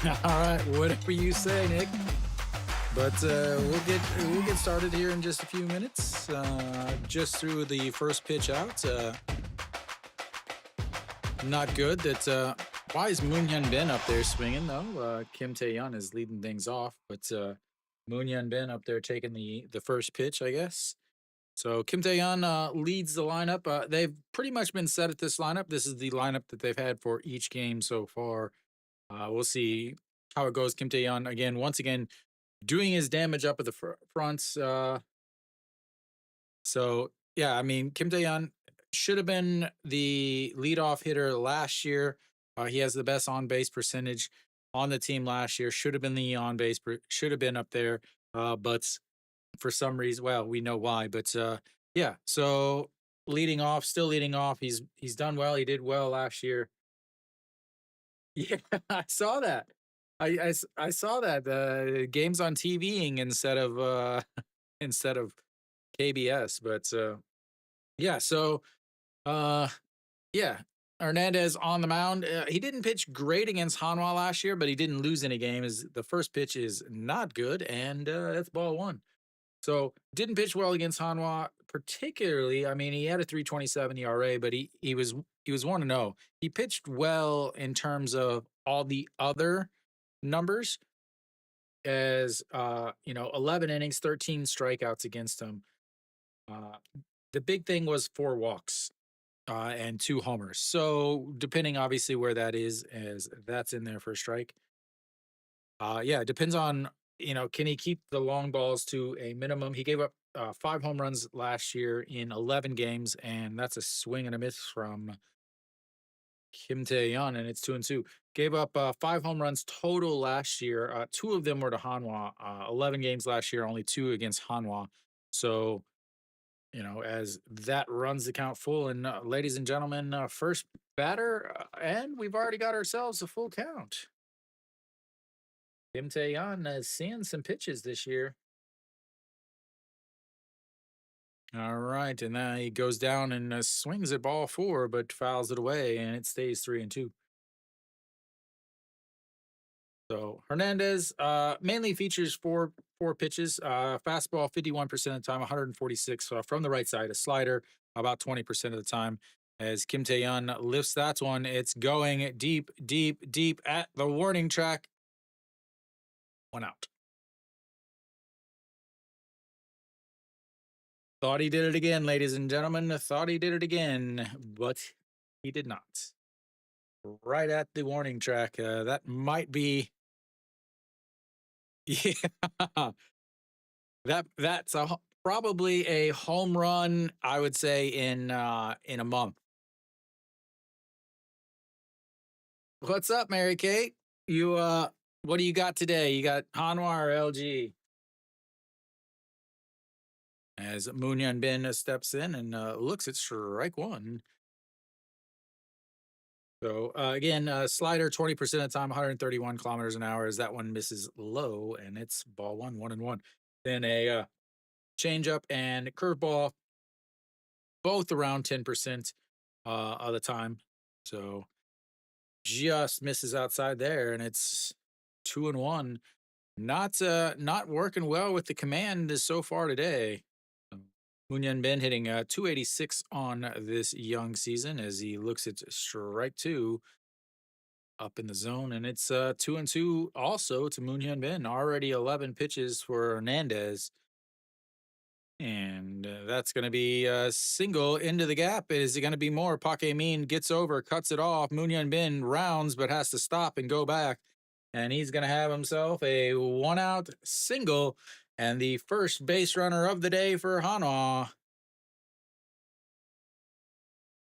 All right, whatever you say, Nick. But we'll get started here in just a few minutes. Just through the first pitch out. Not good. Why is Moon Hyun Bin up there swinging though? Kim Tae Yeon is leading things off, but Moon Hyun Bin up there taking the first pitch, I guess. So Kim Tae Yeon leads the lineup. They've pretty much been set at this lineup. This is the lineup that they've had for each game so far. We'll see how it goes. Kim Tae Yeon once again, doing his damage up at the front. So yeah, I mean Kim Tae Yeon should have been the leadoff hitter last year. He has the best on base percentage on the team last year. Should have been the on base. Should have been up there. But for some reason, well, we know why. But yeah, so leading off, still leading off. He's done well. He did well last year. Yeah, I saw that. I saw that games on TVing instead of instead of KBS. But yeah, so uh yeah, Hernandez on the mound. He didn't pitch great against Hanwha last year, but he didn't lose any games. The first pitch is not good, and that's ball one. So didn't pitch well against Hanwha, particularly. I mean, he had a 3.27 ERA, but he was 1-0. He pitched well in terms of all the other numbers, as 11 innings, 13 strikeouts against him. Uh, the big thing was 4 walks and 2 homers. So depending, obviously, where that is, as that's in there for a strike. Yeah, it depends on, can he keep the long balls to a minimum? He gave up 5 home runs last year in 11 games, and that's a swing and a miss from Kim Tae-yeon, and it's 2-2. Gave up 5 home runs total last year. 2 of them were to Hanwha. 11 games last year, only 2 against Hanwha. So, as that runs the count full, and ladies and gentlemen, first batter, and we've already got ourselves a full count. Kim Tae-yeon is seeing some pitches this year. All right, and now he goes down and swings at ball four, but fouls it away, and it stays 3-2. So Hernandez mainly features four pitches. Fastball 51% of the time, 146 from the right side. A slider about 20% of the time. As Kim Tae-yeon lifts that one, it's going deep, deep, deep at the warning track. 1 out. Thought he did it again, ladies and gentlemen. Thought he did it again, but he did not. Right at the warning track. That might be, yeah. That's probably a home run, I would say, in a month. What's up, Mary Kate? You what do you got today? You got Hanwha or LG? As Moon Hyun Bin steps in and looks at strike one. So again, slider 20% of the time, 131 kilometers an hour. As that one misses low, and it's ball one, 1-1. Then a changeup and curveball, both around 10% of the time. So just misses outside there, and it's 2-1. Not working well with the command so far today. Moon Hyun Bin hitting 286 on this young season as he looks at strike two up in the zone, and it's 2-2 also to Moon Hyun Bin. Already 11 pitches for Hernandez. And that's going to be a single into the gap. Is it going to be more? Park Min gets over, cuts it off. Moon Hyun Bin rounds, but has to stop and go back. And he's going to have himself a 1-out single and the first base runner of the day for Hanwha.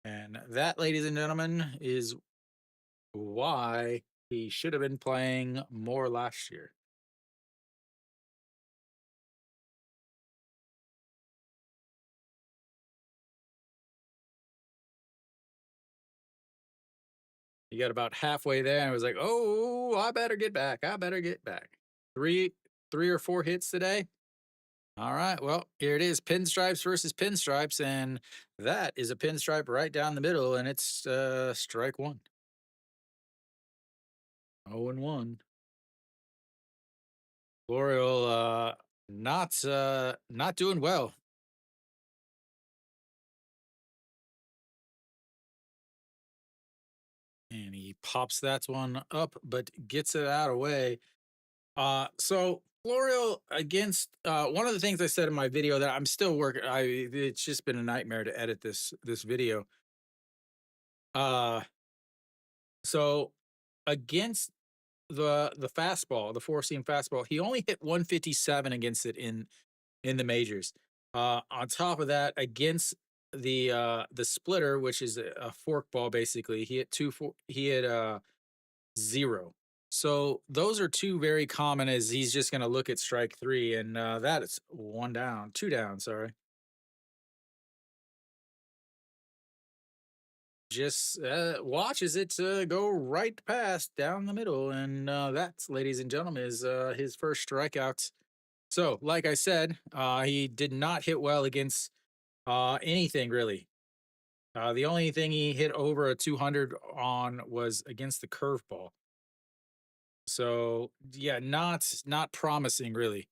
And that, ladies and gentlemen, is why he should have been playing more last year. He got about halfway there and was like, "Oh, I better get back. I better get back." Three or four hits today. All right. Well, here it is. Pinstripes versus pinstripes. And that is a pinstripe right down the middle. And it's strike one. 0-1. L'Oreal not doing well. And he pops that one up, but gets it out of way. So L'Oreal against one of the things I said in my video that I'm still working. It's just been a nightmare to edit this video. Uh so against the fastball, the four seam fastball, he only hit 157 against it in the majors. On top of that, against the splitter, which is a fork ball, basically, he hit he hit zero. So those are two very common. As he's just going to look at strike three, and that is one down, two down. Sorry, just watches it go right past down the middle, and that's, ladies and gentlemen, is his first strikeout. So, like I said, he did not hit well against anything really. The only thing he hit over a 200 on was against the curveball. So yeah, not promising really,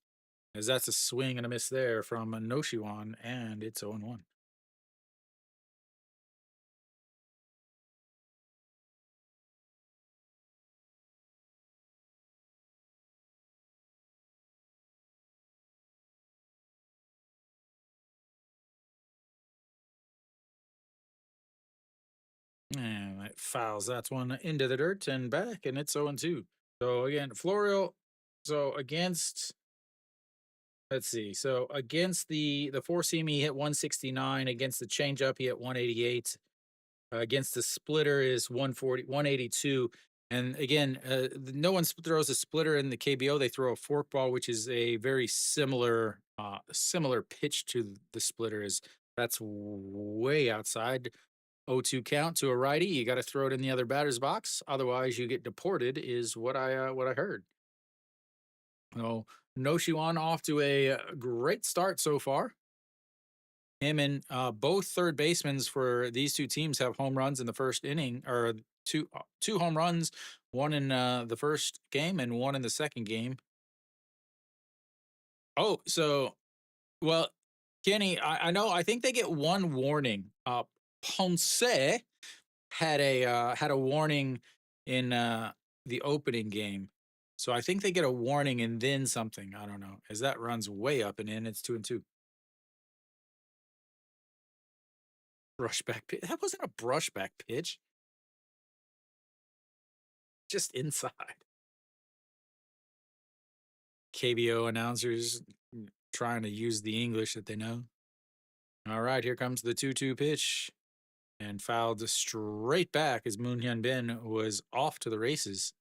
as that's a swing and a miss there from Noshiwan, and it's 0-1. And it fouls that one into the dirt and back, and it's 0-2. So again, Florio. So against, let's see. So against the four seam, he hit 169. Against the changeup, he hit 188. Against the splitter is 140, 182. And again, no one throws a splitter in the KBO. They throw a forkball, which is a very similar pitch to the splitter. Is That's way outside. 0-2 count to a righty. You got to throw it in the other batter's box, otherwise you get deported. Is what I heard. So Noshiwan off to a great start so far. Him and both third basemen for these two teams have home runs in the first inning, or two home runs, one in the first game and one in the second game. Oh, so well, Kenny, I know. I think they get one warning. Ponce had a warning in the opening game, so I think they get a warning and then something. I don't know, as that runs way up and in. It's 2-2. Brushback pitch. That wasn't a brushback pitch. Just inside. KBO announcers trying to use the English that they know. All right, here comes the 2-2 pitch, and fouled straight back as Moon Hyun Bin was off to the races.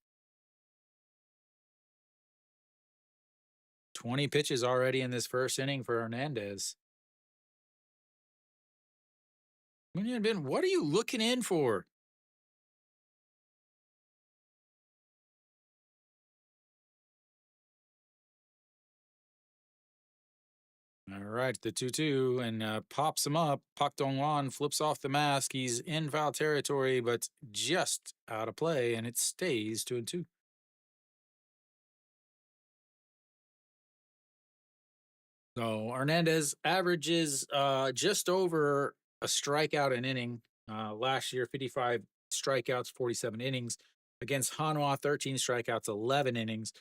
20 pitches already in this first inning for Hernandez. Moon Hyun Bin, what are you looking in for? All right, the 2-2, and pops him up. Pak Dong-wan flips off the mask. He's in foul territory, but just out of play, and it stays 2-2. So Hernandez averages just over a strikeout an inning. Last year, 55 strikeouts, 47 innings. Against Hanwha, 13 strikeouts, 11 innings.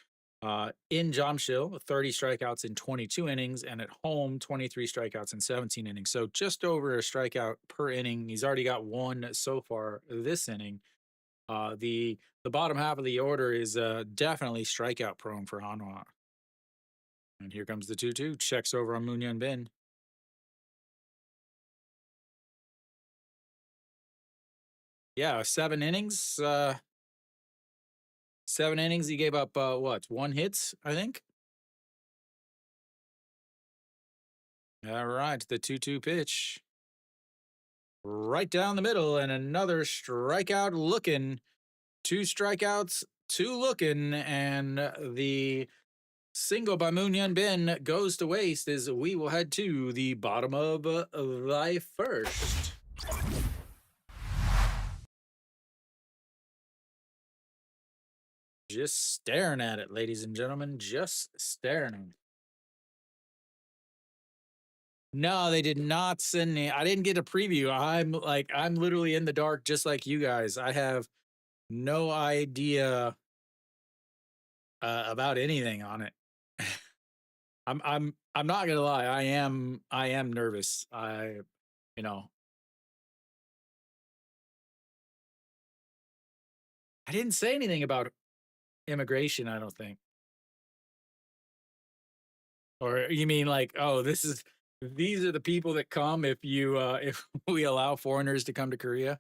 In Jamshil, 30 strikeouts in 22 innings, and at home, 23 strikeouts in 17 innings. So just over a strikeout per inning. He's already got one so far this inning. The bottom half of the order is definitely strikeout prone for Hanwha. And here comes the 2-2. Checks over on Moon Hyun Bin. Yeah, 7 innings. 7 innings. He gave up what? One hit, I think. All right, the 2-2 pitch. Right down the middle, and another strikeout looking. Two strikeouts, two looking, and the single by Moon Hyun Bin goes to waste as we will head to the bottom of the first. Just staring at it, ladies and gentlemen. Just staring at it. No, they did not send me. I didn't get a preview. I'm literally in the dark, just like you guys. I have no idea about anything on it. I'm not gonna lie. I am nervous. You know I didn't say anything about immigration. I don't think. Or you mean like, oh, these are the people that come if you if we allow foreigners to come to Korea?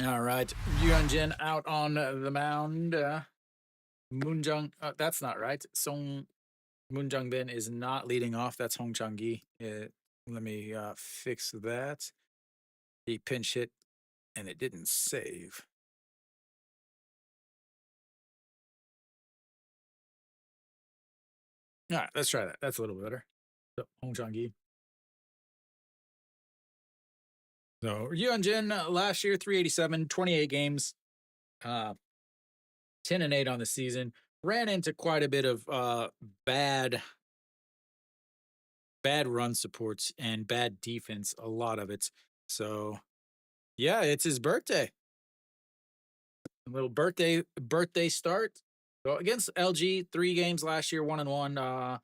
All right, Yuan Jin out on the mound. Moonjung, that's not right. Song Moonjung Bin is not leading off. That's Hong Chang Gi. Let me fix that. He pinch hit and it didn't save. All right, let's try that. That's a little better. So Hong Chang Gi. So Yuan Jin last year 387, 28 games, uh, 10-8 on the season. Ran into quite a bit of bad run supports and bad defense, a lot of it. So yeah, it's his birthday. A little birthday start. So against LG, 3 games last year, 1-1.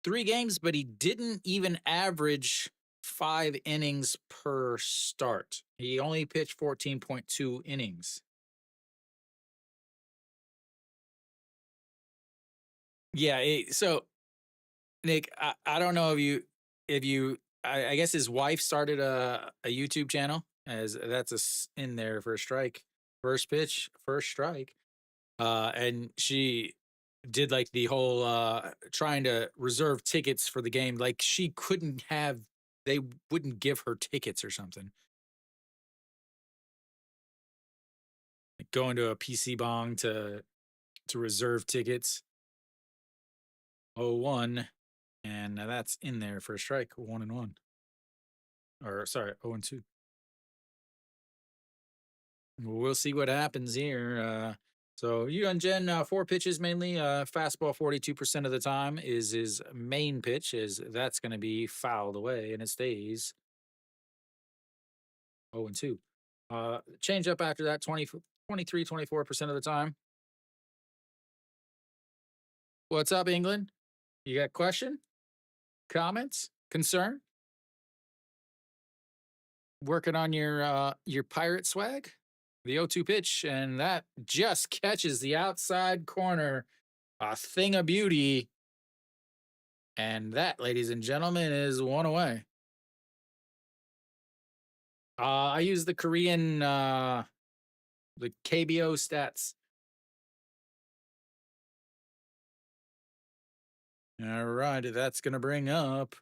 3 games, but he didn't even average 5 innings per start. He only pitched 14.2 innings. Yeah, so Nick, I don't know if you I guess his wife started a YouTube channel, as that's in there for a strike. First pitch, first strike. And she did like the whole trying to reserve tickets for the game. Like she couldn't have they wouldn't give her tickets or something. Like going to a PC bong to reserve tickets. 0-1. And that's in there for a strike, 1-1. Or sorry, 0-2. We'll see what happens here. So Yuan Jen, 4 pitches mainly. Fastball 42% of the time is his main pitch, is that's going to be fouled away, and it stays 0-2. Change up after that, 23, 24% of the time. What's up, England? You got question, comments, concern? Working on your pirate swag? The 0-2 pitch, and that just catches the outside corner. A thing of beauty. And that, ladies and gentlemen, is one away. I use the Korean, the KBO stats. All right, that's going to bring up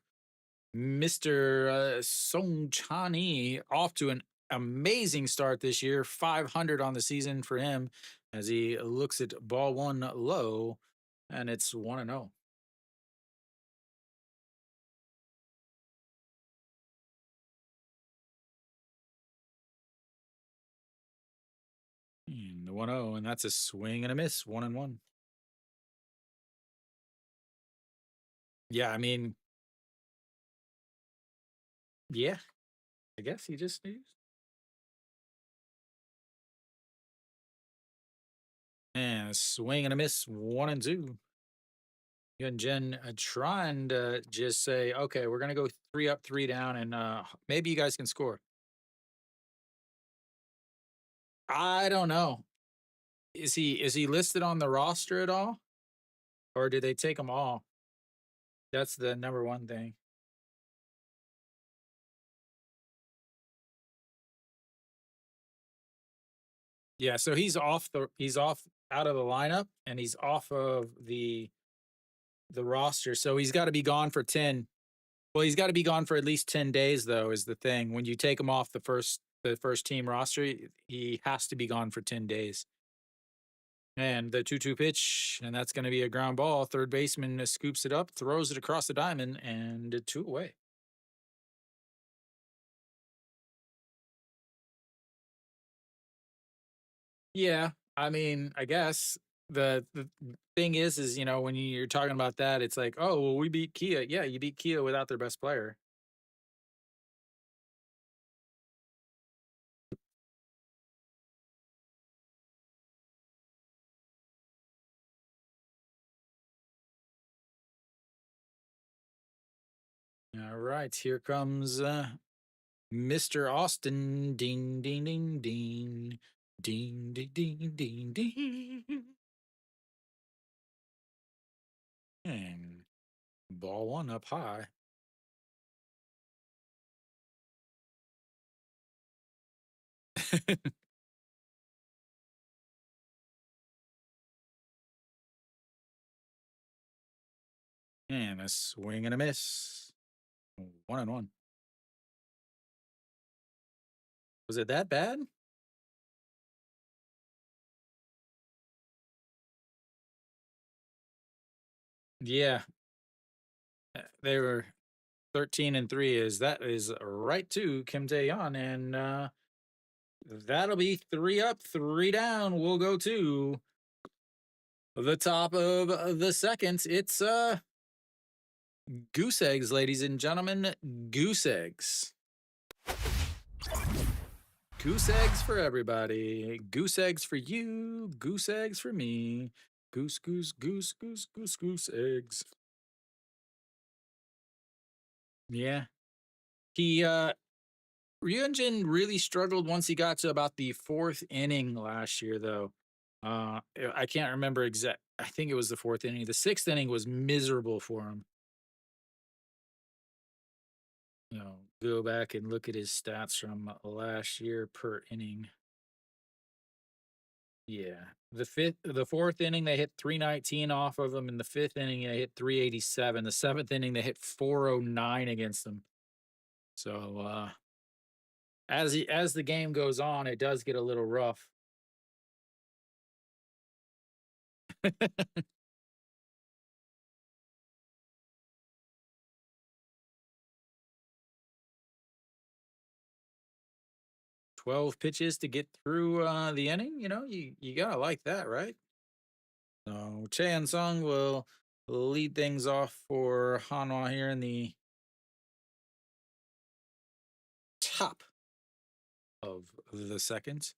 Mr. Song Chani, off to an amazing start this year. 500 on the season for him as he looks at ball one low, and it's 1-0. And the 1-0, and that's a swing and a miss, 1-1. Yeah, I mean, yeah, I guess he just needs. And a swing and a miss, 1-2. And Jen trying to just say, okay, we're gonna go 3 up, 3 down, and maybe you guys can score. I don't know. Is he listed on the roster at all, or did they take him all? That's the number one thing. Yeah, so he's off out of the lineup, and he's off of the roster. So he's got to be gone for 10. Well, he's got to be gone for at least 10 days, though, is the thing. When you take him off the first team roster, he has to be gone for 10 days. And the 2-2 pitch, and that's going to be a ground ball. Third baseman scoops it up, throws it across the diamond, and 2 away. Yeah, I mean, I guess the thing is, when you're talking about that, it's like, oh, well, we beat Kia. Yeah, you beat Kia without their best player. All right, here comes Mr. Austin. Ding, ding, ding, ding, ding, ding, ding, ding, ding, and ball one up high. And a swing and a miss. 1-1. Was it that bad? Yeah, they were 13-3. Is right to Kim Tae-yeon, and that'll be 3 up, 3 down. We'll go to the top of the second. It's goose eggs, ladies and gentlemen. Goose eggs. Goose eggs for everybody. Goose eggs for you. Goose eggs for me. Goose, goose, goose, goose, goose, goose eggs. Yeah. He Ryunjin really struggled once he got to about the fourth inning last year, though. I can't remember exact. I think it was the fourth inning. The sixth inning was miserable for him. Go back and look at his stats from last year per inning. Yeah, the fourth inning they hit 319 off of him. In the fifth inning they hit 387. The seventh inning they hit 409 against them. So as the game goes on, it does get a little rough. 12 pitches to get through the inning. You gotta like that, right? So Chan Sung will lead things off for Hanwha here in the top of the second.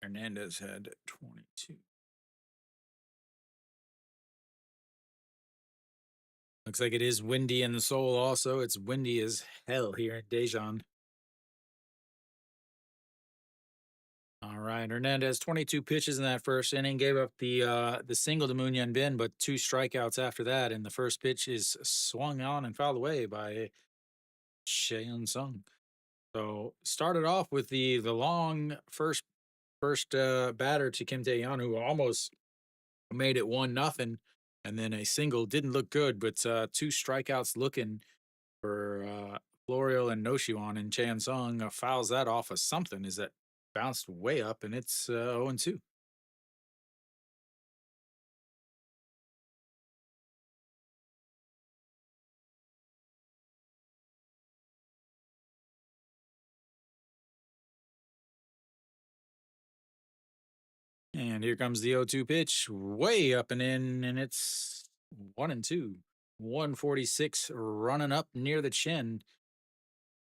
Hernandez had 22. Looks like it is windy in Seoul also. It's windy as hell here in Daejeon. All right, Hernandez 22 pitches in that first inning, gave up the single to Moon Yun Bin, but 2 strikeouts after that, and the first pitch is swung on and fouled away by Cheon Sung. So started off with the long first batter to Kim Tae-yeon, who almost made it 1-0, and then a single didn't look good, but 2 strikeouts looking for Florial and Noshiwan, and Chan Sung fouls that off of something. Is that bounced way up, and it's 0-2. And here comes the 0-2 pitch, way up and in, and it's 1-2. 146 running up near the chin.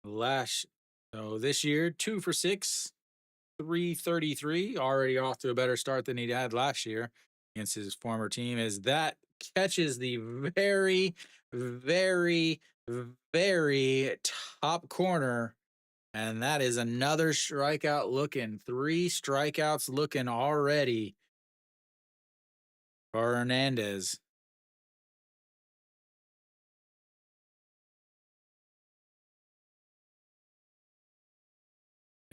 Lash. So this year, 2 for 6, 333, already off to a better start than he had last year against his former team, as that catches the very, very, very top corner. And that is another strikeout looking. 3 strikeouts looking already for Hernandez.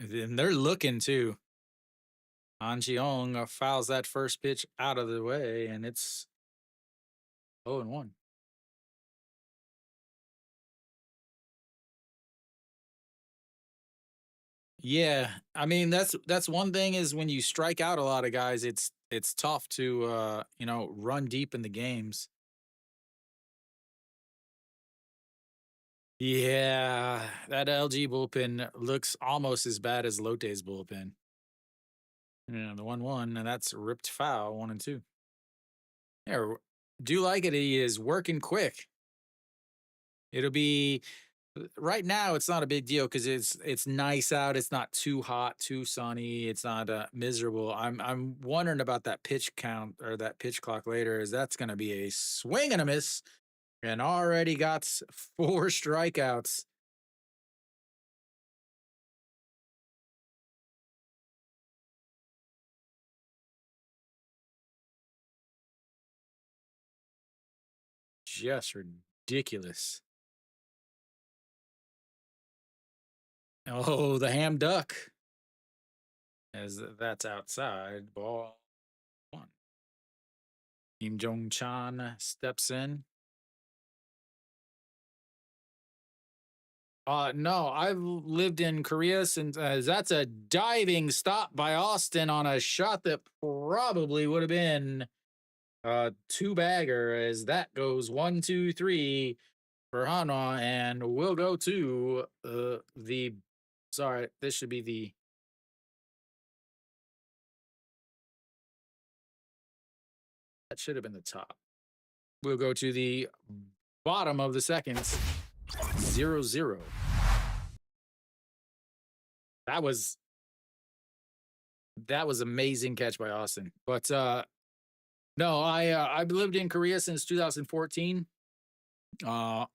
And they're looking too. Han Cheong fouls that first pitch out of the way, and it's 0-1. Yeah, I mean that's one thing is when you strike out a lot of guys, it's tough to run deep in the games. Yeah, that LG bullpen looks almost as bad as Lotte's bullpen. Yeah, the 1-1, and that's ripped foul, 1 and 2. Yeah, do like it. He is working quick. It'll be right now. It's not a big deal because it's nice out. It's not too hot, too sunny. It's not miserable. I'm wondering about that pitch count or that pitch clock later. Is that's going to be a swing and a miss, and already got 4 strikeouts. Just ridiculous. Oh, the ham duck. As that's outside. Ball 1. Kim Jong Chan steps in. No, I've lived in Korea since that's a diving stop by Austin on a shot that probably would have been two bagger as that goes 1, 2, 3 for Hanwha, and we'll go to the sorry, this should be the that should have been the top. We'll go to the bottom of the seconds. 0-0. That was amazing catch by Austin. But no, I've lived in Korea since 2014. I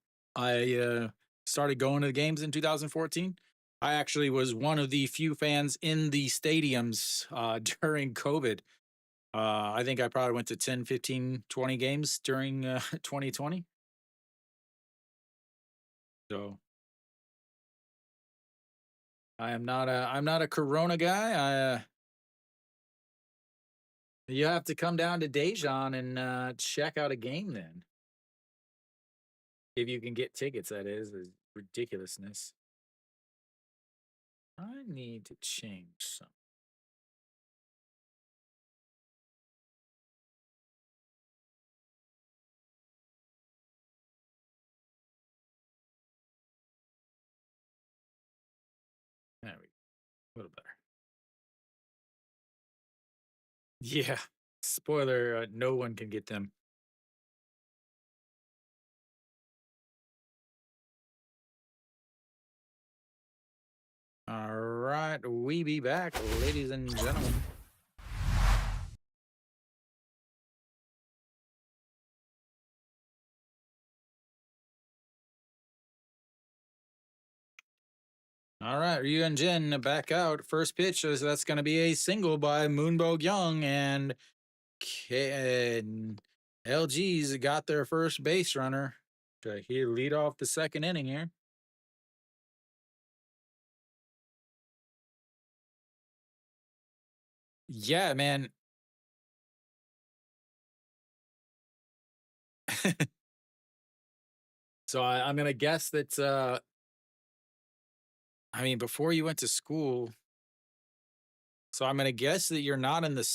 started going to the games in 2014. I actually was one of the few fans in the stadiums during COVID. I think I probably went to 10, 15, 20 games during 2020. So I'm not a Corona guy. You have to come down to Daejeon and check out a game then. If you can get tickets, that is ridiculousness. I need to change some. There we go. A little better. Yeah. Spoiler, no one can get them. All right, we be back, ladies and gentlemen. All right, Ryu and Jin back out. First pitch, so that's going to be a single by Moonbo Young, and LG's got their first base runner. He lead off the second inning here. Yeah, man. So I'm gonna guess that. I mean, before you went to school, so I'm gonna guess that you're not in the.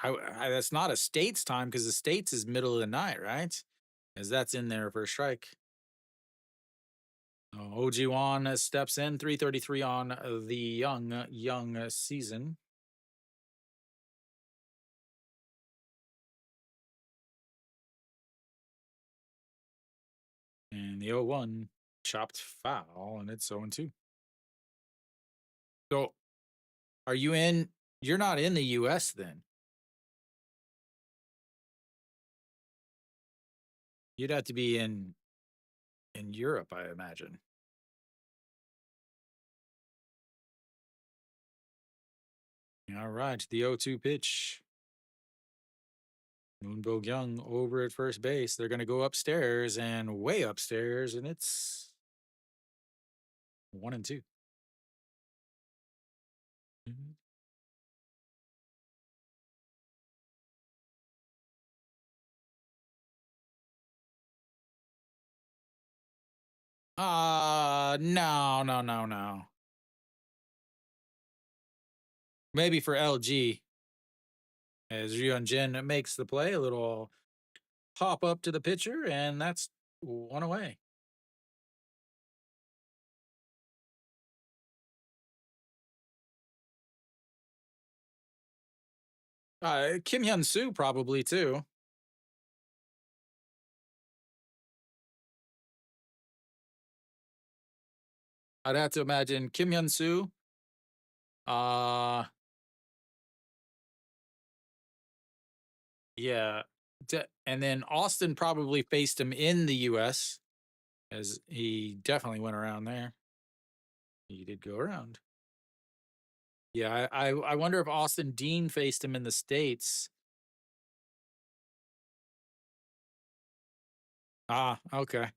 That's not a states time because the states is middle of the night, right? As that's in there for a strike. OG Wan steps in 333 on the young season. And the 0-1 chopped foul, and it's 0-2. So, are you in? You're not in the U.S. then. You'd have to be in Europe, I imagine. All right, the 0-2 pitch. Moonbo Young over at first base. They're going to go upstairs and way upstairs, and it's 1-2. Mhm. No, no, no, no. Maybe for LG, as Ryun Jin makes the play, a little pop up to the pitcher, and that's one away. Kim Hyun Soo probably too. I'd have to imagine Kim Hyun Soo. Uh, yeah. And then Austin probably faced him in the U.S. as he definitely went around there. He did go around. Yeah, I wonder if Austin Dean faced him in the States. Ah, okay.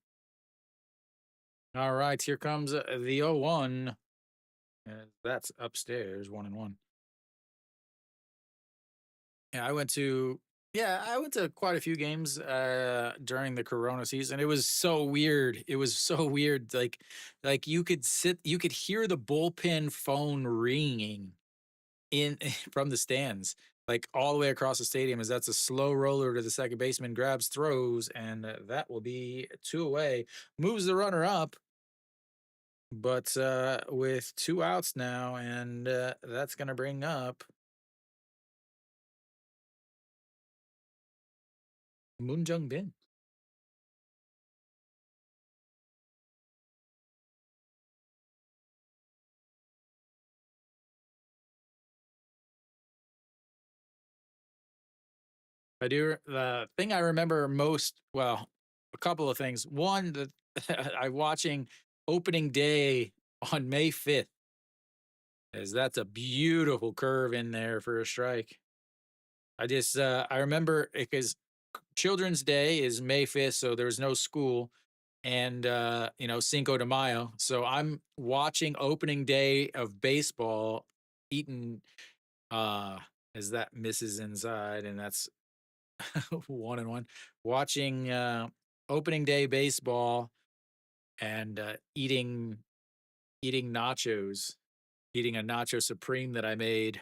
All right, here comes the 0-1. That's upstairs, 1-1. Yeah, I went to quite a few games during the Corona season. It was so weird. It was so weird. Like you could hear the bullpen phone ringing in from the stands, like all the way across the stadium. As that's a slow roller to the second baseman, grabs, throws, and that will be two away. Moves the runner up, but with two outs now, and that's going to bring up Moon Jung Bin. I do. The thing I remember most, well, a couple of things. One, that I watching opening day on May 5th, as that's a beautiful curve in there for a strike. I remember because Children's Day is May 5th, so there's no school, and Cinco de Mayo. So I'm watching opening day of baseball, eating uh as that misses inside, and that's 1-1. Watching opening day baseball and eating nachos, eating a nacho supreme that I made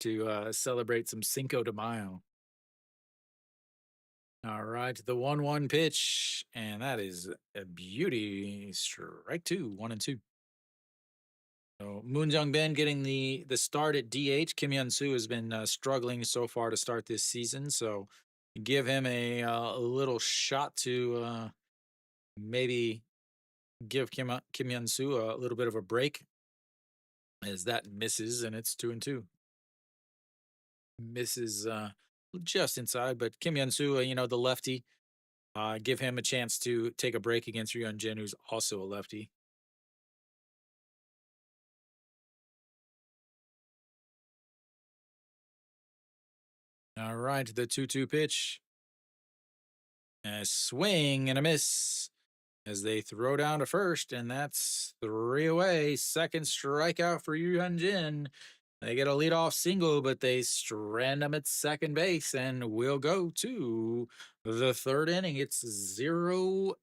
to celebrate some Cinco de Mayo. All right, the 1-1 pitch, and that is a beauty. Strike two, 1-2. So Moon Jung Ben getting the start at DH. Kim Hyun Soo has been struggling so far to start this season, so give him a little shot to maybe give Kim Hyun Soo a little bit of a break, as that misses, and it's 2-2. Misses just inside, but Kim Hyun Soo, the lefty, give him a chance to take a break against Ryun Jin, who's also a lefty. All right, the 2-2 pitch. A swing and a miss as they throw down to first, and that's three away. Second strikeout for Ryun Jin. They get a leadoff single, but they strand him at second base, and we'll go to the third inning. It's 0-0.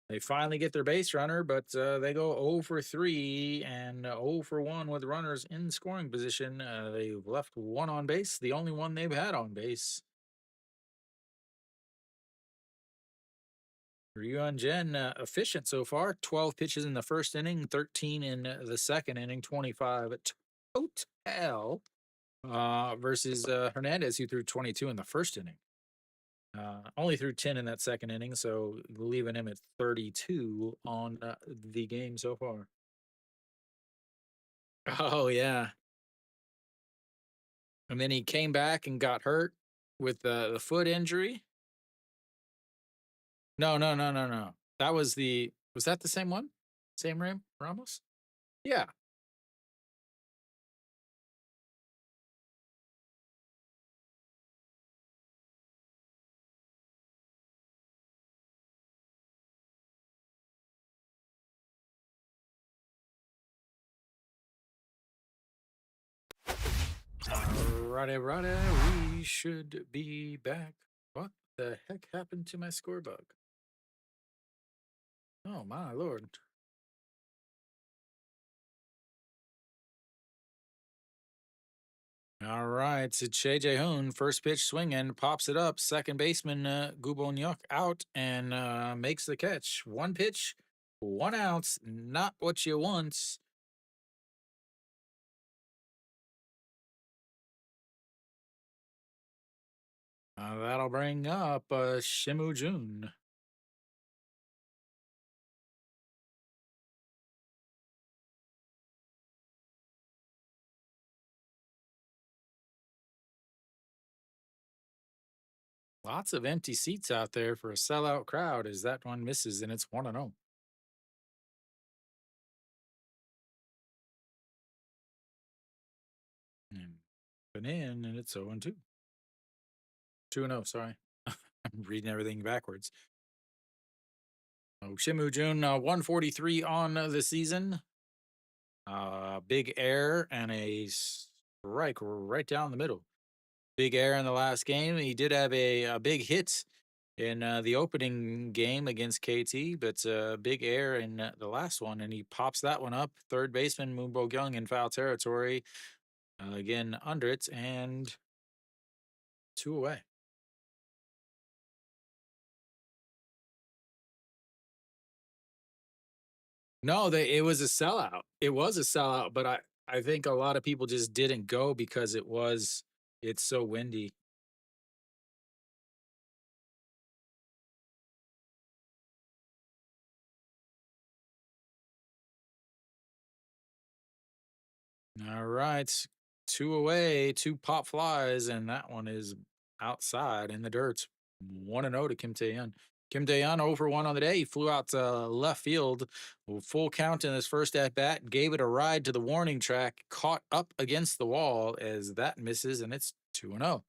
They finally get their base runner, but they go 0 for 3 and 0 for 1 with runners in scoring position. They've left one on base, the only one they've had on base. Ryun Jin efficient so far. 12 pitches in the first inning, 13 in the second inning, 25 total versus Hernandez, who threw 22 in the first inning. Only threw 10 in that second inning, so leaving him at 32 on the game so far. Oh, yeah. And then he came back and got hurt with the foot injury. No, no, no, no, no. That was was that the same one? Same Ramos? Yeah. Righty, righty. We should be back. What the heck happened to my score bug? Oh, my lord. All right, it's J Hoon, first pitch swinging, pops it up. Second baseman Gubonyuk out and makes the catch. One pitch, 1 ounce, not what you want. That'll bring up Shimu Jun. Lots of empty seats out there for a sellout crowd as that one misses and it's 1-0. And been in and it's 0-2. 2-0, sorry. I'm reading everything backwards. Oh, Shimu Jun, 143 on the season. Big air and a strike right down the middle. Big air in the last game. He did have a big hit in the opening game against KT, but big air in the last one, and he pops that one up. Third baseman Moon Bo Young in foul territory. Again, under it, and 2 away. No, it was a sellout. It was a sellout, but I think a lot of people just didn't go because it's so windy. All right. 2 away, two pop flies, and that one is outside in the dirt. 1-0 to Kim Tae-yeon. Kim Tae-yeon over 1 on the day. He flew out to left field. Full count in his first at bat. Gave it a ride to the warning track. Caught up against the wall as that misses, and it's 2-0.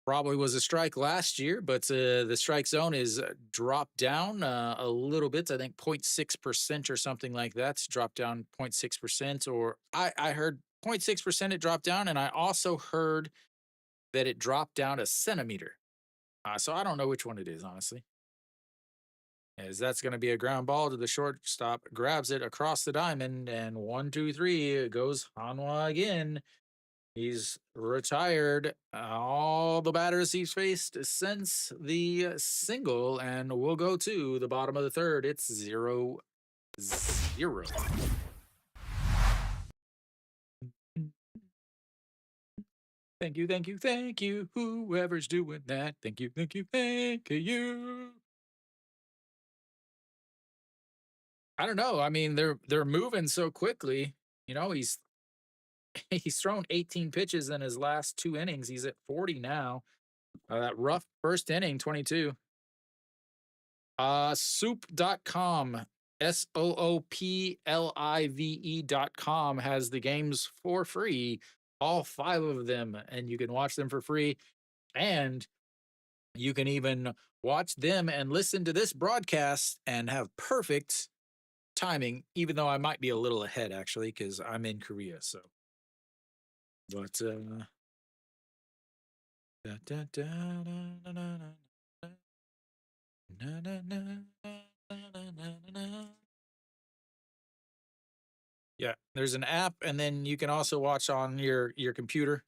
Probably was a strike last year, but the strike zone is dropped down a little bit. I think 0.6% or something like that's dropped down 0.6%. Or I heard 0.6% it dropped down, and I also heard that it dropped down a centimeter. So I don't know which one it is, honestly. As that's going to be a ground ball to the shortstop, grabs it across the diamond, and 1, 2, 3, it goes Hanwha again. He's retired all the batters he's faced since the single, and we'll go to the bottom of the third. It's 0-0. Thank you, thank you, thank you. Whoever's doing that. Thank you, thank you, thank you. I don't know. I mean, they're moving so quickly. You know, he's thrown 18 pitches in his last 2 innings. He's at 40 now. That rough first inning, 22. Soup.com, SOOPLIVE.com has the games for free, all 5 of them, and you can watch them for free. And you can even watch them and listen to this broadcast and have perfect timing, even though I might be a little ahead actually, because I'm in Korea. So, but da, da, da, da, da, da, da. Na, na, na, na, na, na, na. Yeah, there's an app, and then you can also watch on your computer.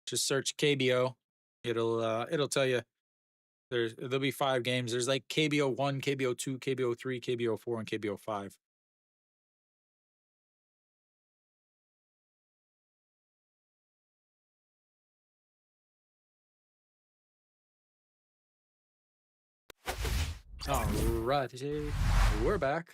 Just search KBO. It'll tell you there'll be 5 games. There's like KBO 1, KBO 2, KBO 3, KBO 4, and KBO 5. All right, we're back.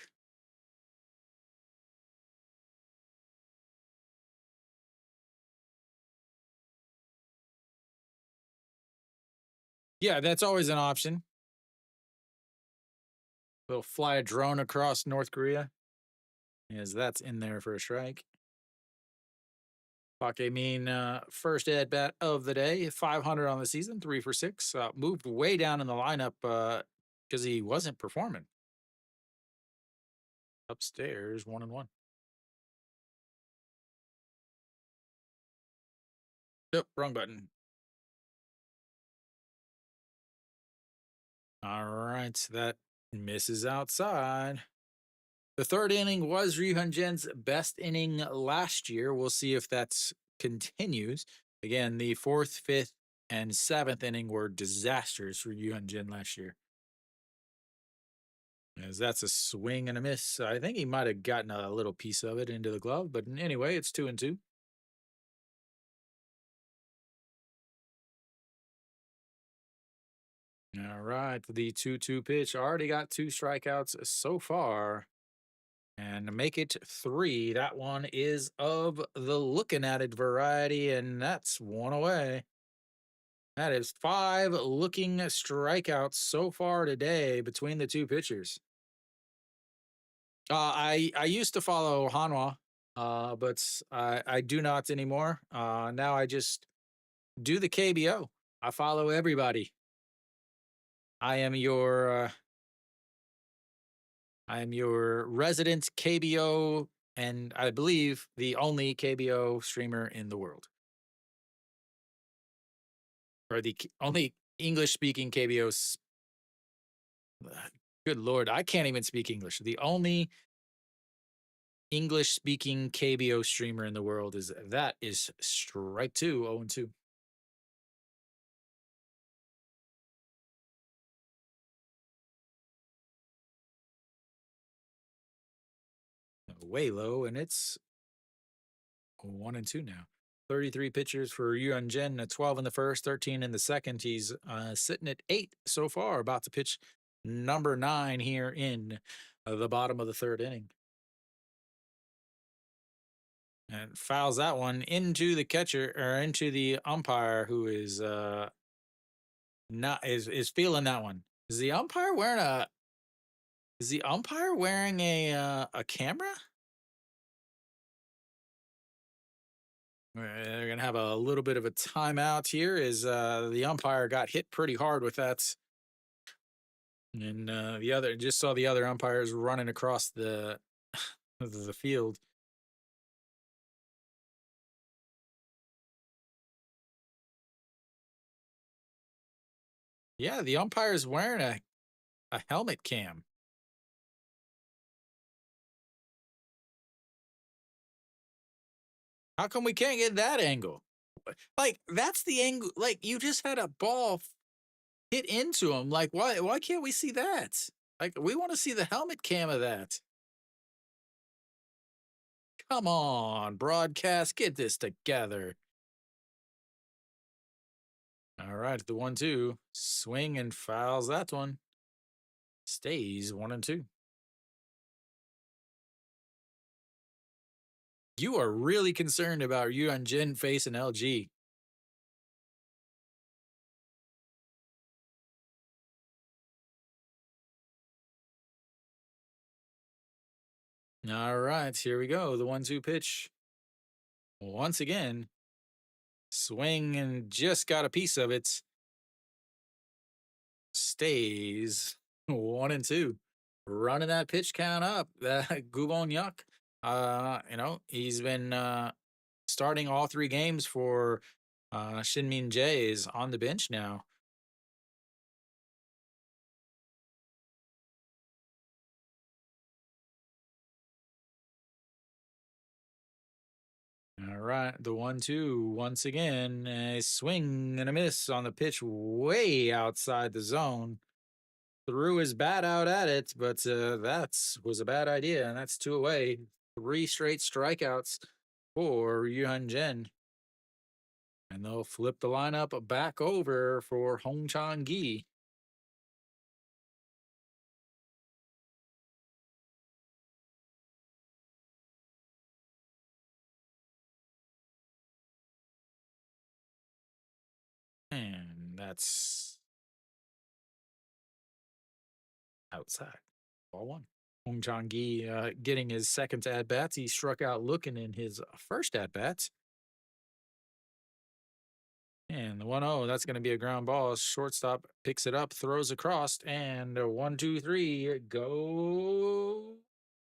Yeah, that's always an option. We'll fly a drone across North Korea, as that's in there for a strike. Pake Mean, first at bat of the day, 500 on the season, 3 for 6. Moved way down in the lineup because he wasn't performing. Upstairs, 1-1. Nope, wrong button. All right, that misses outside. The third inning was Ryu Hyun-jin's best inning last year. We'll see if that continues. Again, the fourth, fifth, and seventh inning were disasters for Ryu Hyun-jin last year. As that's a swing and a miss. I think he might have gotten a little piece of it into the glove, but anyway, it's 2-2. All right, the 2-2 pitch already got 2 strikeouts so far. And to make it 3, that one is of the looking at it variety, and that's one away. That is 5 looking strikeouts so far today between the two pitchers. I used to follow Hanwha, but I do not anymore. Now I just do the KBO. I follow everybody. I am your resident KBO, and I believe the only KBO streamer in the world, or the only English speaking KBO. Good Lord, I can't even speak English. The only English speaking KBO streamer in the world is strike 2, 0-2. Way low, and it's 1-2 now. 33 pitchers for Yuan Jin, 12 in the first, 13 in the second. He's sitting at 8 so far, about to pitch number 9 here in the bottom of the third inning. And fouls that one into the catcher, or into the umpire, who is not is feeling that one. Is the umpire wearing a camera? They're gonna have a little bit of a timeout here, as the umpire got hit pretty hard with that, and the other just saw the other umpires running across the the field. Yeah, the umpire's wearing a helmet cam. How come we can't get that angle? Like, that's the angle. Like, you just had a ball hit into him. Like, why can't we see that? Like, we want to see the helmet cam of that. Come on, broadcast, get this together. All right, the 1-2 swing and fouls that one. Stays 1-2. You are really concerned about Yuan Jin facing LG. All right, here we go. The 1-2 pitch. Once again, swing and just got a piece of it. Stays 1-2. Running that pitch count up. Gubon Yuck. He's been starting all 3 games for Shinmin Jays on the bench now. All right, the 1-2 once again, a swing and a miss on the pitch way outside the zone. Threw his bat out at it, but that was a bad idea, and that's 2 away. 3 straight strikeouts for Yuhan Jin. And they'll flip the lineup back over for Hong Chang Gi. And that's outside. Ball 1. Hong Chang Gi getting his second at-bats. He struck out looking in his first at-bats. And the 1-0, that's going to be a ground ball. Shortstop picks it up, throws across, and 1, 2, 3, go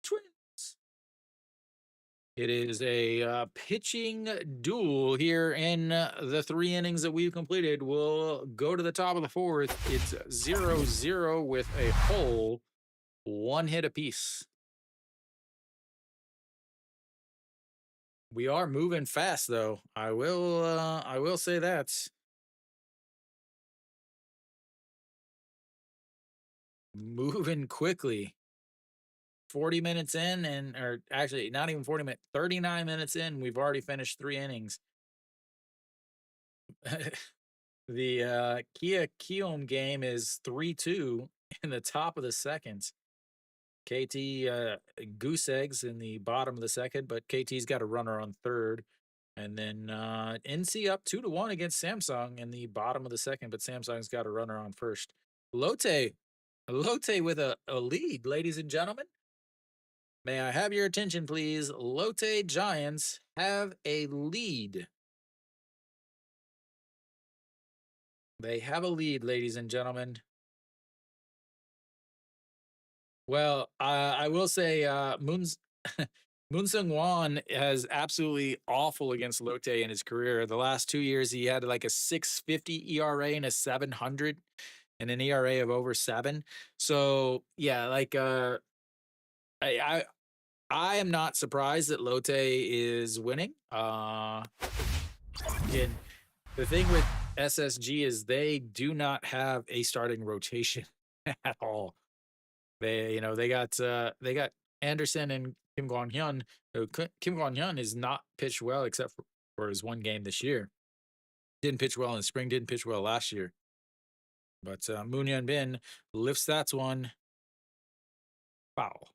Twins. It is a pitching duel here in the 3 innings that we've completed. We'll go to the top of the 4th. It's 0-0 with a whole 1 hit apiece. We are moving fast, though. I will say that. Moving quickly. 40 minutes in, and or actually not even 40 minutes, 39 minutes in, we've already finished 3 innings. The Kia Kiom game is 3-2 in the top of the second. KT goose eggs in the bottom of the second, but KT's got a runner on third. And then NC up 2-1 against Samsung in the bottom of the second, but Samsung's got a runner on first. Lotte with a lead, ladies and gentlemen. May I have your attention, please? Lotte Giants have a lead. They have a lead, ladies and gentlemen. Well, I will say Moon Sung Won has absolutely awful against Lotte in his career. The last 2 years, he had like a 650 ERA and a 700 and an ERA of over 7. So yeah, like I I, I am not surprised that Lotte is winning. Again, the thing with SSG is they do not have a starting rotation at all. They got Anderson and Kim Kwon Hyun. Kim Kwon Hyun is not pitched well except for his one game this year. Didn't pitch well in the spring. Didn't pitch well last year. But Moon Hyun Bin lifts that one. Foul.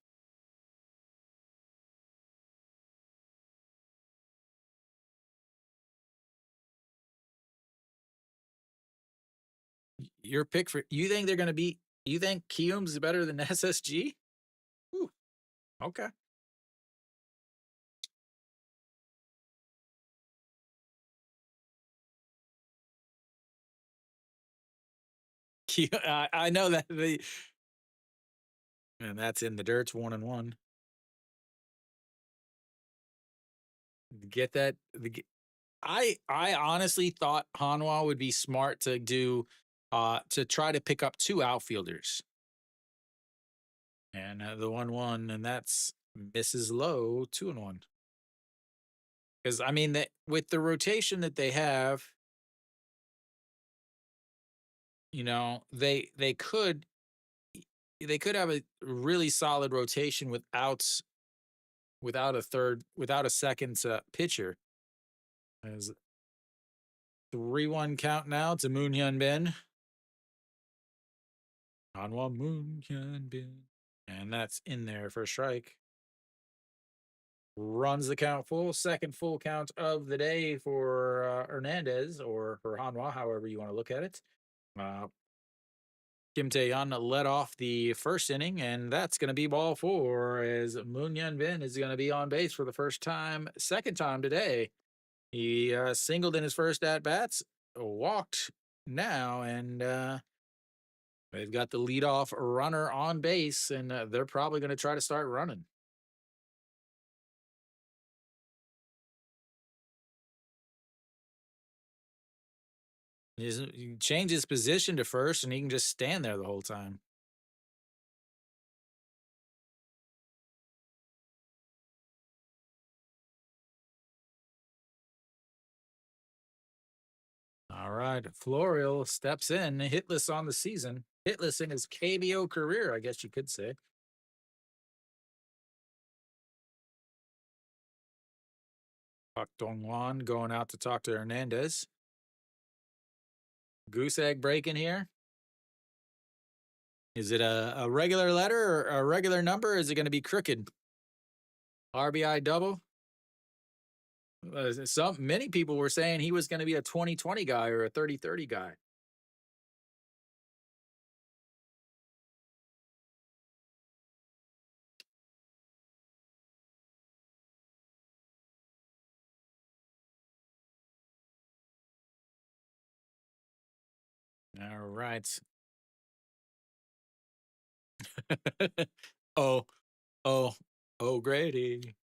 Your pick for you think they're going to be? You think Kium's better than SSG? Ooh, okay. I know that and that's in the dirt's 1-1. Get that? I honestly thought Hanwha would be smart to do to try to pick up two outfielders. And the 1-1, and that's Mrs. Low 2-1. Because I mean that with the rotation that they have, they could have a really solid rotation without a second pitcher. As 3-1 count now to Moon Hyun Bin. Hanwha Moon Hyun Bin. And that's in there for a strike. Runs the count full. Second full count of the day for Hernandez or for Hanwha, however you want to look at it. Kim Tae-yeon led off the first inning, and that's going to be ball 4 as Moon Hyun Bin is going to be on base for the second time today. He singled in his first at-bats, walked now, and they've got the leadoff runner on base, and they're probably going to try to start running. He change his position to first, and he can just stand there the whole time. All right, Florial steps in, hitless on the season, hitless in his KBO career, I guess you could say. Park Dong-hwan going out to talk to Hernandez. Goose egg breaking here. Is it a regular letter or a regular number? Or is it going to be crooked? RBI double? Many people were saying he was going to be a 20-20 guy or a 30-30 guy. All right. oh, Grady.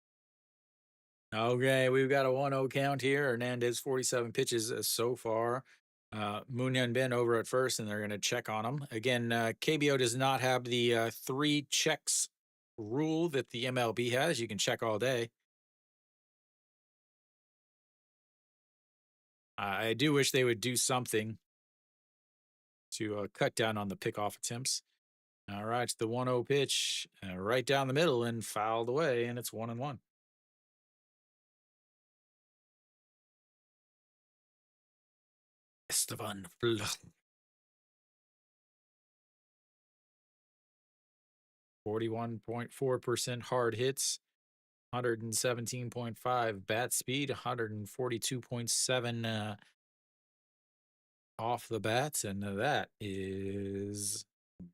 Okay, we've got a 1-0 count here. Hernandez 47 pitches so far. Moon Hyun Bin over at first, and they're going to check on him. Again, KBO does not have the 3 checks rule that the MLB has. You can check all day. I do wish they would do something to cut down on the pickoff attempts. All right, the 1-0 pitch right down the middle and fouled away, and it's 1-1. Esteban. 41.4% hard hits, 117.5 bat speed, 142.7 off the bats, and that is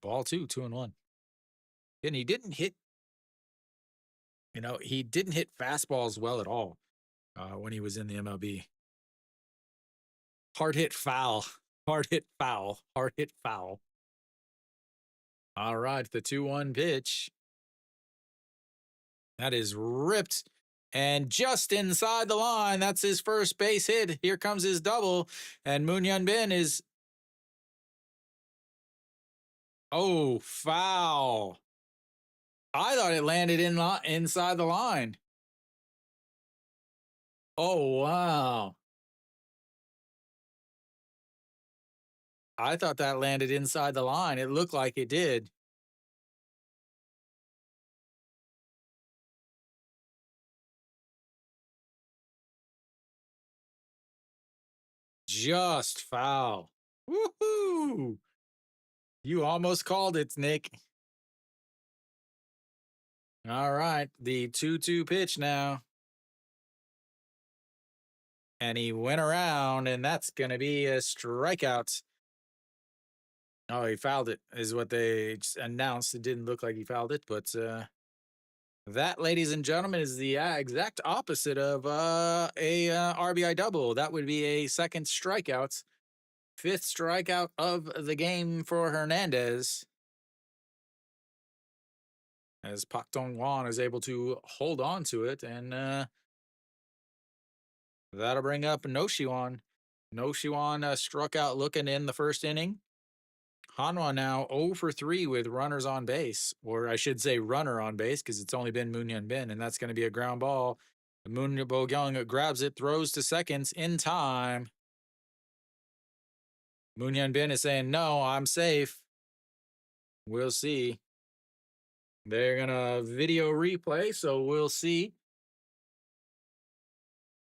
ball two, 2-1. And he didn't hit, he didn't hit fastballs well at all when he was in the MLB. Hard hit foul, hard hit foul, hard hit foul. All right, the 2-1 pitch. That is ripped and just inside the line. That's his first base hit. Here comes his double. And Moon Hyun Bin is. Oh, foul. I thought it landed inside the line. Oh, wow. I thought that landed inside the line. It looked like it did. Just foul. Woohoo! You almost called it, Nick. All right, the 2-2 pitch now. And he went around, and that's going to be a strikeout. Oh, he fouled it, is what they announced. It didn't look like he fouled it, but that, ladies and gentlemen, is the exact opposite of a RBI double. That would be a second strikeout, fifth strikeout of the game for Hernandez, as Pak Dong-hwan is able to hold on to it, and that'll bring up No Shiwan. No Shiwan struck out looking in the first inning. Hanwha now 0 for 3 with runners on base, or I should say runner on base, because it's only been Moon Hyun Bin, and that's going to be a ground ball. Moon Bo-kyung grabs it, throws to seconds in time. Moon Hyun Bin is saying, no, I'm safe. We'll see. They're going to video replay, so we'll see.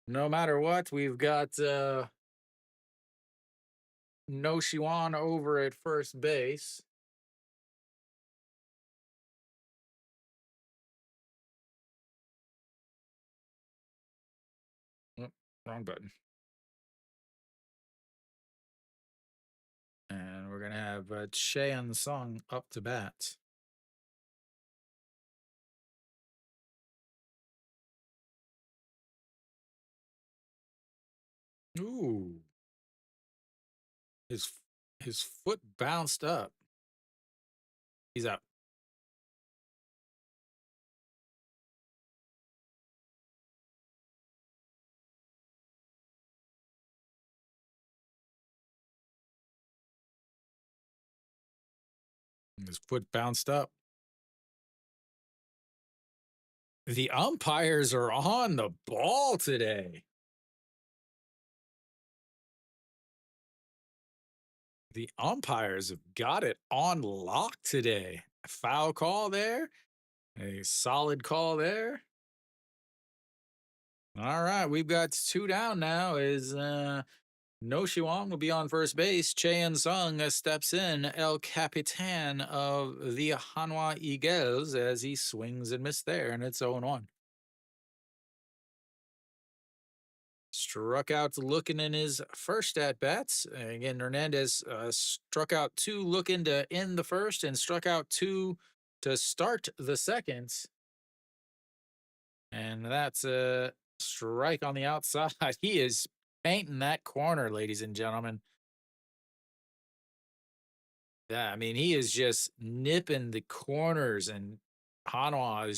No matter what, we've got No Shiwan over at first base. Oh, wrong button. And we're going to have Cheon Sung up to bat. Ooh. His foot bounced up. He's out. His foot bounced up. The umpires are on the ball today. The umpires have got it on lock today. A foul call there. A solid call there. All right, we've got 2 down now. Is No Shiwan will be on first base. Cheon Sung steps in, El Capitan of the Hanwha Eagles, as he swings and missed there, and it's 0-1. Struck out looking in his first at bats. Again, Hernandez struck out 2 looking to end the first, and struck out 2 to start the second. And that's a strike on the outside. He is painting that corner, ladies and gentlemen. Yeah, I mean, he is just nipping the corners, and Hanwha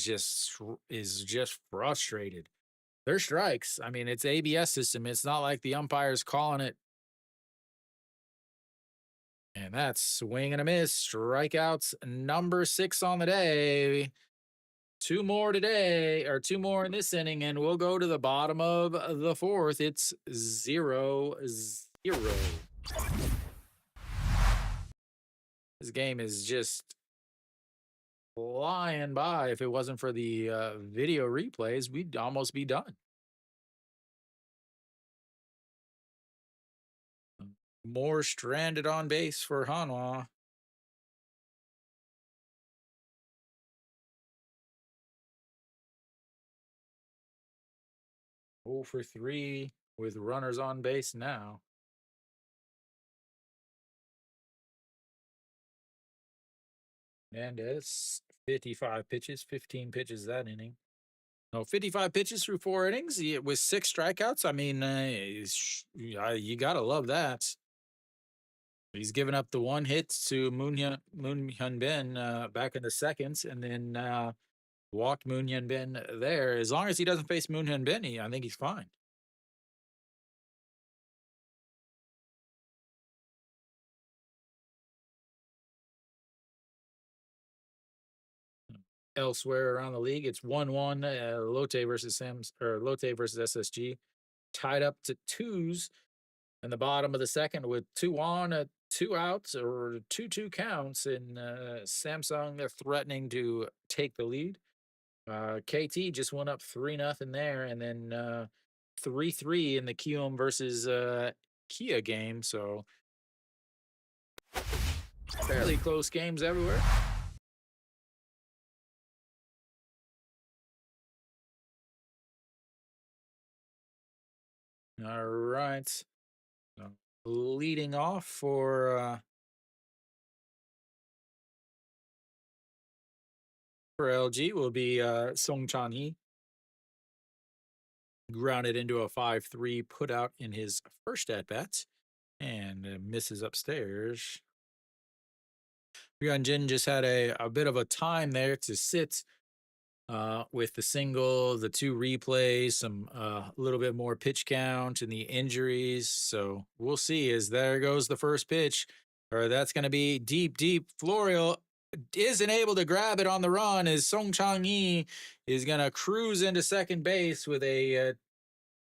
is just frustrated. They're strikes. I mean, it's ABS system. It's not like the umpire's calling it. And that's swing and a miss. Strikeouts number 6 on the day. Two more today, or two more in this inning, and we'll go to the bottom of the fourth. It's 0-0. This game is just flying by. If it wasn't for the video replays, we'd almost be done. More stranded on base for Hanwha. 0 for 3 with runners on base now. And it's 55 pitches, 15 pitches that inning. No, 55 pitches through 4 innings with 6 strikeouts. I mean, you got to love that. He's given up the 1 hit to Moon Hyun Bin back in the seconds, and then walked Moon Hyun Bin there. As long as he doesn't face Moon Hyun Bin, I think he's fine. Elsewhere around the league, it's 1-1. Lotte versus SSG, tied up to 2s in the bottom of the second with 2 on, 2 outs, or 2-2 counts, and Samsung threatening to take the lead. KT just went up 3-0 there, and then 3-3 in the Kium versus Kia game. So fairly close games everywhere. All right. So leading off for LG will be Song Chan-hee. Grounded into a 5-3 put out in his first at-bat and misses upstairs. Ryunjin just had a bit of a time there to sit with the single, the 2 replays, some little bit more pitch count, and the injuries. So we'll see as there goes the first pitch, or that's going to be deep. Florial isn't able to grab it on the run as Song Chang-hee is going to cruise into second base with a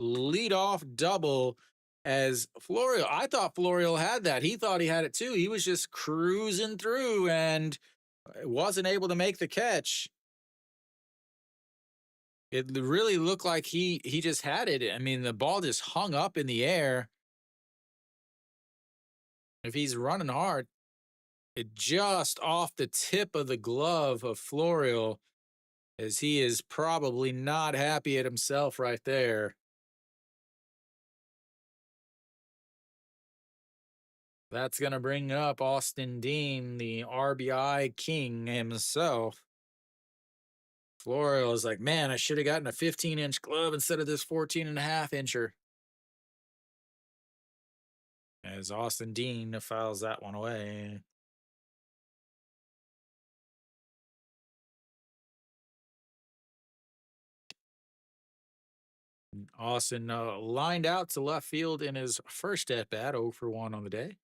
leadoff double. As Florial, I thought Florial had that. He thought he had it too. He was just cruising through and wasn't able to make the catch. It really looked like he just had it. I mean, the ball just hung up in the air. If he's running hard, it just off the tip of the glove of Florial, as he is probably not happy at himself right there. That's going to bring up Austin Dean, the RBI king himself. Florial is like, man, I should have gotten a 15-inch glove instead of this 14.5-incher. As Austin Dean fouls that one away. Austin lined out to left field in his first at-bat, 0 for 1 on the day.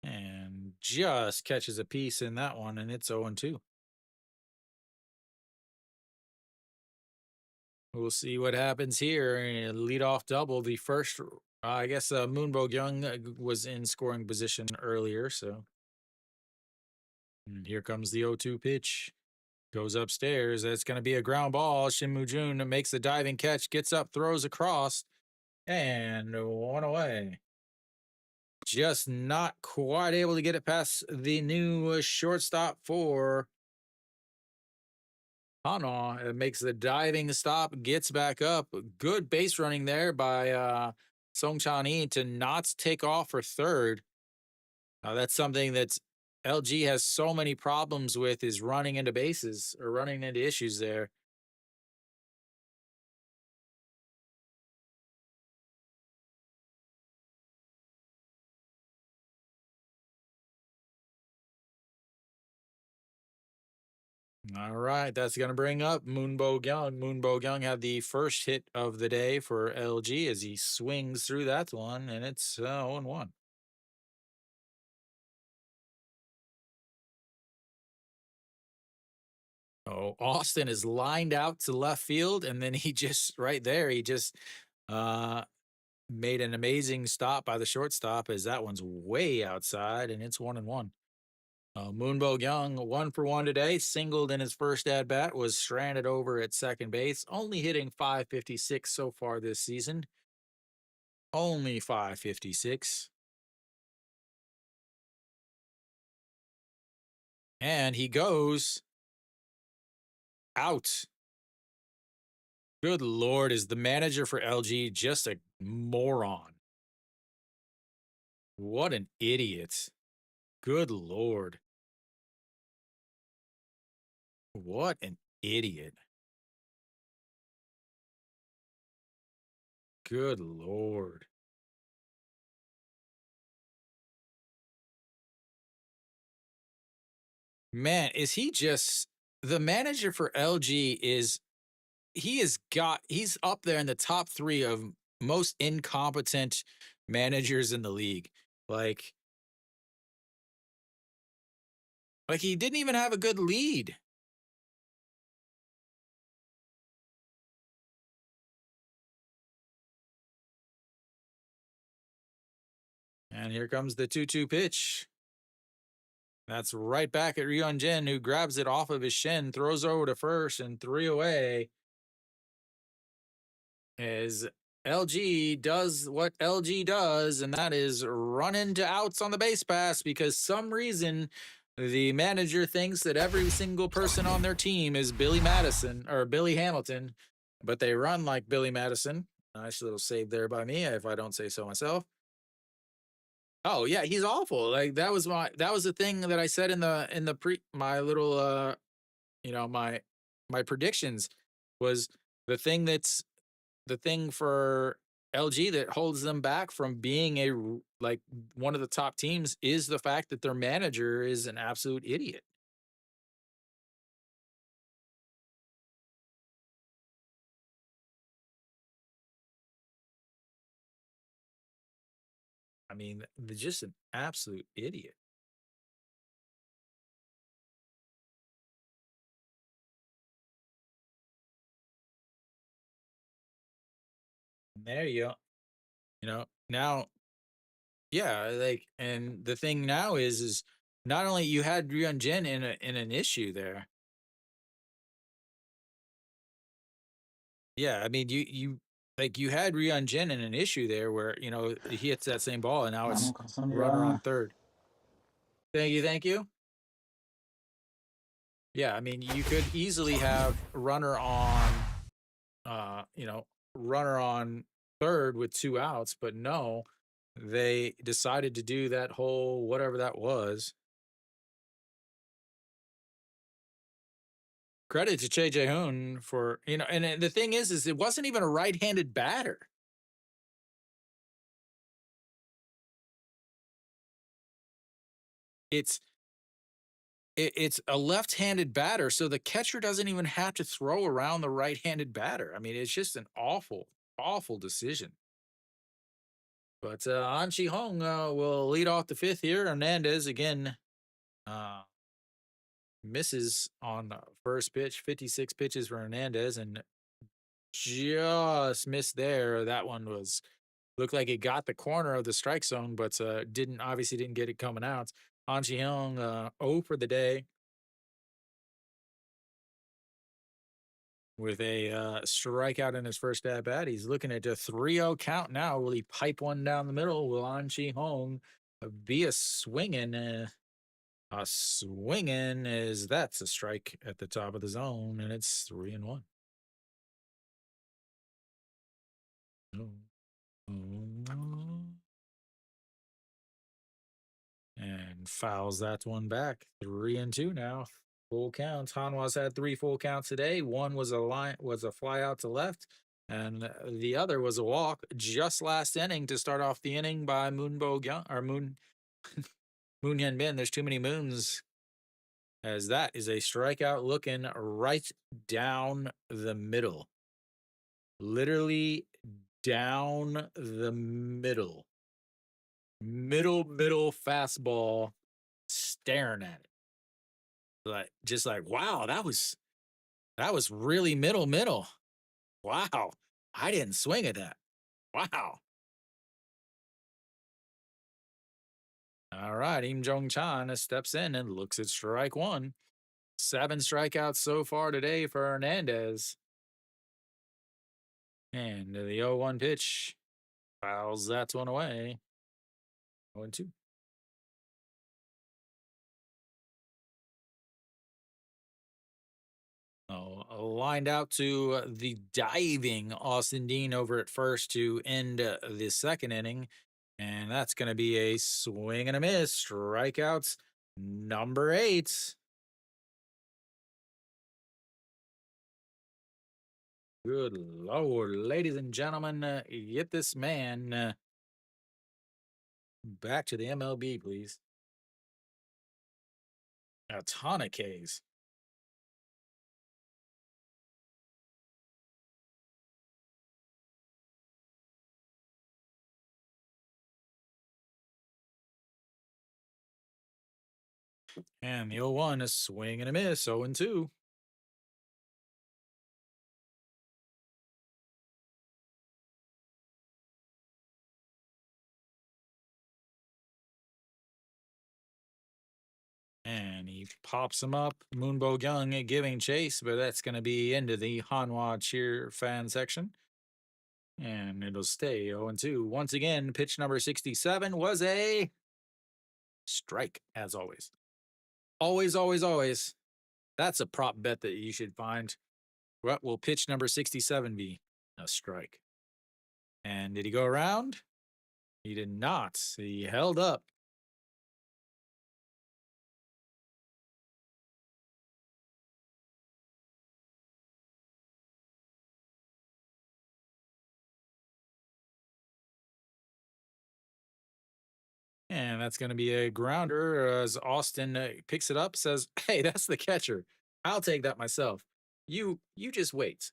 And just catches a piece in that one, and it's 0-2. We'll see what happens here. Leadoff double. The first, I guess Moon Bo-kyung was in scoring position earlier, so. And here comes the 0-2 pitch. Goes upstairs. That's going to be a ground ball. Shin Moo-jun makes the diving catch, gets up, throws across, and 1 away. Just not quite able to get it past the new shortstop for Hanwha. It makes the diving stop, gets back up. Good base running there by Song Chan-hee to not take off for third. That's something that LG has so many problems with, is running into bases or running into issues there. All right, that's going to bring up Moonbo Young. Moonbo Young had the first hit of the day for LG as he swings through that one, and it's 0-1. Oh, Austin is lined out to left field, and then he just right there, he just uh made an amazing stop by the shortstop as that one's way outside, and it's 1-1. Moonbo Young, 1-for-1 today, singled in his first at bat, was stranded over at second base, only hitting 556 so far this season. Only 556. And he goes out. Good Lord, is the manager for LG just a moron? What an idiot. Good Lord. What an idiot. Good Lord. Man, is he just the manager for LG is he's up there in the top 3 of most incompetent managers in the league. Like he didn't even have a good lead. And here comes the 2-2 pitch. That's right back at Ryun Jin, who grabs it off of his shin, throws over to first, and 3 away. As LG does what LG does, and that is run into outs on the base pass because some reason the manager thinks that every single person on their team is Billy Madison or Billy Hamilton, but they run like Billy Madison. Nice little save there by me, if I don't say so myself. Oh yeah, he's awful. Like that was the thing that I said in the my little my predictions was the thing that's the thing for LG that holds them back from being like one of the top teams is the fact that their manager is an absolute idiot. I mean, they're just an absolute idiot. And there you go. Now, yeah, like, and the thing now is not only you had Ryun Jin in an issue there. Yeah, I mean, you like you had Ryun Jin in an issue there where he hits that same ball and now it's runner on third. Thank you, thank you. Yeah, I mean, you could easily have runner on third with 2 outs, but no, they decided to do that whole whatever that was. Credit to Che Jae-hoon for, and the thing is it wasn't even a right-handed batter. It's it's a left-handed batter, so the catcher doesn't even have to throw around the right-handed batter. I mean, it's just an awful, awful decision. But An Chi Hong will lead off the 5th here. Hernandez again uh, misses on first pitch. 56 pitches for Hernandez, and just missed there. That one was looked like it got the corner of the strike zone, but didn't get it coming out. An Chi Hong 0 for the day, with a strikeout in his first at bat. He's looking at a 3-0 count now. Will he pipe one down the middle? Will An Chi Hong be a swinging? A swinging is that's a strike at the top of the zone, and it's 3-1. Oh. And fouls that one back. 3-2 now. Full counts. Hanwha's had 3 full counts today. One was a fly out to left, and the other was a walk just last inning to start off the inning by Moon Hyun Bin. There's too many moons as that is a strikeout looking right down the middle. Literally down the middle. Middle fastball, staring at it. Like, just like, wow, that was really middle. Wow. I didn't swing at that. Wow. All right. Im Jong Chan steps in and looks at strike one. 7 strikeouts so far today for Hernandez. And the 0-1 pitch fouls that one away. 0-2. Oh, lined out to the diving Austin Dean over at first to end the second inning. And that's going to be a swing and a miss. Strikeouts number 8. Good Lord, ladies and gentlemen, get this man back to the MLB, please. A ton of Ks. And the 0-1 is swing and a miss, 0-2. And he pops him up. Moonbo Young giving chase, but that's going to be into the Hanwha cheer fan section. And it'll stay 0-2. Once again, pitch number 67 was a strike, as always. Always. That's a prop bet that you should find. What will pitch number 67 be? A strike. And did he go around? He did not. He held up. And that's going to be a grounder as Austin picks it up, says, "Hey, that's the catcher. I'll take that myself. You just wait."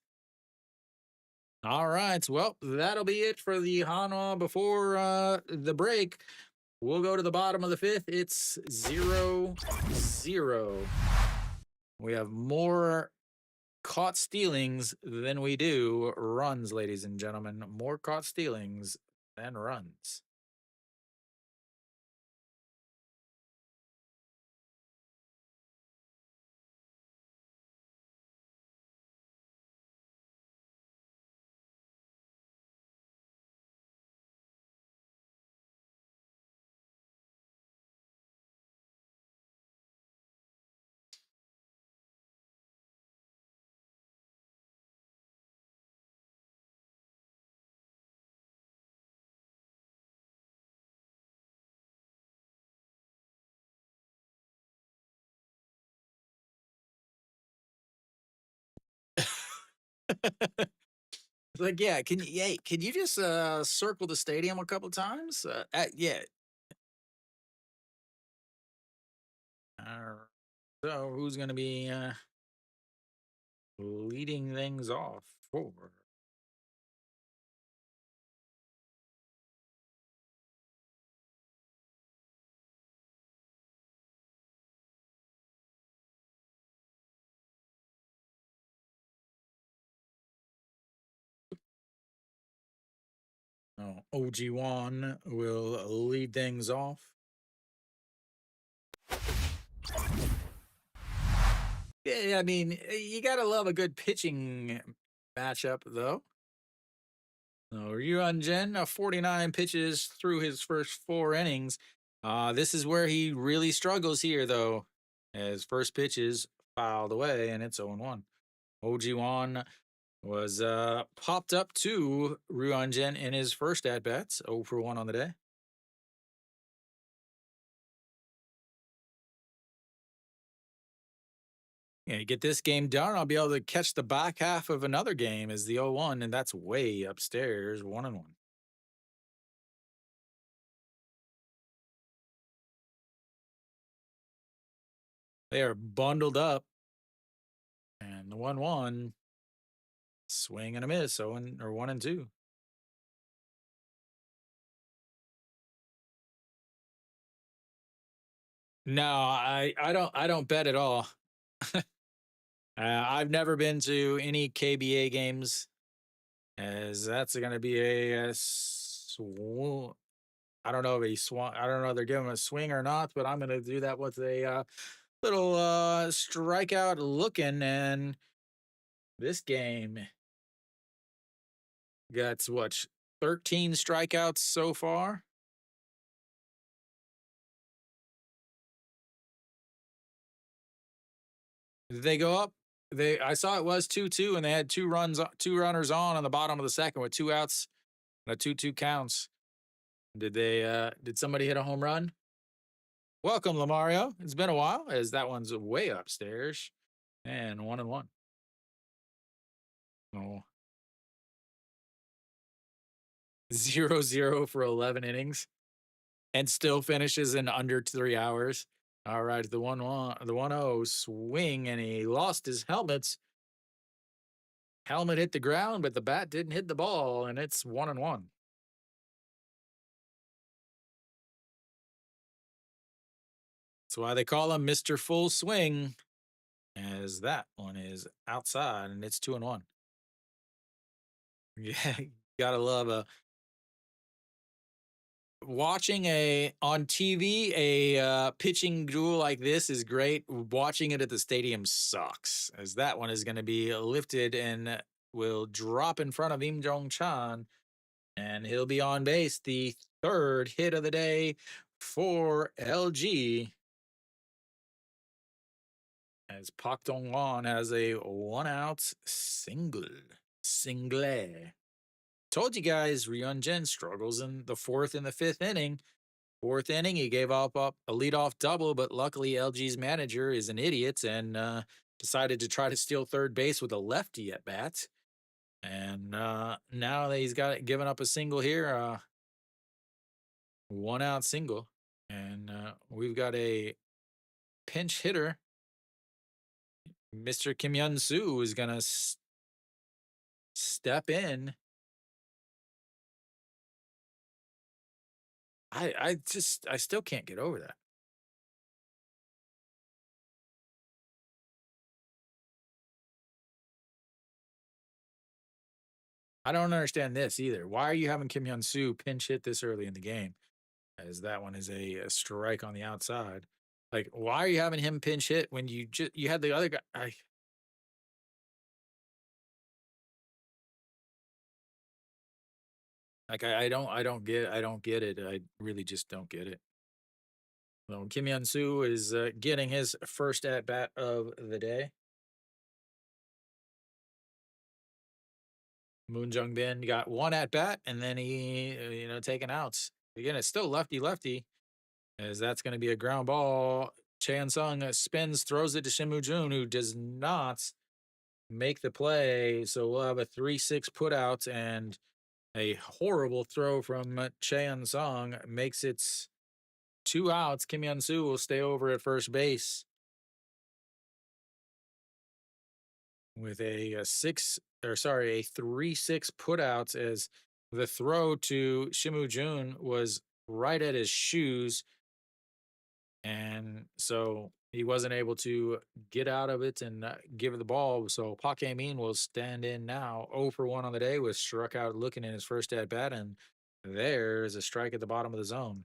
All right. Well, that'll be it for the Hanwha before the break. We'll go to the bottom of the 5th. It's 0-0. We have more caught stealings than we do runs, ladies and gentlemen. More caught stealings than runs. Like, yeah, can you just circle the stadium a couple times? Yeah. So who's going to be leading things off for? Oh, OG1 will lead things off. Yeah, I mean, you gotta love a good pitching matchup, though. So Ryuan Jin, 49 pitches through his first 4 innings. This is where he really struggles here, though. His first pitch is fouled away, and it's 0-1. OG1 was popped up to Ryuan Jin in his first at bats, 0 for 1 on the day. Yeah, get this game done. I'll be able to catch the back half of another game as the 0-1, and that's way upstairs, 1-1. They are bundled up. And the 1-1, swing and a miss, 0 or 1-2. No, I don't bet at all. I've never been to any KBA games, as that's going to be I don't know if he swung. I don't know if they're giving him a swing or not, but I'm going to do that with a little strikeout looking. And this game got what, 13 strikeouts so far. Did they go up? I saw it was 2-2, and they had two runners on the bottom of the second with 2 outs and a 2-2 counts. Did somebody hit a home run? Welcome, Lamario. It's been a while, as that one's way upstairs. And 1-1. Oh. 0-0 for 11 innings and still finishes in under 3 hours. All right, the 1-1, the 1-0 swing, and he lost his helmet. Helmet hit the ground, but the bat didn't hit the ball, and it's 1-1. That's why they call him Mr. Full Swing, as that one is outside, and it's 2-1. Yeah, gotta love watching a on TV pitching duel like this is great. Watching it at the stadium sucks, as that one is going to be lifted and will drop in front of Im Jong Chan, and he'll be on base. The third hit of the day for LG, as Pak Dong Won has a 1-out single. Told you guys, Ryun Jin struggles in the fourth and the fifth inning. Fourth inning, he gave up a leadoff double, but luckily LG's manager is an idiot and decided to try to steal third base with a lefty at bat. And now that he's got it, given up a single here, 1-out single. And we've got a pinch hitter. Mr. Kim Yun Soo is going to step in. I still can't get over that. I don't understand this either. Why are you having Kim Hyun Soo pinch hit this early in the game? As that one is a strike on the outside. Like, why are you having him pinch hit when you had the other guy? I don't get it. I really just don't get it. So Kim Hyun Soo is getting his first at bat of the day. Moon Jung Bin got one at bat, and then he taken outs. Again, it's still lefty lefty, as that's going to be a ground ball. Chan Sung spins, throws it to Shimu Jun, who does not make the play. So we'll have a 3-6 put out, and a horrible throw from Chan Sung makes it 2 outs. Kim Hyun Soo will stay over at first base with a 3-6 put out, as the throw to Shimu Jun was right at his shoes. And so he wasn't able to get out of it and give the ball. So Park Hae-min will stand in now, 0 for 1 on the day, with struck out looking in his first at bat, and there's a strike at the bottom of the zone.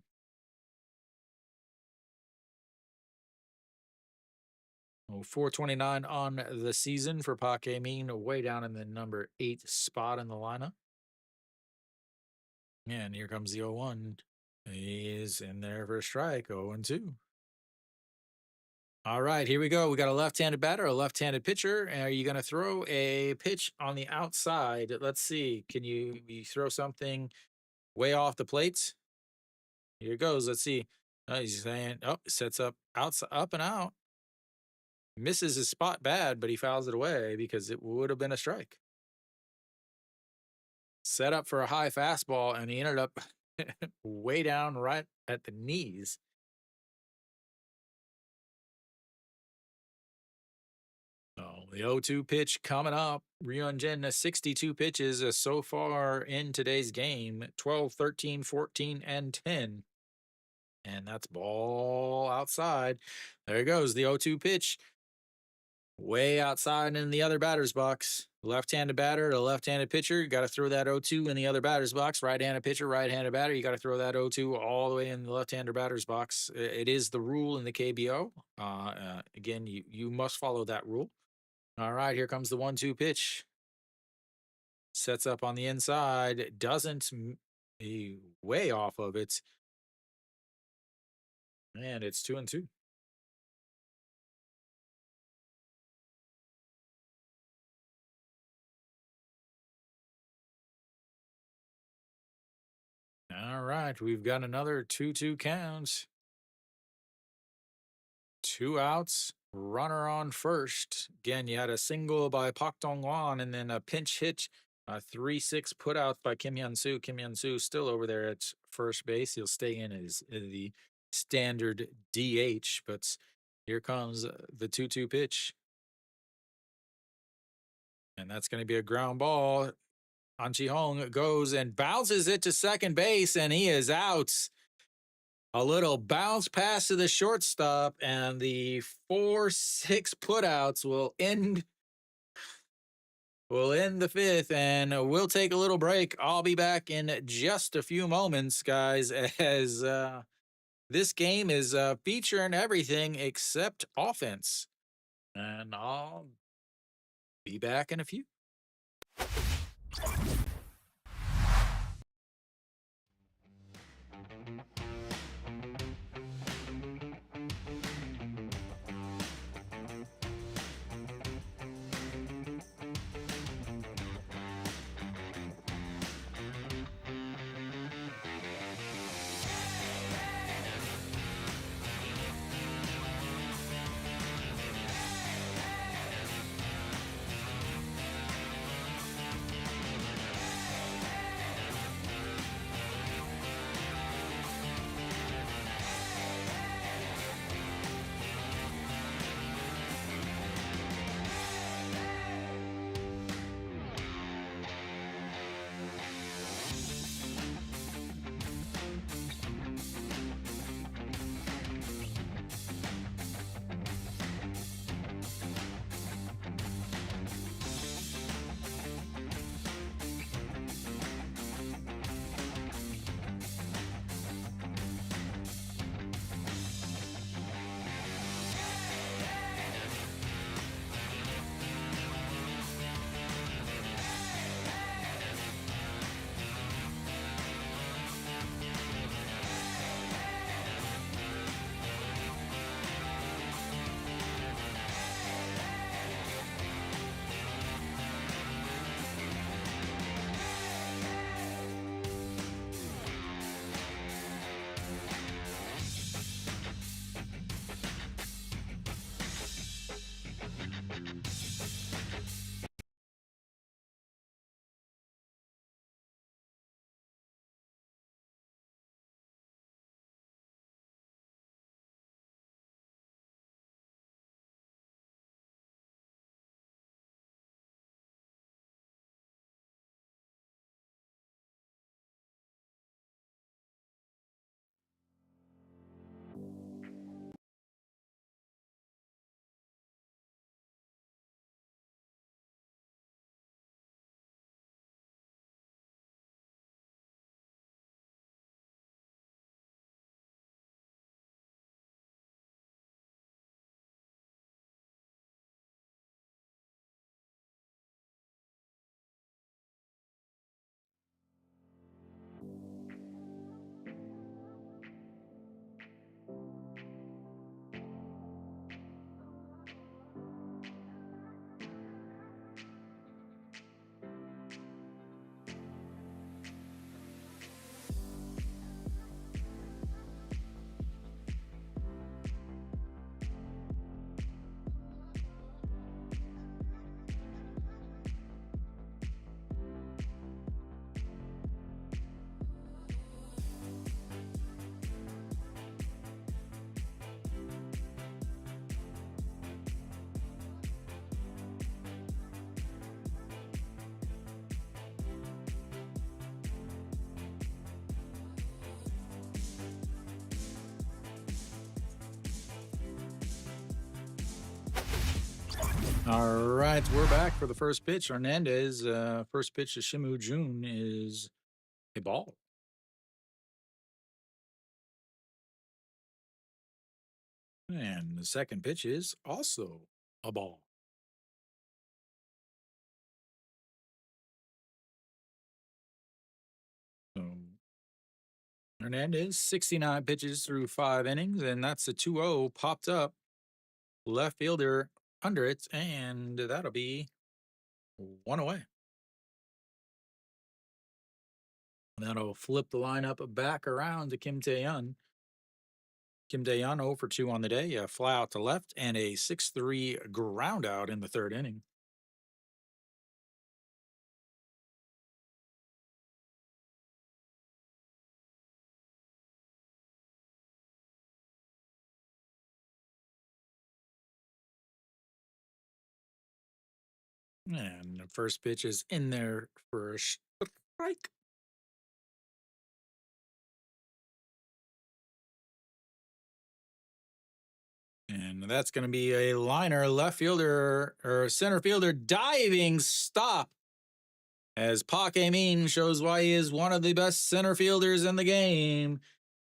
Oh, 429 on the season for Park Hae-min, way down in the number 8 spot in the lineup. And here comes the 0-1. He is in there for a strike, 0-2. All right, here we go. We got a left-handed batter, a left-handed pitcher. Are you going to throw a pitch on the outside? Let's see. Can you throw something way off the plates? Here it goes. Let's see. He's saying, sets up outside, up and out. Misses his spot bad, but he fouls it away because it would have been a strike. Set up for a high fastball, and he ended up way down right at the knees. The 0-2 pitch coming up. Ryunjin, 62 pitches so far in today's game, 12, 13, 14, and 10. And that's ball outside. There goes the 0-2 pitch. Way outside in the other batter's box. Left-handed batter to left-handed pitcher. You got to throw that 0-2 in the other batter's box. Right-handed pitcher, right-handed batter. You got to throw that 0-2 all the way in the left-handed batter's box. It is the rule in the KBO. Again, you must follow that rule. All right, here comes the 1-2 pitch. Sets up on the inside. Doesn't way off of it. And it's 2-2. All right, we've got another 2-2 count. 2 outs, runner on first. Again, you had a single by Pak Dong-hwan and then a pinch hit, a 3-6 put out by Kim Hyun-soo. Kim Hyun-soo still over there at first base. He'll stay in as the standard DH, but here comes the 2-2 pitch. And that's going to be a ground ball. An Chi-hong goes and bounces it to second base, and he is out. A little bounce pass to the shortstop, and the 4-6 putouts will end the fifth, and we'll take a little break. I'll be back in just a few moments, guys, as this game is featuring everything except offense. And I'll be back in a few. All right, we're back for the first pitch. Hernandez, first pitch to Shimu Jun is a ball. And the second pitch is also a ball. So Hernandez, 69 pitches through 5 innings, and that's a 2-0 popped up. Left fielder under it, and that'll be one away. That'll flip the lineup back around to Kim Tae-yeon. Kim Tae-yeon 0 for 2 on the day, a fly out to left, and a 6-3 ground out in the third inning. And the first pitch is in there for a strike. And that's going to be a liner, left fielder or center fielder diving stop. As Park Min shows why he is one of the best center fielders in the game,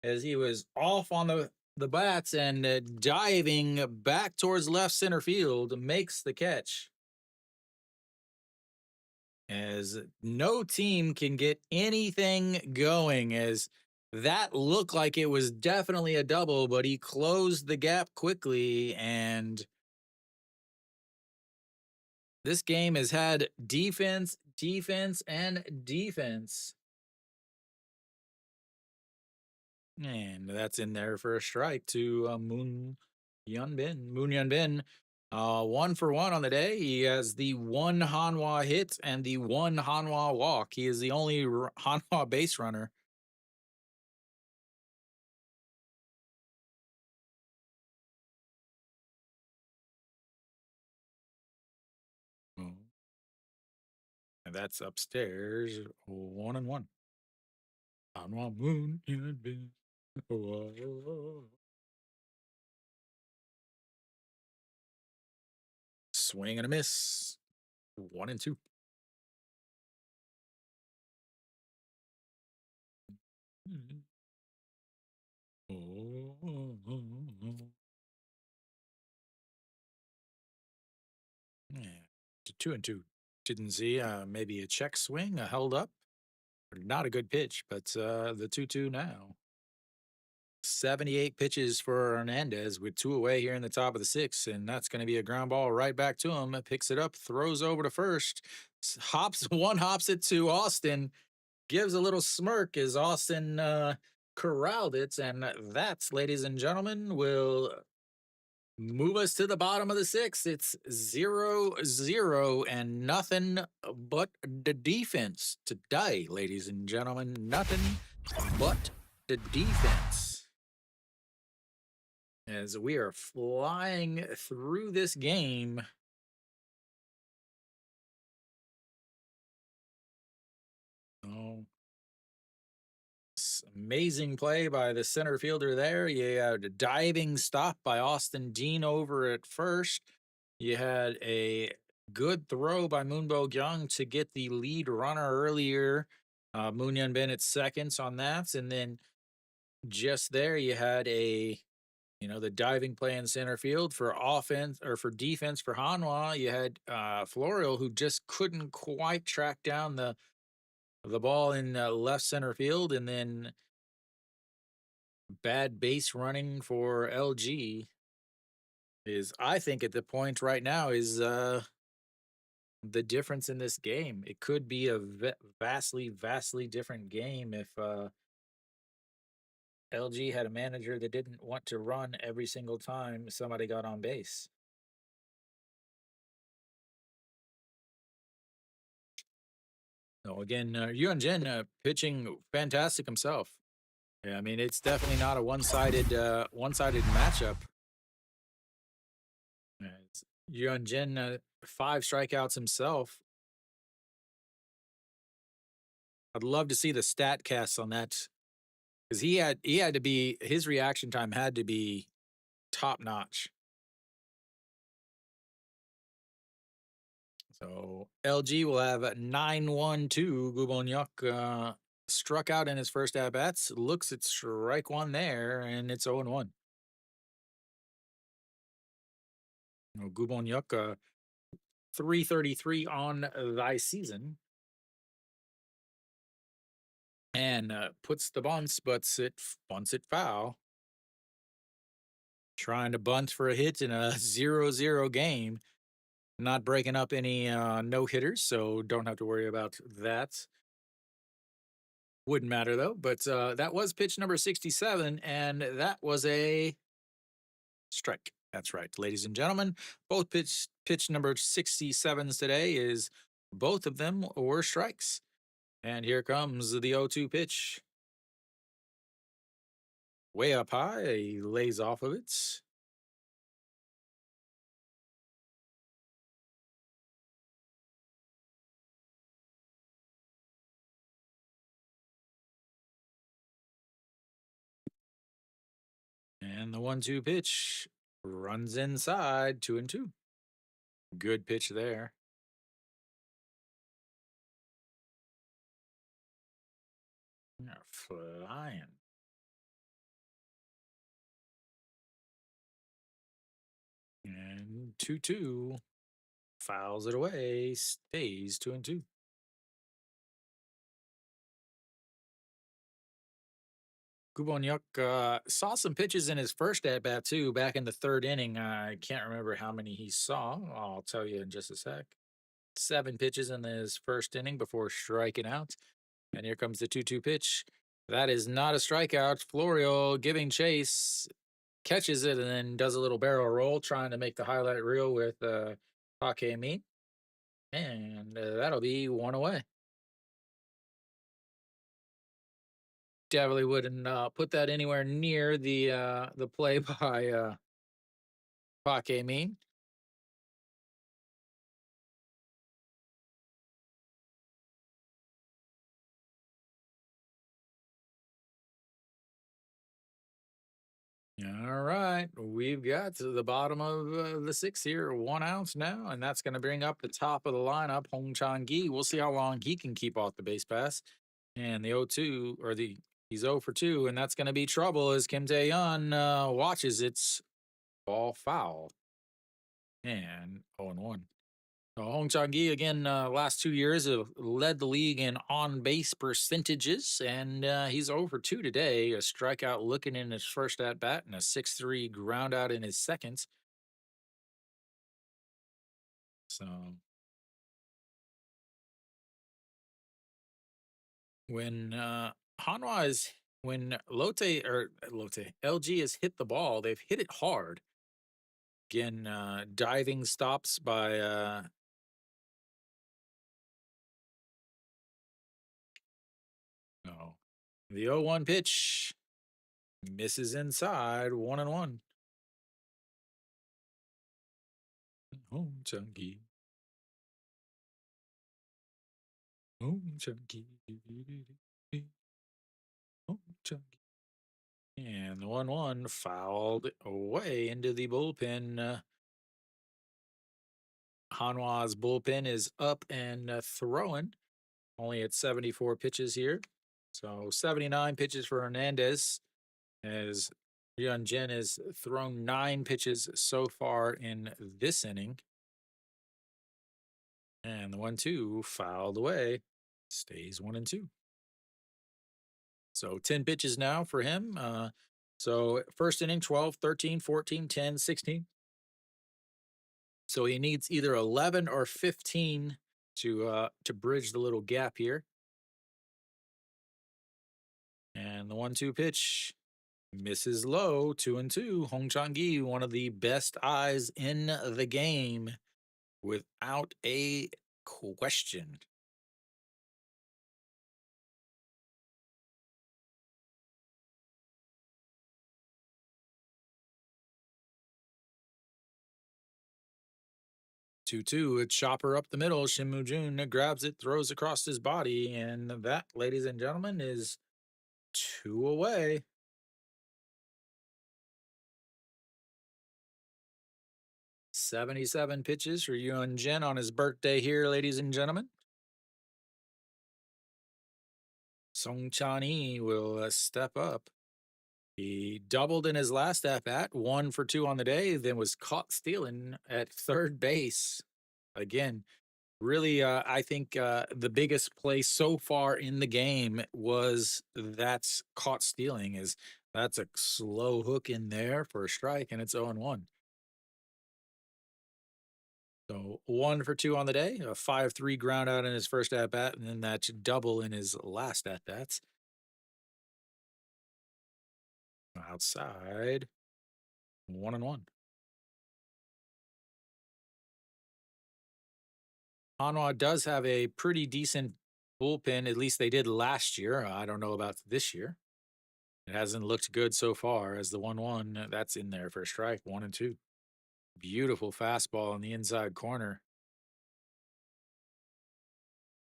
as he was off on the bats and diving back towards left center field, makes the catch. As no team can get anything going, as that looked like it was definitely a double, but he closed the gap quickly. And this game has had defense, defense, and defense. And that's in there for a strike to Moon Hyun-bin. Moon Hyun-bin, 1 for 1 on the day. He has the one Hanwha hit and the one Hanwha walk. He is the only Hanwha base runner. Oh. And that's upstairs, 1-1. Hanwha Moon Hyun-bin. Swing and a miss. 1-2. Yeah, 2-2. Didn't see maybe a check swing, a held up. Not a good pitch, but the 2-2 now. 78 pitches for Hernandez with 2 away here in the top of the 6th, and that's going to be a ground ball right back to him. Picks it up, throws over to first, hops it to Austin, gives a little smirk as Austin corralled it, and that's, ladies and gentlemen, will move us to the bottom of the 6th. It's 0-0 and nothing but the defense today, ladies and gentlemen. Nothing but the defense. As we are flying through this game. Oh, amazing play by the center fielder there. You had a diving stop by Austin Dean over at first. You had a good throw by Moonbo Young to get the lead runner earlier. Moon Hyun-bin at seconds on that. And then just there, you had the diving play in center field for offense or for defense for Hanwha. You had Florio, who just couldn't quite track down the ball in left center field, and then bad base running for LG is, I think, at the point right now is the difference in this game. It could be a vastly, vastly different game if LG had a manager that didn't want to run every single time somebody got on base. So again, Yuan Jin pitching fantastic himself. Yeah, I mean, it's definitely not a one-sided matchup. Yuan Jin, 5 strikeouts himself. I'd love to see the stat cast on that, because he had to be, his reaction time had to be top notch. So LG will have 9-1-2. Gubonyuk struck out in his first at bats. Looks at strike one there, and it's 0-1. Gubonyuk, 333 on thy season. And puts the bunts, but bunts it foul. Trying to bunt for a hit in a 0-0 game. Not breaking up any no hitters, so don't have to worry about that. Wouldn't matter though. But that was pitch number 67, and that was a strike. That's right, ladies and gentlemen. Both pitch number 67s today is both of them were strikes. And here comes the 0-2 pitch. Way up high, he lays off of it. And the 1-2 pitch runs inside, 2-2. Good pitch there. Flying. And 2-2. Fouls it away. Stays 2-2. Gubonyuk saw some pitches in his first at bat too, back in the third inning. I can't remember how many he saw. I'll tell you in just a sec. 7 pitches in his first inning before striking out. And here comes the 2-2 pitch. That is not a strikeout. Florio giving chase, catches it, and then does a little barrel roll, trying to make the highlight reel with Hakemi. And that'll be 1 away. Definitely wouldn't put that anywhere near the play by Hakemi. All right, we've got to the bottom of the 6th here, 1 out now, and that's going to bring up the top of the lineup, Hong Chang-gi. We'll see how long he can keep off the base pass. And the 0-2, or he's 0 for 2, and that's going to be trouble as Kim Tae-yeon watches its ball foul. And 0-1. Hong Chang-gi, again, last 2 years have led the league in on-base percentages, and he's over 2 today. A strikeout looking in his first at-bat and a 6-3 ground out in his second. So when when Lotte LG has hit the ball, they've hit it hard. Again, diving stops by no. The 0-1 pitch misses inside, 1-1. Oh, Chunky. Oh, Chunky. Oh, Chunky. And the 1-1 fouled away into the bullpen. Hanwha's bullpen is up and throwing. Only at 74 pitches here. So 79 pitches for Hernandez, as Ryun Jin has thrown 9 pitches so far in this inning. And the 1-2 fouled away. Stays 1-2. So 10 pitches now for him. So first inning, 12, 13, 14, 10, 16. So he needs either 11 or 15 to bridge the little gap here. And the 1-2 pitch misses low, 2-2. Hong Chang-gi, one of the best eyes in the game, without a question. Two, a chopper up the middle. Shin Moo-jun grabs it, throws across his body, and that, ladies and gentlemen, is 2 away. 77 pitches for Yun Jin on his birthday here, ladies and gentlemen. Song Chan-hee will step up. He doubled in his last at bat, 1 for 2 on the day, then was caught stealing at third base. Again, really, I think the biggest play so far in the game was that's caught stealing. Is that's a slow hook in there for a strike, and it's 0-1. So 1 for 2 on the day, a 5-3 ground out in his first at bat, and then that's double in his last at bats. Outside, 1-1. Hanwha does have a pretty decent bullpen. At least they did last year. I don't know about this year. It hasn't looked good so far as the 1-1 that's in there for a strike, 1-2. Beautiful fastball in the inside corner.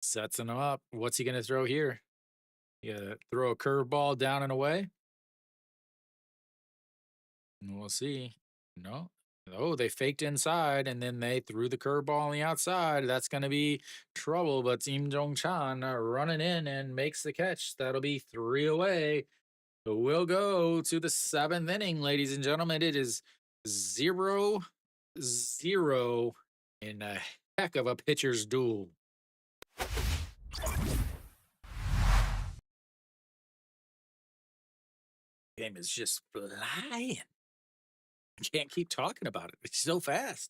Sets him up. What's he going to throw here? Yeah, throw a curveball down and away. We'll see. No. Oh, they faked inside and then they threw the curveball on the outside. That's going to be trouble. But Im Jong Chan running in and makes the catch. That'll be 3 away. So we'll go to the 7th inning, ladies and gentlemen. It is 0-0 in a heck of a pitcher's duel. Game is just flying. I can't keep talking about it. It's so fast.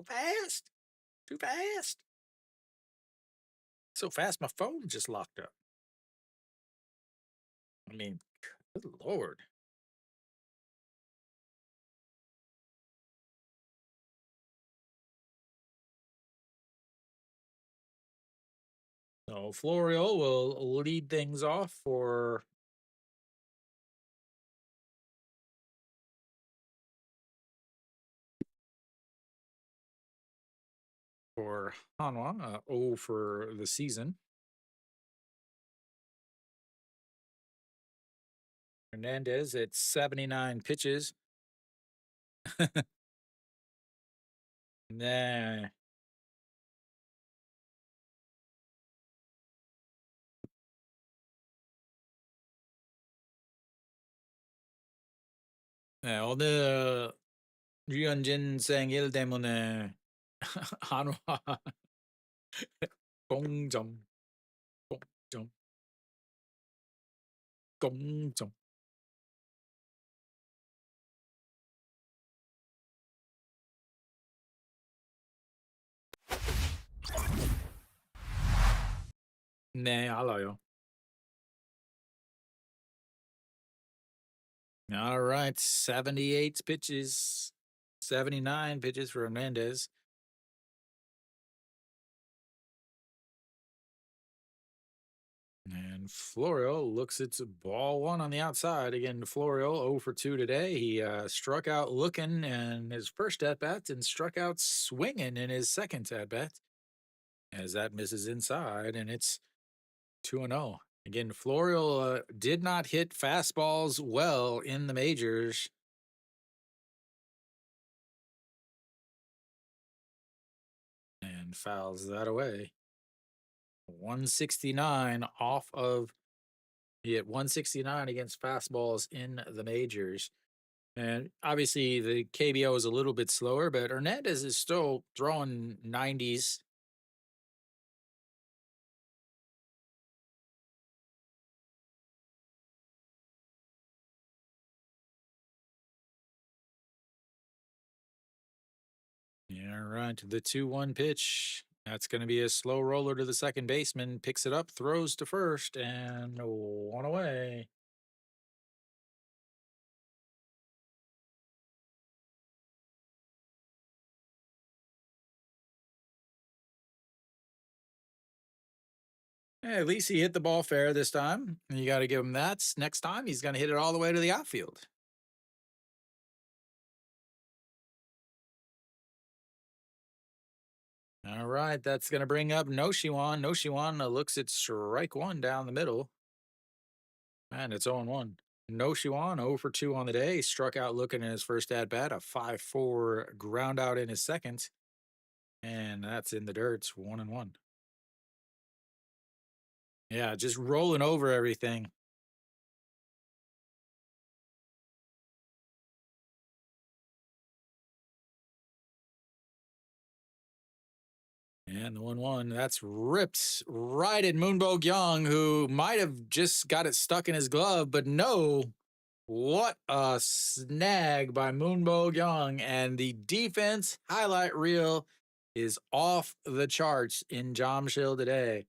So fast. Too fast. So fast my phone just locked up. I mean, good Lord. So Florio will lead things off for Hanwha, 0 for the season. Hernandez at 79 pitches. Nah. 네, 오늘 류현진 생일 때문에 한화 공점, 공점, 공점. 네, 알아요. All right, 78 pitches, 79 pitches for Hernandez. And Florio looks at ball one on the outside. Again, Florio 0 for 2 today. He struck out looking in his first at bat and struck out swinging in his second at bat. As that misses inside, and it's 2-0. Again, Florio did not hit fastballs well in the majors. And fouls that away. 169 off of, he hit 169 against fastballs in the majors. And obviously the KBO is a little bit slower, but Hernandez is still throwing 90s. Yeah, right. The 2-1 pitch. That's going to be a slow roller to the second baseman. Picks it up, throws to first, and 1 away. Yeah, at least he hit the ball fair this time. You got to give him that. Next time, he's going to hit it all the way to the outfield. All right, that's going to bring up Noshiwan. Noshiwan looks at strike one down the middle. And it's 0-1. No Shiwan, 0 for 2 on the day. Struck out looking in his first at bat, a 5-4 ground out in his second. And that's in the dirt, 1-1. Yeah, just rolling over everything. And the 1-1, that's ripped right at Moonbo Young, who might have just got it stuck in his glove, but no. What a snag by Moonbo Young. And the defense highlight reel is off the charts in Jamshil today.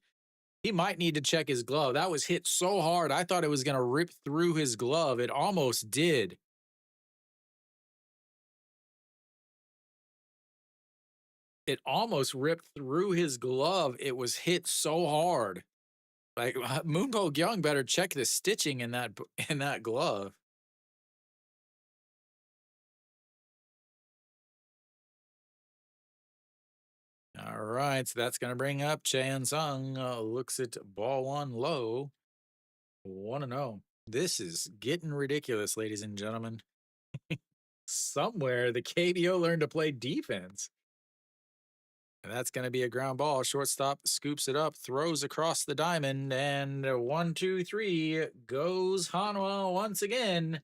He might need to check his glove. That was hit so hard. I thought it was going to rip through his glove. It almost did. It almost ripped through his glove. It was hit so hard. Like Moonbo Young better check the stitching in that glove. All right, so that's going to bring up Chan Sung. Looks at ball one low. 1-0. This is getting ridiculous, ladies and gentlemen. Somewhere the KBO learned to play defense. And that's going to be a ground ball. Shortstop scoops it up, throws across the diamond, and 1-2-3 goes Hanwha once again.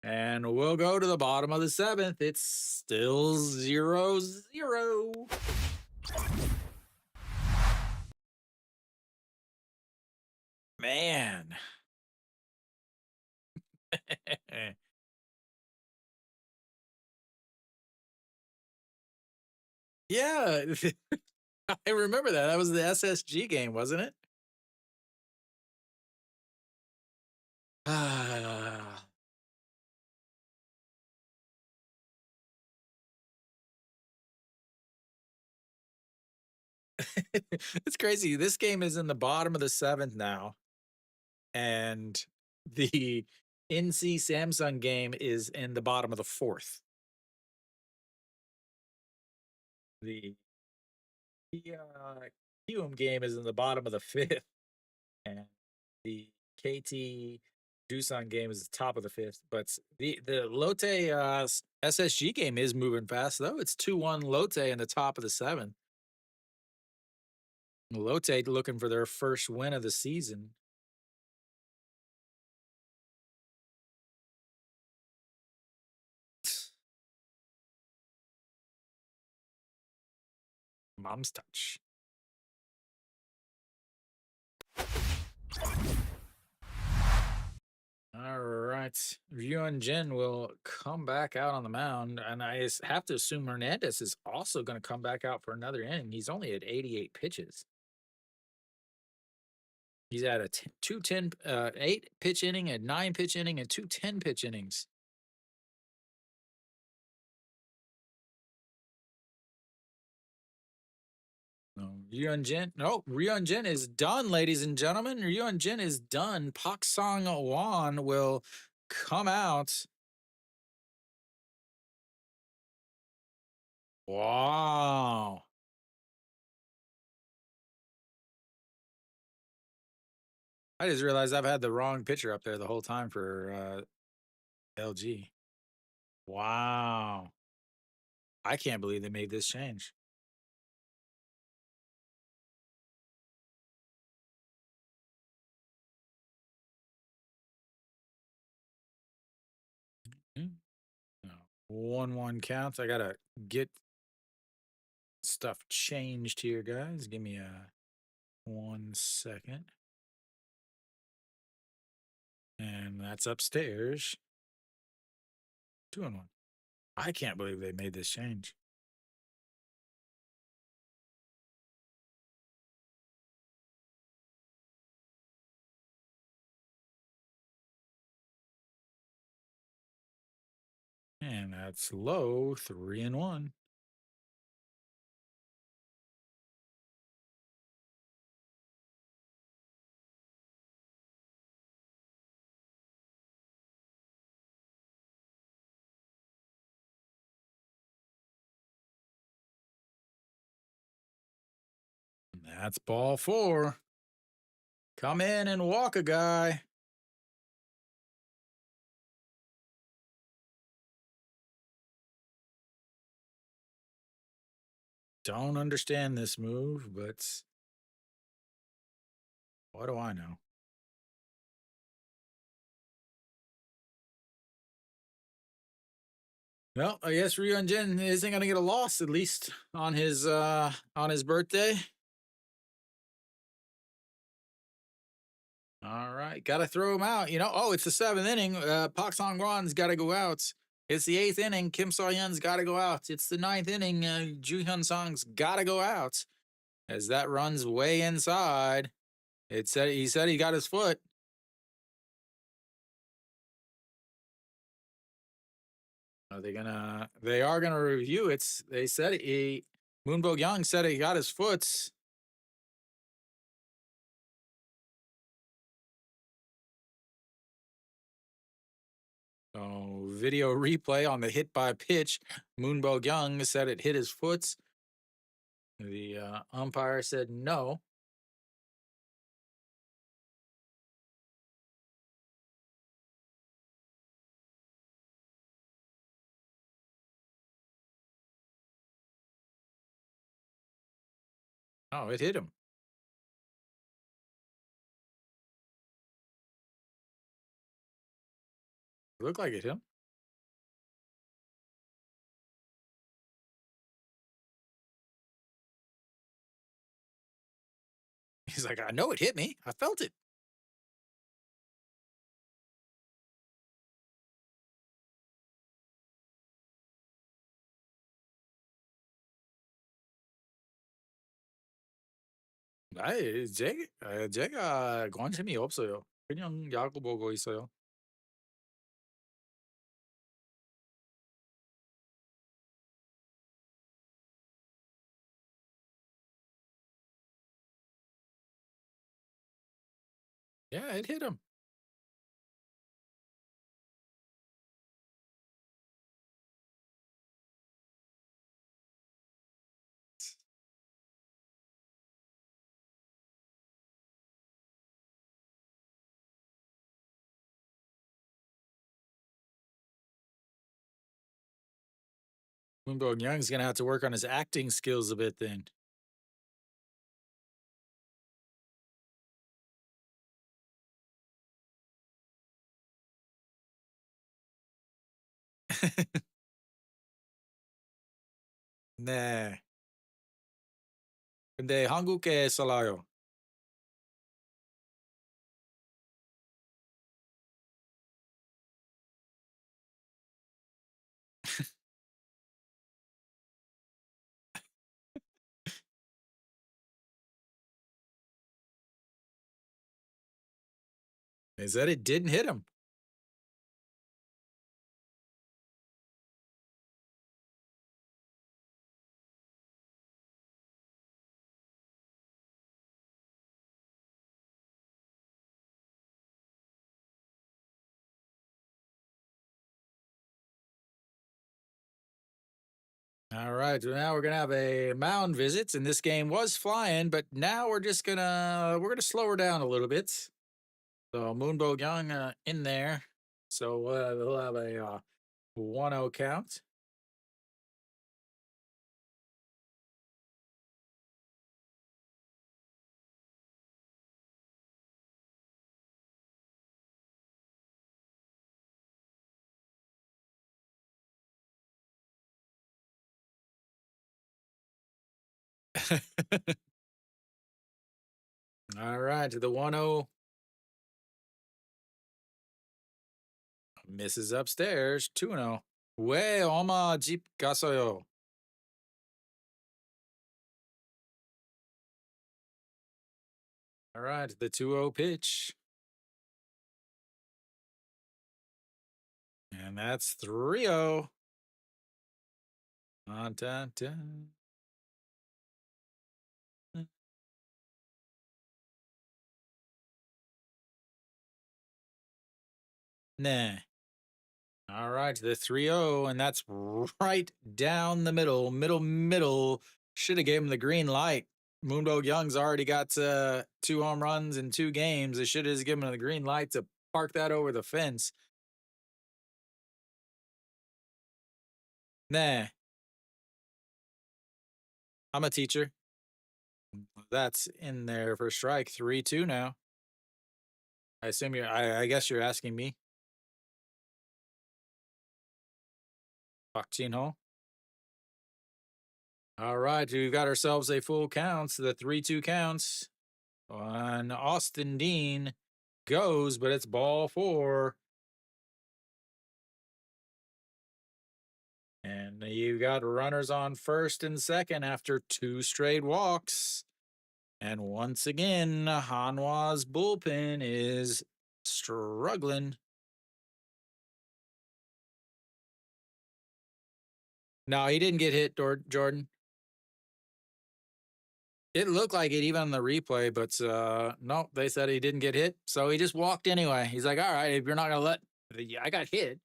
And we'll go to the bottom of the seventh. It's still 0-0. Man. Yeah. I remember that. That was the SSG game, wasn't it? Ah. It's crazy. This game is in the bottom of the seventh now, and the NC Samsung game is in the bottom of the fourth. The QM game is in the bottom of the fifth, and the KT Doosan game is the top of the fifth. But the Lotte SSG game is moving fast though. It's 2-1 Lotte in the top of the seventh. Lotte looking for their first win of the season. Mom's touch. All right. Ryun Jin will come back out on the mound, and I have to assume Hernandez is also going to come back out for another inning. He's only at 88 pitches. He's at a 8 pitch inning, a 9 pitch inning, and 2 10-pitch innings. No, Ryun Jin. No, Ryun Jin is done, ladies and gentlemen. Ryun Jin is done. Pak Song Wan will come out. Wow. I just realized I've had the wrong pitcher up there the whole time for LG. Wow. I can't believe they made this change. Mm. No. 1-1 counts. I gotta get stuff changed here, guys. Give me a 1 second. And that's upstairs. 2-1. I can't believe they made this change. And that's low, 3-1. And that's ball 4. Come in and walk a guy. Don't understand this move, but what do I know? Well, I guess Ryun Jin isn't gonna get a loss, at least on his birthday. All right, gotta throw him out. Oh, it's the seventh inning. Pak Song Gwan's gotta go out. It's the eighth inning. Kim So Hyun's gotta go out. It's the ninth inning. Ju Hyun Song's gotta go out. As that runs way inside. He said he got his foot. They are gonna review it. They said Moon Bo Young said he got his foot. So video replay on the hit by pitch. Moon Bo Young said it hit his foot. The umpire said no. Oh, it hit him. It looked like it hit him. He's like, I know it hit me. I felt it. 아이, 제가 관심이 없어요. 그냥 야구 보고 있어요. Yeah, it hit him. Moon Bo Young's gonna have to work on his acting skills a bit then. 네. 근데 한국에 살아요. They said it didn't hit him. All right, so now we're gonna have a mound visit, and this game was flying, but now we're gonna slow her down a little bit. So Moonbo Young in there, so we'll have a 1-0 count. All right, the 1-0 misses upstairs. 2-0. 왜 엄마 집 갔어요? All right, the 2-0 pitch. And that's 3-0. Dun, dun, dun. Nah. All right, the 3-0, and that's right down the middle. Should have gave him the green light. Moondog Young's already got 2 home runs in 2 games. They should have just given him the green light to park that over the fence. Nah. I'm a teacher. That's in there for strike. 3-2 now. I assume I guess you're asking me. Pak Chin Ho. All right, we've got ourselves a full counts. The 3-2 counts on Austin Dean goes, but it's ball four. And you got runners on first and second after two straight walks. And once again, Hanwha's bullpen is struggling. No, he didn't get hit, Jordan. It looked like it even on the replay, but no, they said he didn't get hit. So he just walked anyway. He's like, all right, if you're not going to let, I got hit.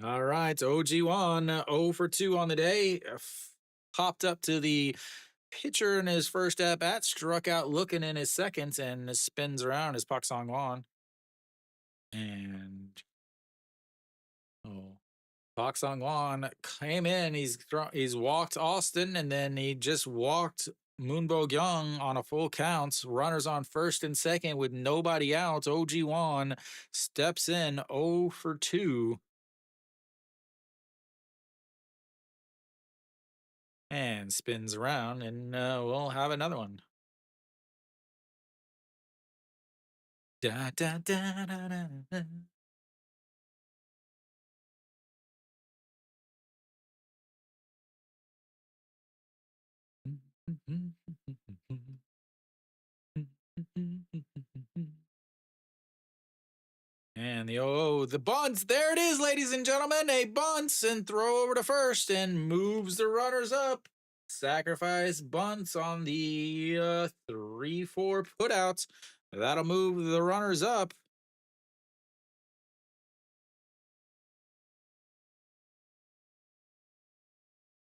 All right, OG1, 0 for 2 on the day. Popped up to the pitcher in his first at bat, struck out looking in his second, and spins around as Pak Song Won. And Pak Song Won came in. He's walked Austin, and then he just walked Moonbo Young on a full count. Runners on first and second with nobody out. OG1 steps in 0 for 2. And spins around, and we'll have another one. Da, da, da, da, da, da. And the bunts. There it is, ladies and gentlemen. A bunts and throw over to first and moves the runners up. Sacrifice bunts on the 3-4 putouts. That'll move the runners up.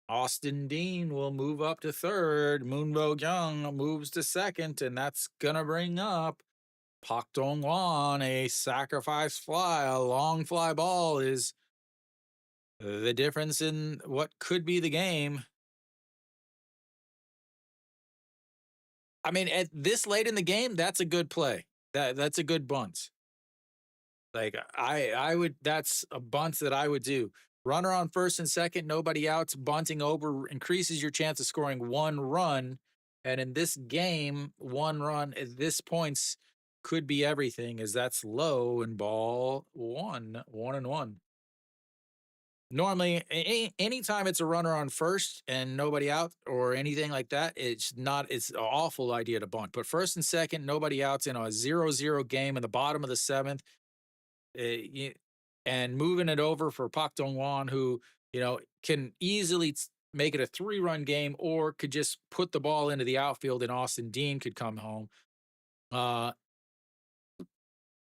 Austin Dean will move up to third. Moonbo Young moves to second, and that's gonna bring up Pak Dong Wan. A sacrifice fly, a long fly ball is the difference in what could be the game. I mean, at this late in the game, that's a good play. That's a good bunt. Like I would, that's a bunt that I would do. Runner on first and second, nobody out. Bunting over increases your chance of scoring one run. And in this game, one run at this points could be everything, as that's low in ball 1-1. Normally, anytime it's a runner on first and nobody out or anything like that, it's an awful idea to bunt. But first and second, nobody out's in a 0-0 game in the bottom of the seventh. And moving it over for Pak Dong Wan, who, can easily make it a 3-run game or could just put the ball into the outfield and Austin Dean could come home.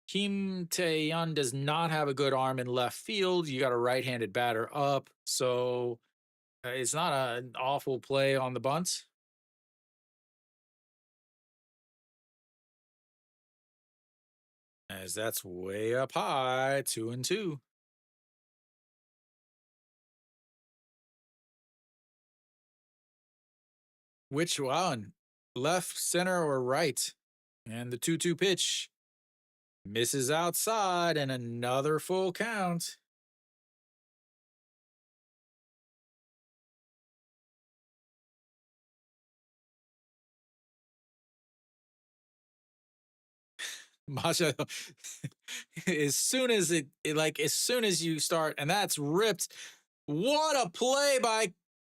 Kim Tae-yeon does not have a good arm in left field. You got a right-handed batter up, so it's not an awful play on the bunts. As that's way up high, 2-2. Which one? Left, center, or right? And the 2-2 pitch misses outside, and another full count. Masha, as soon as as soon as you start, and that's ripped. What a play by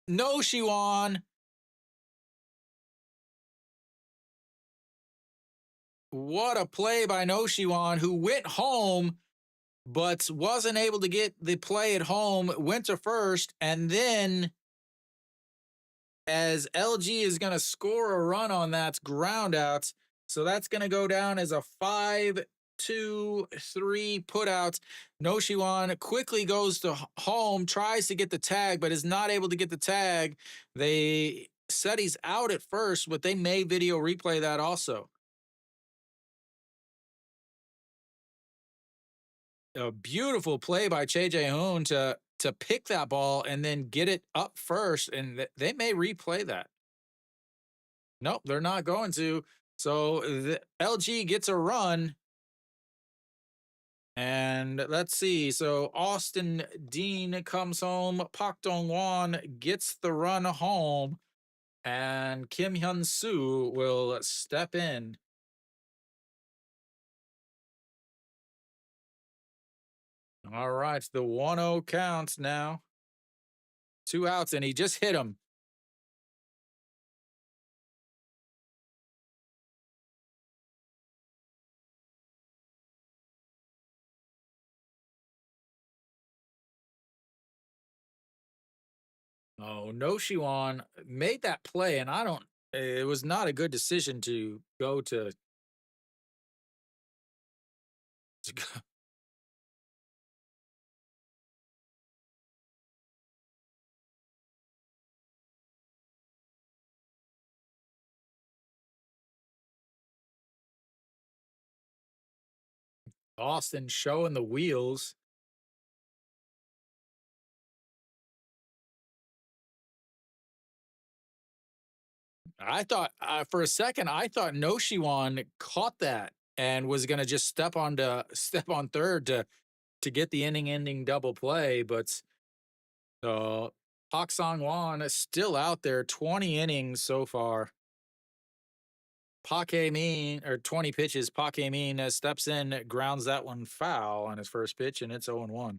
No Shiwan. What a play by No Shiwan, who went home but wasn't able to get the play at home, went to first, and then as LG is going to score a run on that ground out, so that's going to go down as a 5-2-3 putouts. No Shiwan quickly goes to home, tries to get the tag, but is not able to get the tag. They said he's out at first, but they may video replay that also. A beautiful play by JJ Hoon to pick that ball and then get it up first, and they may replay that. Nope, they're not going to. So the LG gets a run, and let's see. So Austin Dean comes home. Park Dong Won gets the run home, and Kim Hyun Soo will step in. All right, the 1-0 counts now. 2 outs, and he just hit him. Oh, no, Shiwan made that play, and I don't. It was not a good decision to go to go. Austin showing the wheels. I thought for a second I thought Noshiwan caught that and was going to just step on third to get the inning-ending double play, but Pak Sang Wan is still out there. 20 innings so far. Pak Min or 20 pitches. Pak Min steps in, grounds that one foul on his first pitch, and it's 0-1.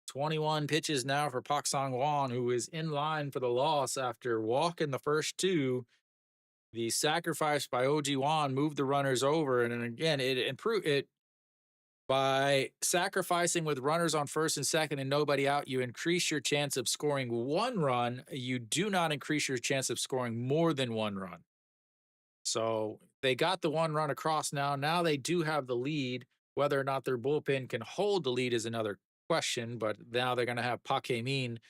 21 pitches now for Pak Sang Wan, who is in line for the loss after walking the first two. The sacrifice by OG Wan moved the runners over, and then again, it improved it by sacrificing with runners on first and second and nobody out. You increase your chance of scoring one run. You do not increase your chance of scoring more than one run. So they got the one run across now. Now they do have the lead. Whether or not their bullpen can hold the lead is another question, but now they're going to have Pak Min,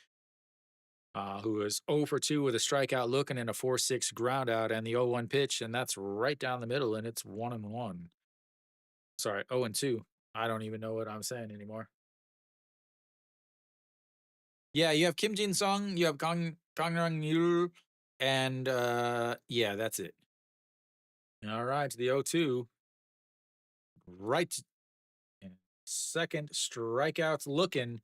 who is 0 for 2 with a strikeout looking in a 4-6 ground out and the 0-1 pitch, and that's right down the middle, and it's 1-1. Sorry, 0-2. I don't even know what I'm saying anymore. Yeah, you have Kim Jin Sung, you have Kang Rang Yu, and yeah, that's it. All right, the 0-2. Right. Second strikeouts looking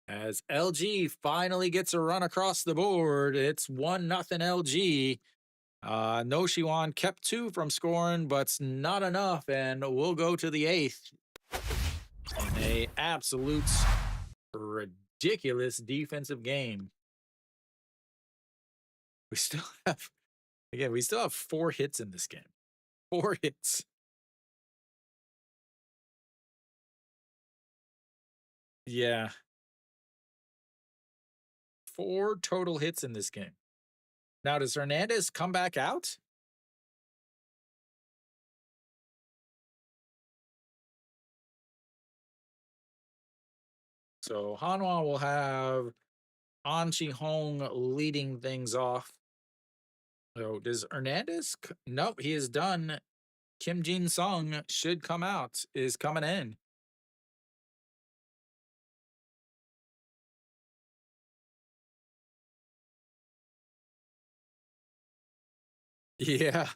as LG finally gets a run across the board. It's 1-0 LG. No Shiwan kept two from scoring, but not enough, and we'll go to the eighth in a absolute ridiculous defensive game. We still have, again, we still have 4 hits in this game. 4 hits. Yeah. 4 total hits in this game. Now, does Hernandez come back out? So Hanwha will have An Chi Hong leading things off. So does Hernandez? Nope, he is done. Kim Jin Sung should come out, is coming in. Yeah.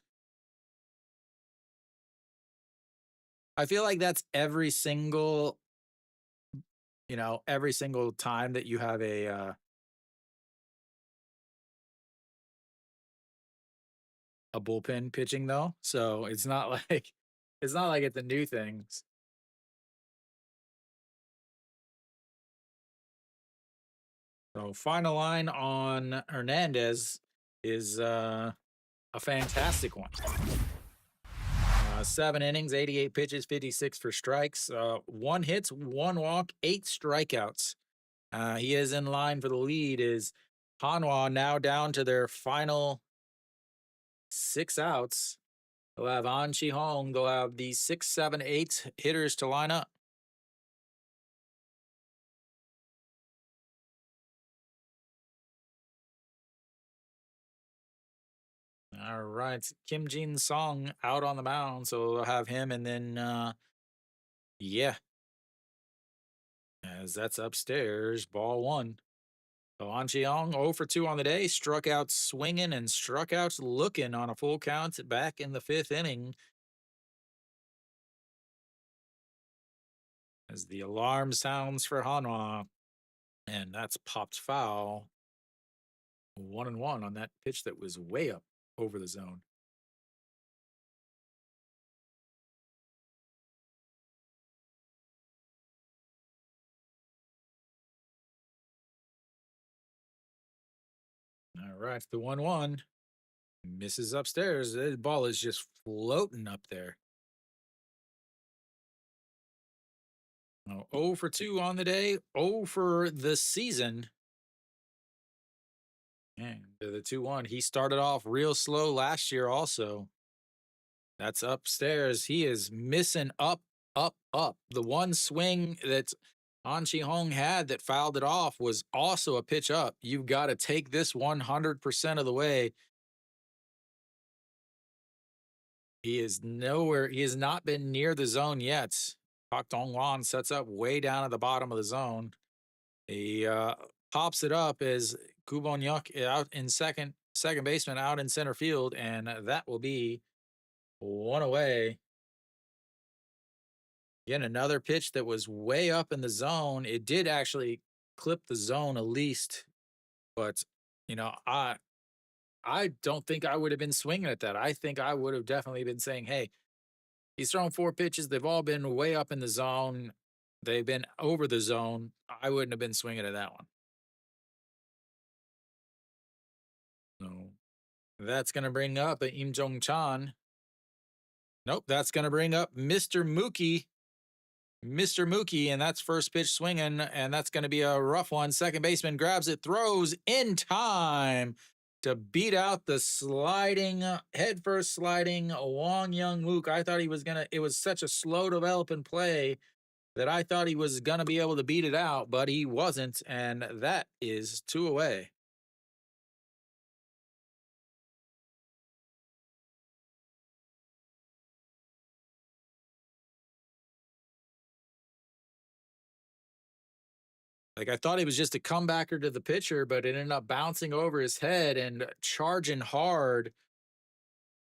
I feel like that's every single, every single time that you have a bullpen pitching though. So it's not like it's a new thing. So final line on Hernandez is a fantastic one. 7 innings, 88 pitches, 56 for strikes, 1 hits, 1 walk, 8 strikeouts. He is in line for the lead. Is Hanwha now down to their final 6 outs? They'll have An Chi Hong. They'll have the 6, 7, 8 hitters to line up. All right, Kim Jin Song out on the mound, so they'll have him, and then yeah, as that's upstairs, ball one. So An Cheong 0 for 2 on the day, struck out swinging and struck out looking on a full count back in the fifth inning as the alarm sounds for Hanwha. And that's popped foul. 1-1 on that pitch that was way up over the zone. All right, the 1-1 misses upstairs. The ball is just floating up there. Oh, 0 for 2 on the day, 0 for the season. And the 2-1. He started off real slow last year, also. That's upstairs. He is missing up, up, up. The one swing that An Chi Hong had that fouled it off was also a pitch up. You've got to take this 100% of the way. He is nowhere. He has not been near the zone yet. Pak Dong Wan sets up way down at the bottom of the zone. He pops it up as Kubon Yuk out in second baseman out in center field, and that will be one away. Again, another pitch that was way up in the zone. It did actually clip the zone at least, but you know, I don't think I would have been swinging at that. I think I would have definitely been saying, "Hey, he's thrown 4 pitches. They've all been way up in the zone. They've been over the zone. I wouldn't have been swinging at that one." So that's going to bring up a Im Jong Chan. Nope, that's going to bring up Mr. Mookie. Mr. Mookie, and that's first pitch swinging, and that's going to be a rough one. Second baseman grabs it, throws in time to beat out the sliding, headfirst sliding Wong Young Mook. I thought he was going to, it was such a slow developing play that I thought he was going to be able to beat it out, but he wasn't, and that is 2 away. Like, I thought he was just a comebacker to the pitcher, but it ended up bouncing over his head and charging hard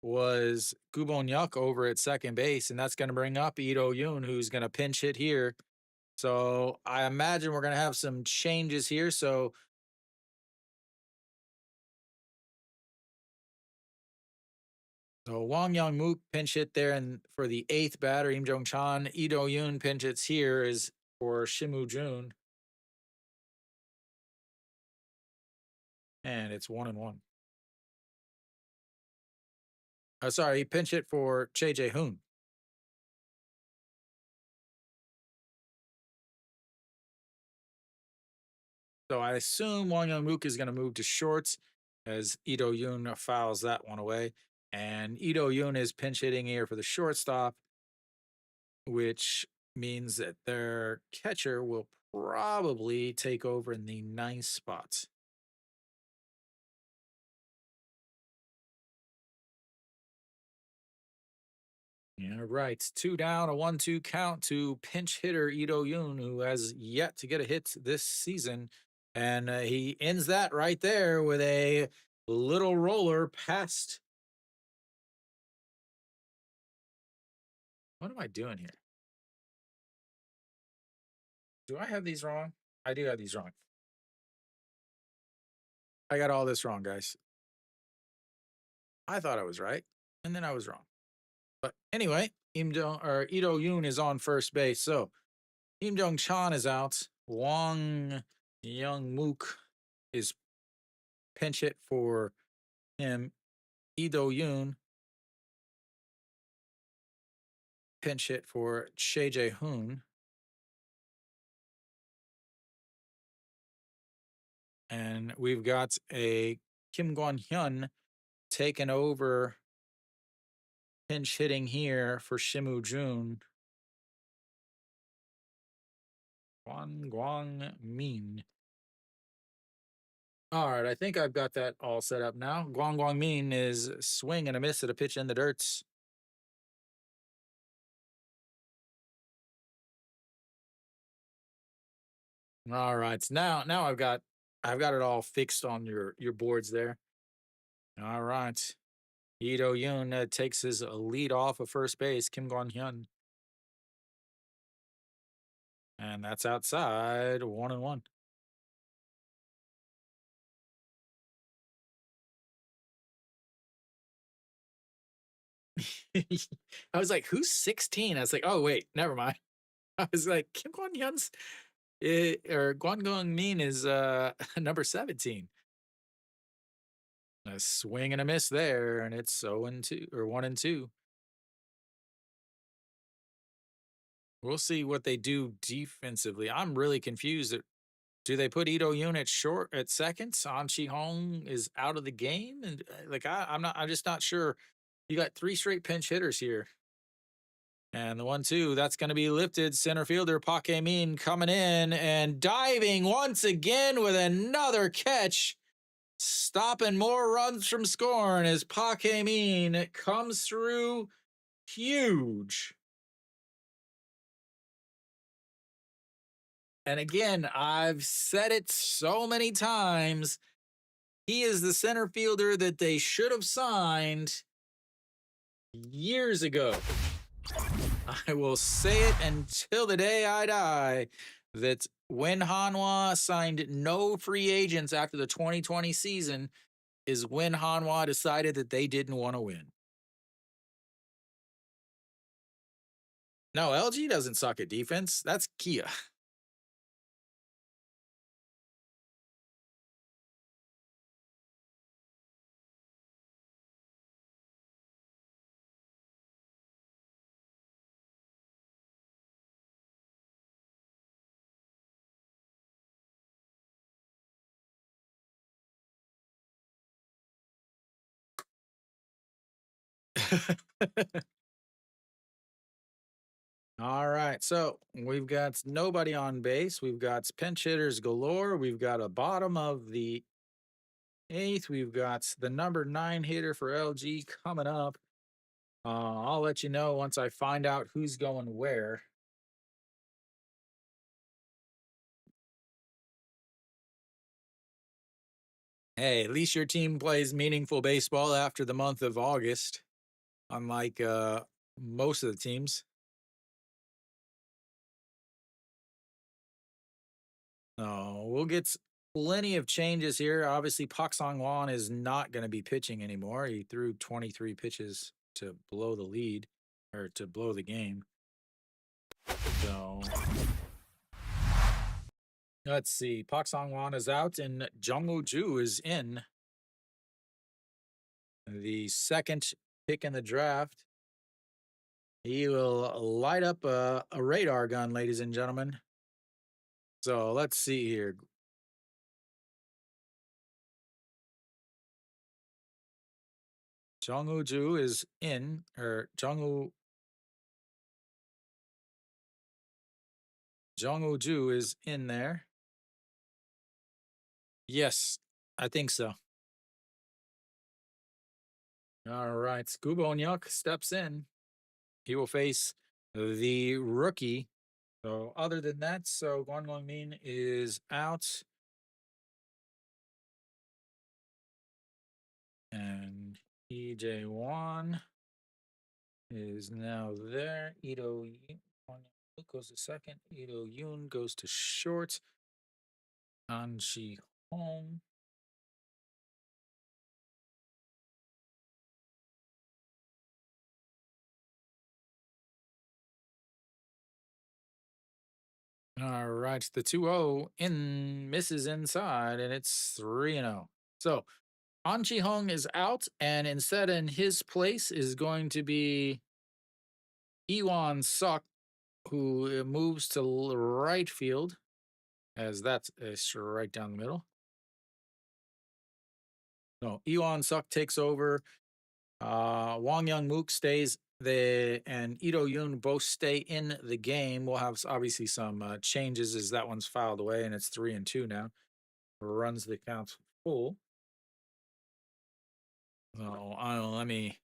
was Gubon Yuk over at second base, and that's going to bring up Ito Yoon, who's going to pinch hit here. So I imagine we're going to have some changes here. So Wong Young Mook pinch hit there, and for the eighth batter, Im Jong Chan. Ito Yoon pinch hits here is for Shimu Jun, and it's 1-1. Sorry, he pinch hit for Che Jae Hoon. So I assume Wong Young Mook is going to move to shorts as Ito Yoon fouls that one away. And Ito Yoon is pinch hitting here for the shortstop, which means that their catcher will probably take over in the ninth spot. Yeah, right. 2 down, a 1-2 count to pinch hitter Ito Yoon, who has yet to get a hit this season. And he ends that right there with a little roller past. What am I doing here? Do I have these wrong? I do have these wrong. I got all this wrong, guys. I thought I was right, and then I was wrong. But anyway, Ito Yoon is on first base. So Im Jong Chan is out. Wong Young Mook is pinch hit for him. Ito Yoon pinch hit for Che Jae Hoon. And we've got a Kim Gwon Hyun taking over pinch hitting here for Shimu Jun. Guang Min. All right, I think I've got that all set up now. Guang Min is swing and a miss at a pitch in the dirt. All right. So now I've got it all fixed on your boards there. All right. Ito Yoon takes his lead off of first base. Kim Gon Hyun, and that's outside 1-1. I was like, "Who's 16?" I was like, "Oh wait, never mind." I was like, Kim Gon Hyun's or Guan Gong Min is number 17. A swing and a miss there, and it's 0-2 or 1-2. We'll see what they do defensively. I'm really confused. Do they put Ito Yoon at short at second? An Chi Hong is out of the game, and like I'm not. I'm just not sure. You got three straight pinch hitters here, and the 1-2 that's going to be lifted. Center fielder Pak Min coming in and diving once again with another catch, stopping more runs from scoring as Pak Min comes through huge. And again, I've said it so many times. He is the center fielder that they should have signed years ago. I will say it until the day I die that when Hanwha signed no free agents after the 2020 season is when Hanwha decided that they didn't want to win. No, LG doesn't suck at defense. That's Kia. All right. So we've got nobody on base. We've got pinch hitters galore. We've got a bottom of the eighth. We've got the number 9 hitter for LG coming up. I'll let you know once I find out who's going where. Hey, at least your team plays meaningful baseball after the month of August, unlike most of the teams. We'll get plenty of changes here. Obviously, Pak Song Wan is not going to be pitching anymore. He threw 23 pitches to blow the lead or to blow the game. So let's see. Pak Song Wan is out, and Jung Woo Ju is in. The second pick in the draft. He will light up a radar gun, ladies and gentlemen. So let's see here. Jung Woo Ju is in, or Jung Woo Ju is in there. Yes, I think so. All right, Scuba Onyuk steps in. He will face the rookie. So other than that, so Guan Long Min is out. And EJ Wan is now there. Ito goes to second. Ito Yoon goes to short. An Chi Hong. All right, the 2-0 in misses inside, and it's 3-0. So An Chi Hong is out, and instead in his place is going to be Iwan Suk, who moves to right field, as that's a strike down the middle. No, Iwan Suk takes over. Wang Young Mook stays and Ito Yoon both stay in the game. We'll have obviously some changes as that one's filed away, and it's 3-2 now. Runs the count full. Let me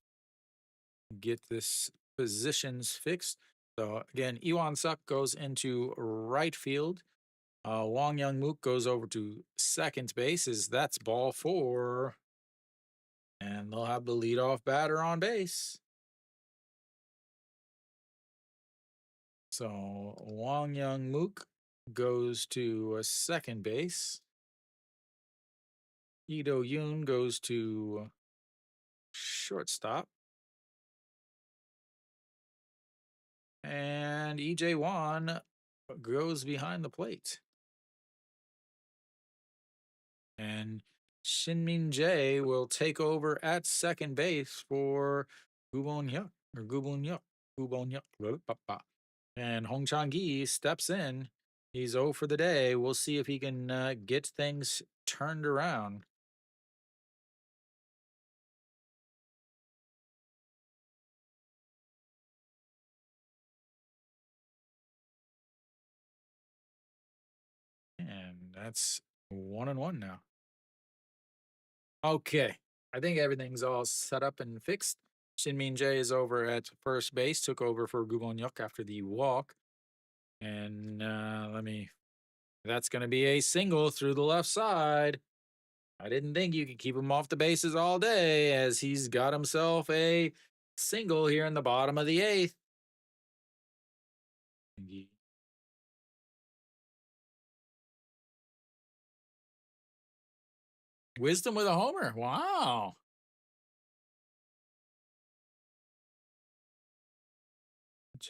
get this positions fixed. So again, Iwan Suk goes into right field. Wong Young Mook goes over to second base as that's ball four. And they'll have the leadoff batter on base. So Wong Young Mook goes to second base. Ito Yoon goes to shortstop. And EJ Wan goes behind the plate. And Shinmin Jae will take over at second base for Gubon Hyuk or Gubon Hyuk. Gubon Hyuk. And Hong Chang Gi steps in. He's 0 for the day. We'll see if he can get things turned around. And that's 1-1 now. Okay. I think everything's all set up and fixed. Shinmin Jae is over at first base, took over for Gubonyuk after the walk. And that's going to be a single through the left side. I didn't think you could keep him off the bases all day as he's got himself a single here in the bottom of the eighth. Wisdom with a homer. Wow.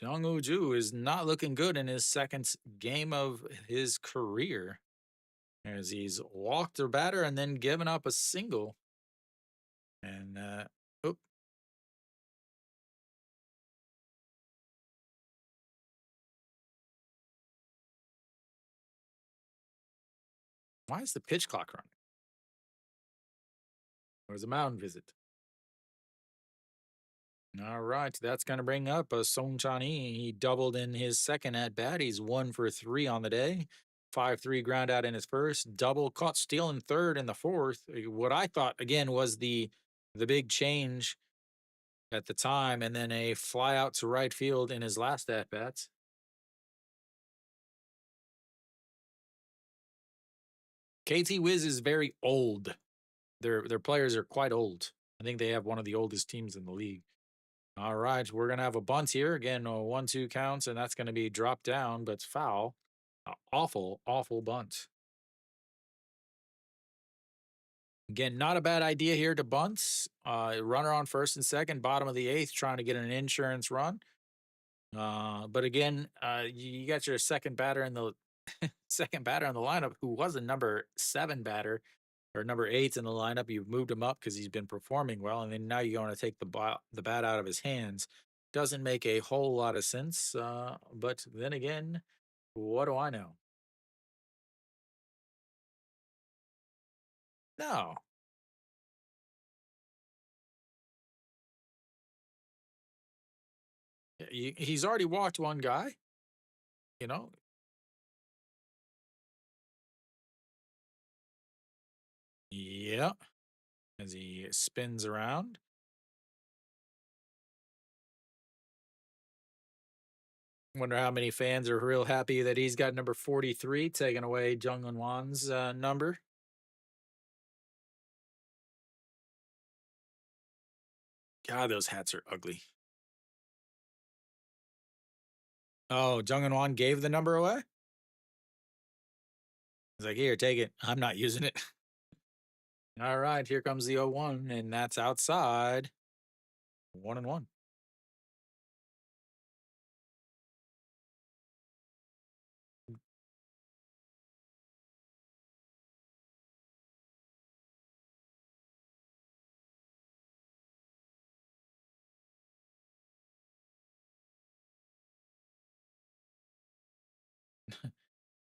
Jung Woo Ju is not looking good in his second game of his career as he's walked a batter and then given up a single. And, why is the pitch clock running? It was a mound visit. All right, that's going to bring up Song Chan-hee. He doubled in his second at bat. He's 1 for 3 on the day. 5-3 ground out in his first. Double caught steal in third in the fourth. What I thought again was the big change at the time, and then a fly out to right field in his last at bats. KT Wiz is very old. Their players are quite old. I think they have one of the oldest teams in the league. All right, we're gonna have a bunt here again. 1-2 counts, and that's gonna be dropped down, but it's foul. Awful, awful bunt. Again, not a bad idea here to bunt. Runner on first and second, bottom of the eighth, trying to get an insurance run. But again, you got your second batter in the second batter in the lineup, who was a number 7 batter or number 8 in the lineup. You've moved him up because he's been performing well, and then now you're going to take the bat out of his hands. Doesn't make a whole lot of sense. But then again, what do I know? No, he's already walked one guy. You know, yeah, as he spins around. Wonder how many fans are real happy that he's got number 43, taking away Jung Eun Wan's number. God, those hats are ugly. Oh, Jung Eun Wan gave the number away? He's like, here, take it. I'm not using it. All right, here comes the 0-1, and that's outside. 1-1.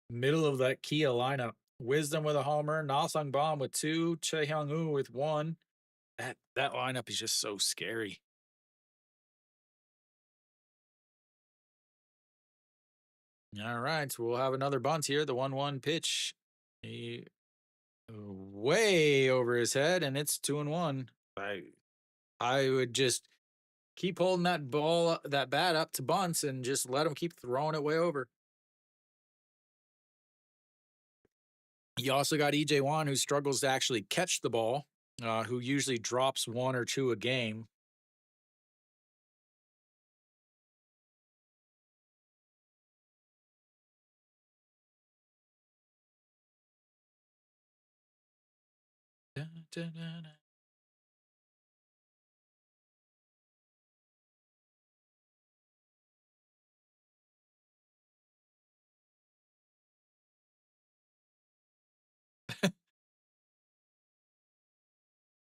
Middle of that Kia lineup. Wisdom with a homer, Na Sung Bom with 2, Che Hyung Woo with 1. That lineup is just so scary. All right, we'll have another bunt here. The 1-1 pitch. Way over his head, and it's 2-1. I would just keep holding that bat up to bunts, and just let him keep throwing it way over. You also got EJ Wan, who struggles to actually catch the ball, who usually drops one or two a game.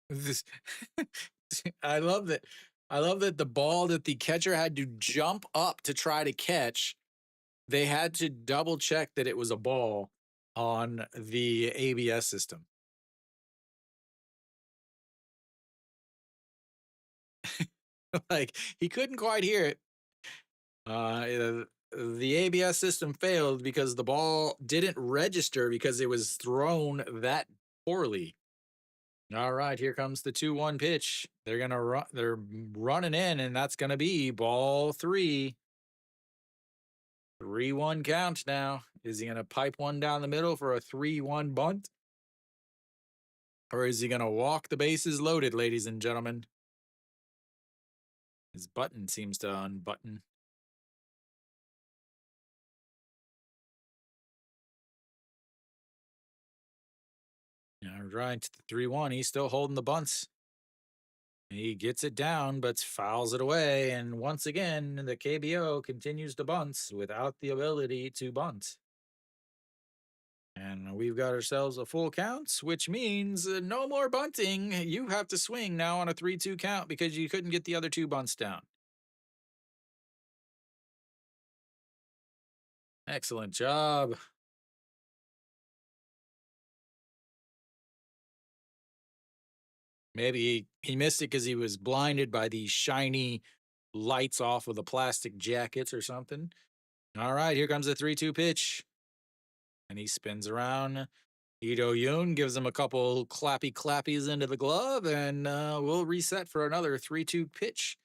This, I love that. I love that the ball that the catcher had to jump up to try to catch, they had to double check that it was a ball on the ABS system. Like he couldn't quite hear it. The ABS system failed because the ball didn't register because it was thrown that poorly. All right, here comes the 2-1 pitch. They're gonna run. They're running in, and that's gonna be ball three. 3-1 count now. Is he gonna pipe one down the middle for a 3-1 bunt? Or is he gonna walk the bases loaded, ladies and gentlemen? His button seems to unbutton. All right, 3-1. He's still holding the bunts. He gets it down, but fouls it away. And once again, the KBO continues to bunt without the ability to bunt. And we've got ourselves a full count, which means no more bunting. You have to swing now on a 3-2 count because you couldn't get the other two bunts down. Excellent job. Maybe he missed it because he was blinded by the shiny lights off of the plastic jackets or something. All right, here comes the 3-2 pitch. And he spins around. Ito Yoon gives him a couple clappy clappies into the glove, and we'll reset for another 3-2 pitch.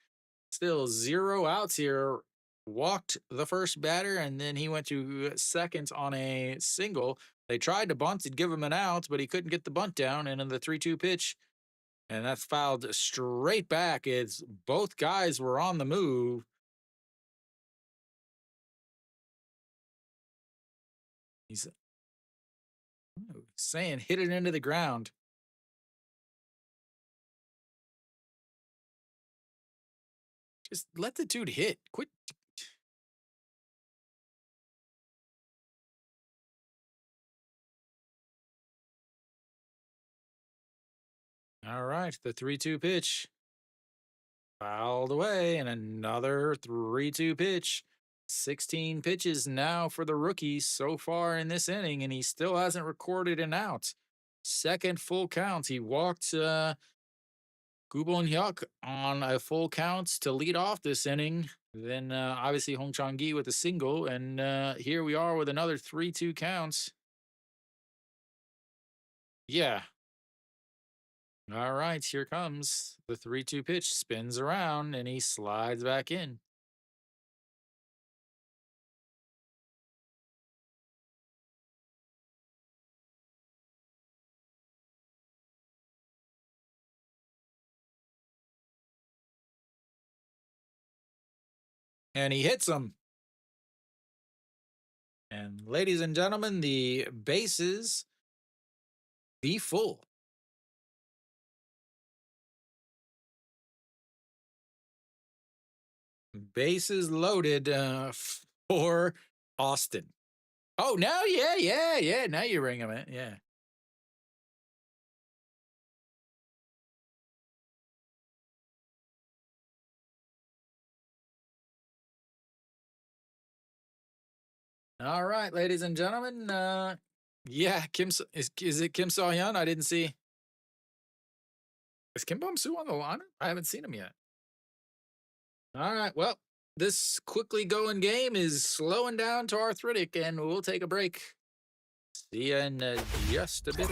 Still 0 outs here. Walked the first batter, and then he went to second on a single. They tried to bunt to give him an out, but he couldn't get the bunt down. And in the 3-2 pitch, and that's fouled straight back. It's both guys were on the move. He's saying hit it into the ground. Just let the dude hit. Quit. All right, the 3-2 pitch. Fouled away, and another 3-2 pitch. 16 pitches now for the rookie so far in this inning, and he still hasn't recorded an out. Second full count. He walked Gubon Hyuk on a full count to lead off this inning. Then obviously Hong Chang-gi with a single, and here we are with another 3-2 counts. Yeah. All right, here comes the 3-2 pitch. Spins around, and he slides back in. And he hits him. And ladies and gentlemen, the bases be full. Bases loaded for Austin. Oh, now, yeah. Now you ring him in. Yeah. All right, ladies and gentlemen. Yeah, is it Kim So Hyun? I didn't see. Is Kim Bum Soo on the line? I haven't seen him yet. All right. Well, this quickly going game is slowing down to arthritic, and we'll take a break. See you in just a bit.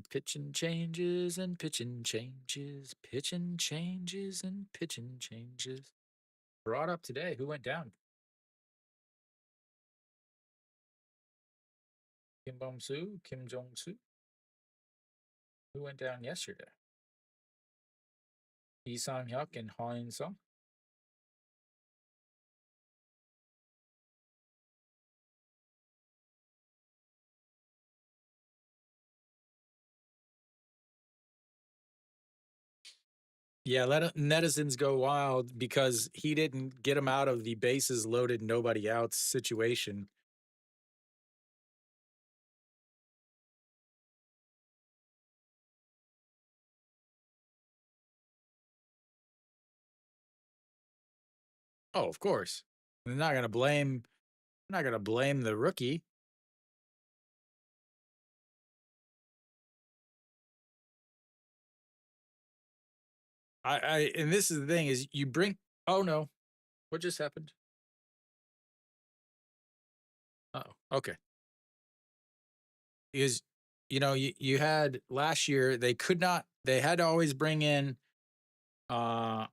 Pitching changes and pitching changes, pitching changes and pitching changes. Brought up today. Who went down? Kim Bum-soo, Kim Jong-soo, who went down yesterday. Lee Sang-hyuk and Ha In-sung. Yeah, let netizens go wild because he didn't get him out of the bases loaded, nobody out situation. Oh, of course. They're not gonna blame. Not gonna blame the rookie. And this is the thing is you bring. Oh no, what just happened? Oh, okay. Is you had last year they could not they had to always bring in uh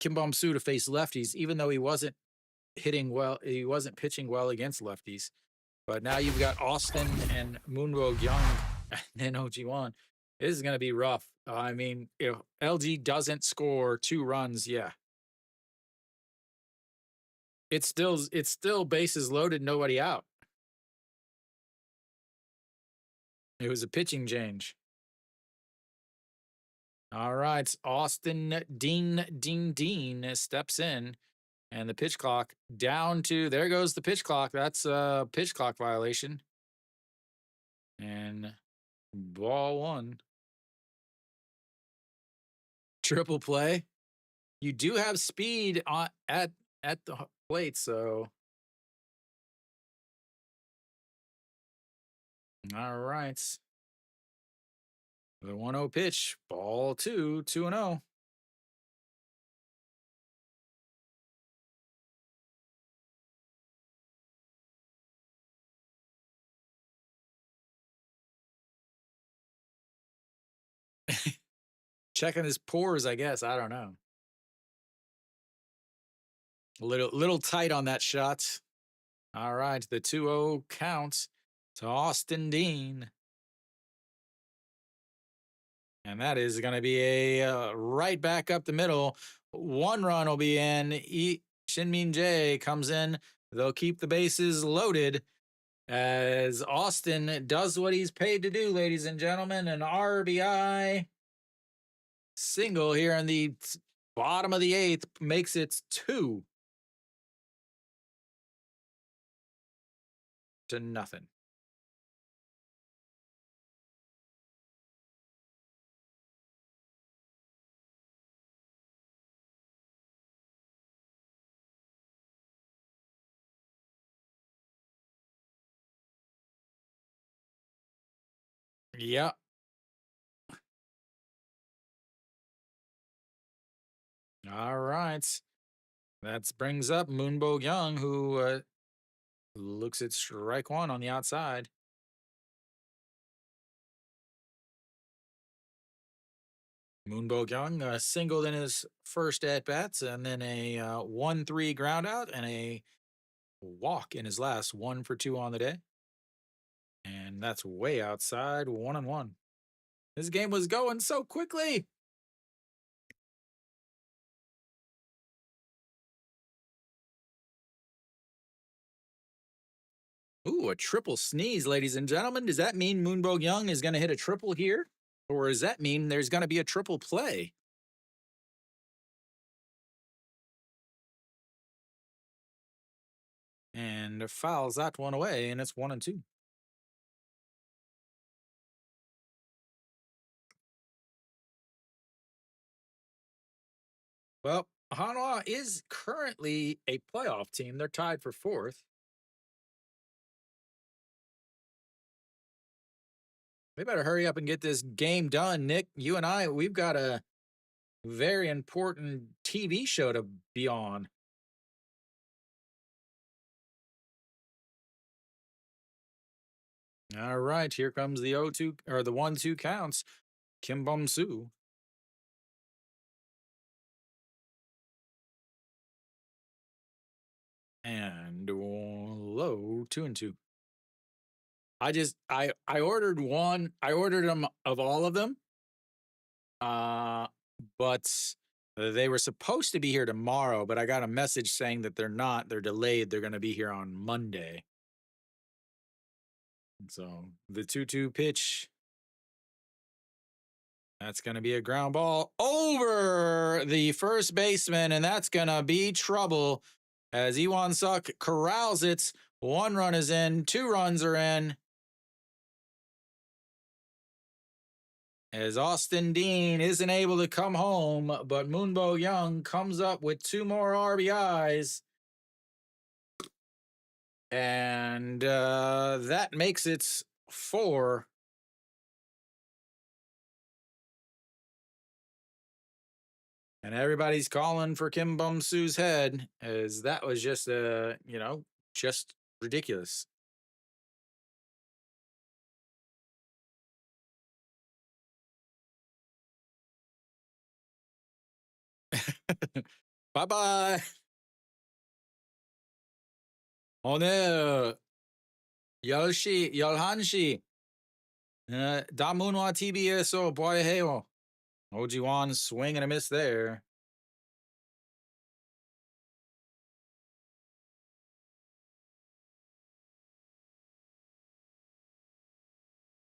Kim Bum Soo to face lefties, even though he wasn't pitching well against lefties. But now you've got Austin and Moonwo Young and then OG1. This is going to be rough. I mean, if LG doesn't score 2 runs, yeah, it's still bases loaded, nobody out. It was a pitching change. All right, Austin Dean steps in, and the pitch clock down to there goes the pitch clock. That's a pitch clock violation, and ball one. Triple play. You do have speed at the plate, so all right. The 1-0 pitch, ball two, 2-0. Checking his pores, I guess. I don't know. A little tight on that shot. All right, the 2-0 count to Austin Dean. And that is going to be a right back up the middle. 1 run will be in. Shinmin Jae comes in. They'll keep the bases loaded as Austin does what he's paid to do, ladies and gentlemen. An RBI single here in the bottom of the 8th makes it 2-0. Yep. All right. That brings up Moonbo Young, who looks at strike one on the outside. Moonbo Young singled in his first at bats, and then a 1-3 ground out and a walk in his last, 1 for 2 on the day. And that's way outside, 1-1. This game was going so quickly. Ooh, a triple sneeze, ladies and gentlemen. Does that mean Moonbo Young is going to hit a triple here? Or does that mean there's going to be a triple play? And fouls that one away, and it's 1-2. Well, Hanwha is currently a playoff team. They're tied for 4th. We better hurry up and get this game done, Nick. You and I, we've got a very important TV show to be on. All right, here comes the 0-2 or the 1-2 counts. Kim Bum Soo. And low 2-2. I ordered one. I ordered them of all of them. Uh, but they were supposed to be here tomorrow, but I got a message saying that they're not. They're delayed. They're going to be here on Monday. So the 2-2 pitch, that's going to be a ground ball over the first baseman, and that's going to be trouble as Iwan Suk corrals it. 1 run is in, 2 runs are in. As Austin Dean isn't able to come home, but Moonbo Young comes up with 2 more RBIs. And that makes it 4. And everybody's calling for Kim Bum Su's head, as that was just, just ridiculous. Bye-bye. 오늘 10시, 11시, 다문화 TV에서 봐야 해요. Ojiwan swing and a miss there.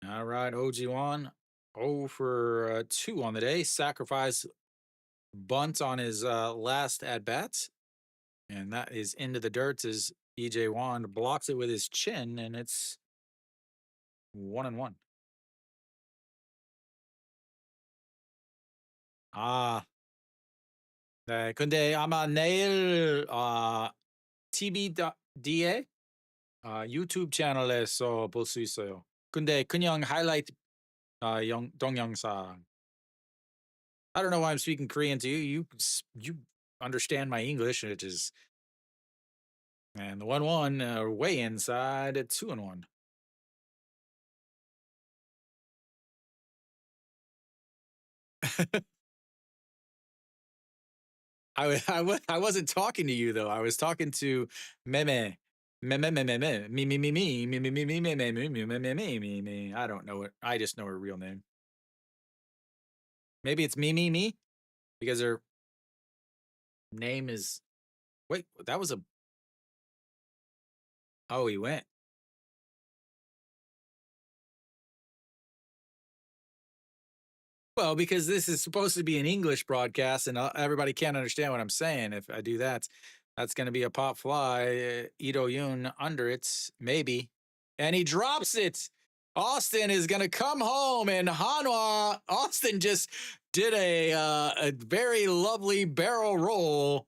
All right, Ojiwan 0 for 2 on the day. Sacrifice bunt on his last at bats. And that is into the dirt as EJ Wand blocks it with his chin, and it's 1-1. 아, 네. 근데 아마 내일 TBDA 유튜브 채널에서 볼 수 있어요. 근데 그냥 하이라이트 동영상. I don't know why I'm speaking Korean to you. You understand my English, which is and the 1-1 way inside at 2-1. I wasn't talking to you though. I was talking to Meme. Meme me me me me me me me me me me me me me me me me me me me. I don't know it. I just know her real name. Maybe it's me because her name is. Wait, that was a. Oh, he went. Well, because this is supposed to be an English broadcast, and everybody can't understand what I'm saying. If I do that, that's going to be a pop fly. Ito Yoon under it, maybe, and he drops it. Austin is going to come home, and Hanwha Austin just did a very lovely barrel roll,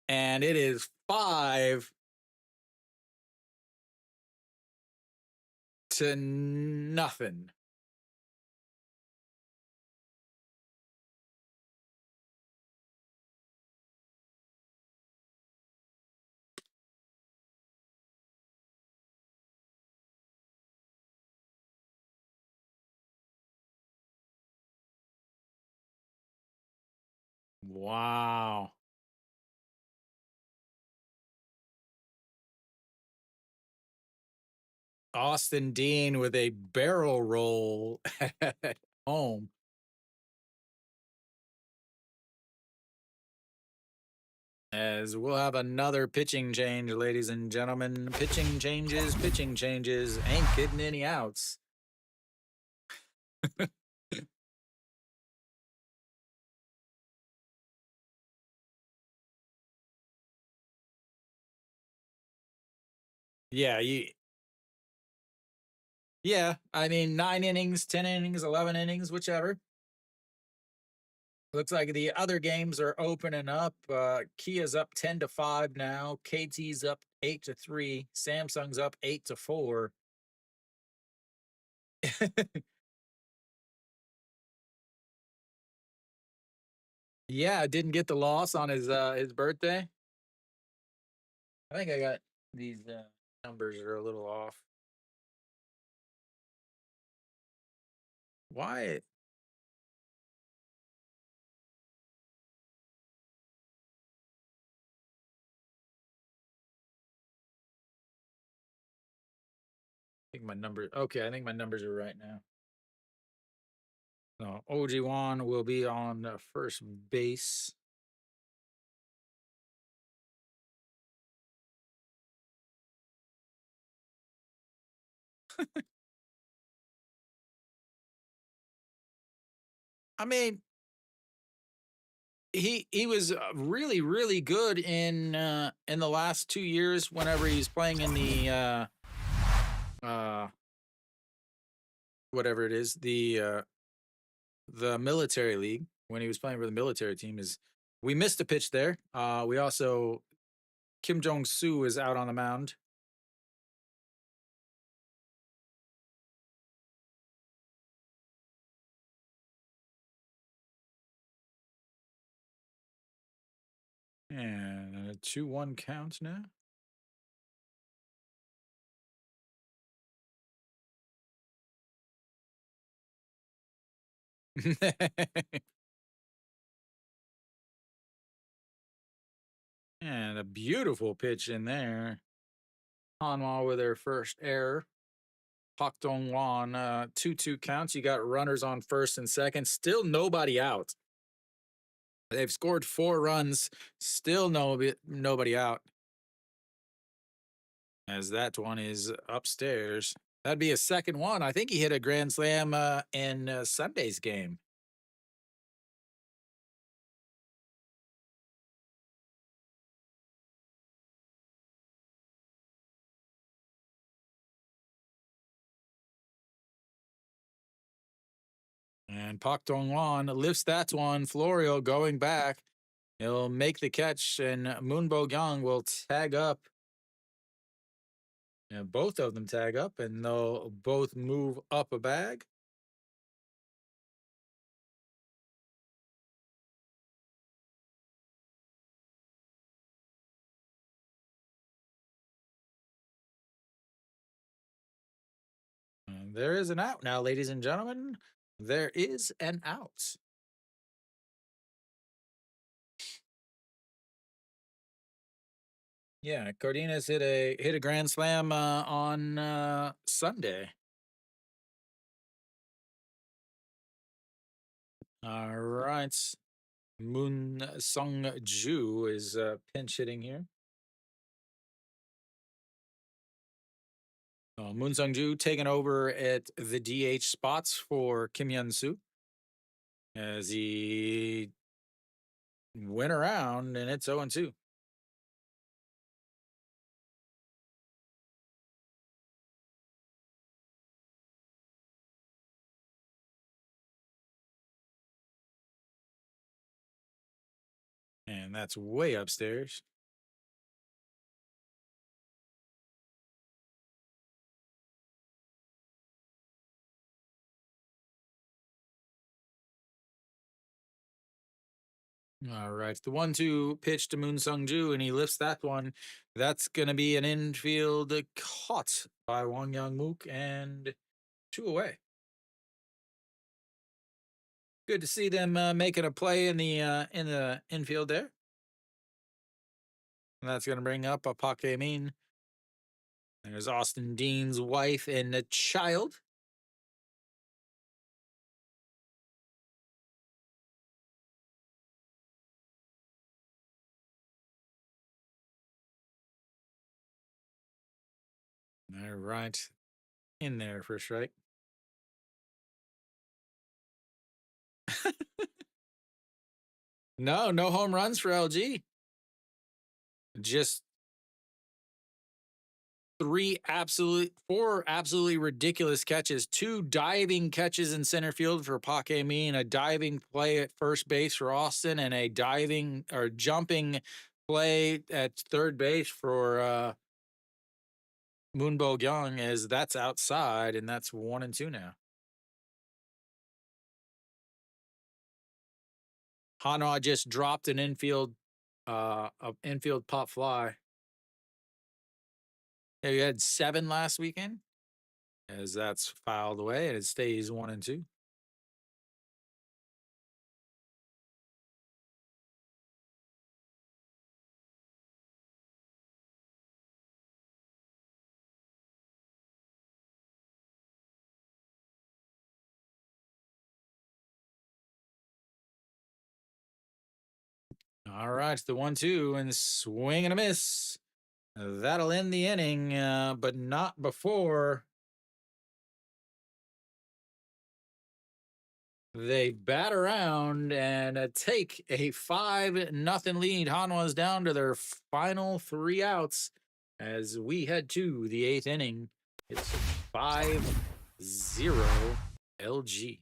and it is 5 to nothing. Wow. Austin Dean with a barrel roll at home. As we'll have another pitching change, ladies and gentlemen. Pitching changes, pitching changes. Ain't getting any outs. Yeah, yeah. I mean, 9 innings, 10 innings, 11 innings, whichever. Looks like the other games are opening up. Kia's up 10-5 now. KT's up 8-3. Samsung's up 8-4. Yeah, didn't get the loss on his birthday. I think I got these numbers are a little off. Why? think my number. Okay, I think my numbers are right now. So OG1 will be on first base. I mean, he was really good in the last 2 years. Whenever he's playing in the uh whatever it is, the military league, when he was playing for the military team, is we missed a pitch there. We also Kim Jong Soo is out on the mound. And a 2-1 count now. And a beautiful pitch in there. Hanwha with their first error. Pak Dong Wan, 2-2 counts. You got runners on first and second. Still nobody out. They've scored 4 runs. Still nobody out. As that one is upstairs. That'd be a second one. I think he hit a grand slam in Sunday's game. And Pak Dong Wan lifts that one. Florio going back. He'll make the catch, and Moon Bo Gyang will tag up. And both of them tag up, and they'll both move up a bag. And there is an out now, ladies and gentlemen. There is an out. Yeah, Cardenas hit a grand slam on Sunday. All right. Moon Sung Ju is pinch hitting here. Moon Sung Ju taking over at the DH spots for Kim Hyun Soo as he went around, and it's 0-2. And that's way upstairs. All right. The 1-2 pitch to Moon Sung Ju, and he lifts that one. That's going to be an infield caught by Wang Young Mook, and 2 away. Good to see them making a play in the infield there. And that's going to bring up a Pak Min. There's Austin Dean's wife and a child. All right. In there for a strike. No home runs for LG. Just four absolutely ridiculous catches. 2 diving catches in center field for Pak Min, a diving play at first base for Austin, and a diving or jumping play at third base for Moon Bo Gyung, as that's outside, and that's 1-2 now. Hanwha just dropped an infield pop fly. Yeah, you had 7 last weekend, as that's filed away, and it stays 1-2. All right, the 1-2 and swing and a miss. That'll end the inning, but not before they bat around and take a 5-0 lead. Hanwha's down to their final 3 outs as we head to the 8th inning. It's 5-0 LG.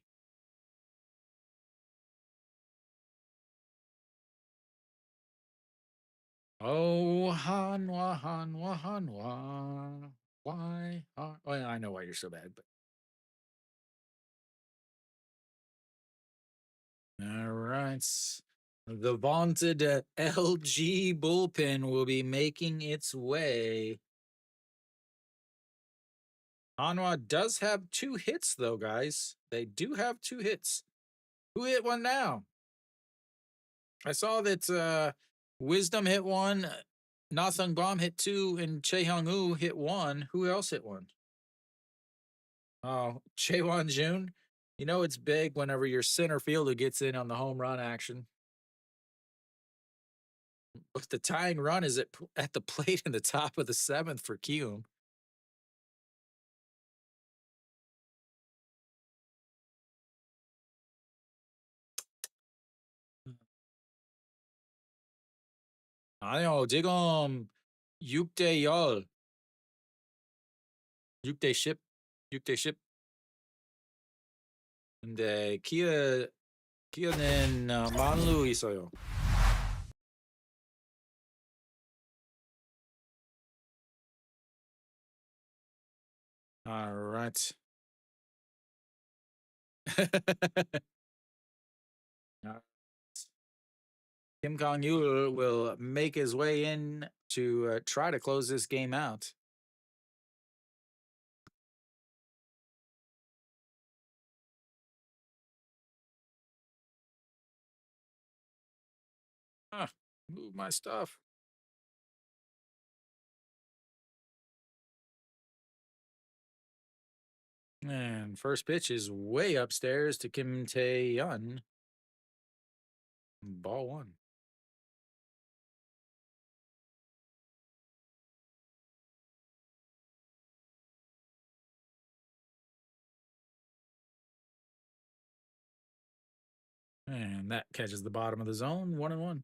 Oh, Hanwha, Hanwha, Hanwha. Why? Well, I know why you're so bad, but all right. The vaunted LG bullpen will be making its way. Hanwha does have 2 hits, though, guys. They do have 2 hits. Who hit one now? I saw that Wisdom hit one, Nasung Bomb hit 2, and Chae Hung Woo hit 1. Who else hit 1? Oh, Chaewon Jun. You know it's big whenever your center fielder gets in on the home run action. But the tying run is at the plate in the top of the 7th for Kium. 아니요, 지금 6대 0. 6대 10. 6대 10. 근데 기아는 만루 있어요. All right. Kim Kong-yul will make his way in to try to close this game out. Move my stuff. And first pitch is way upstairs to Kim Tae-yeon. Ball 1. And that catches the bottom of the zone. 1-1.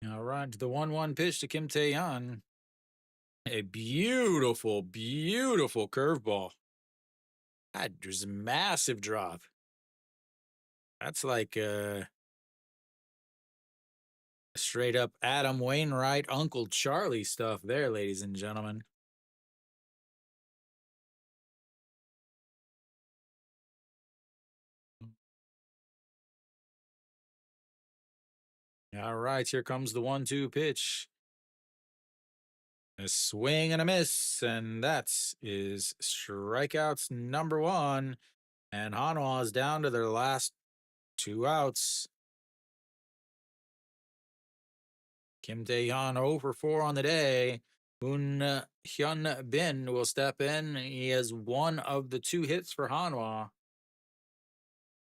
All right, the 1-1 pitch to Kim Tae-yeon. A beautiful, beautiful curveball. That was a massive drop. That's like straight up Adam Wainwright, Uncle Charlie stuff there, ladies and gentlemen. All right, here comes the 1-2 pitch. A swing and a miss, and that is strikeouts number 1. And Hanwha is down to their last 2 outs. Kim Tae-yeon 0 for 4 on the day. Moon Hyun Bin will step in. He has 1 of the 2 hits for Hanwha.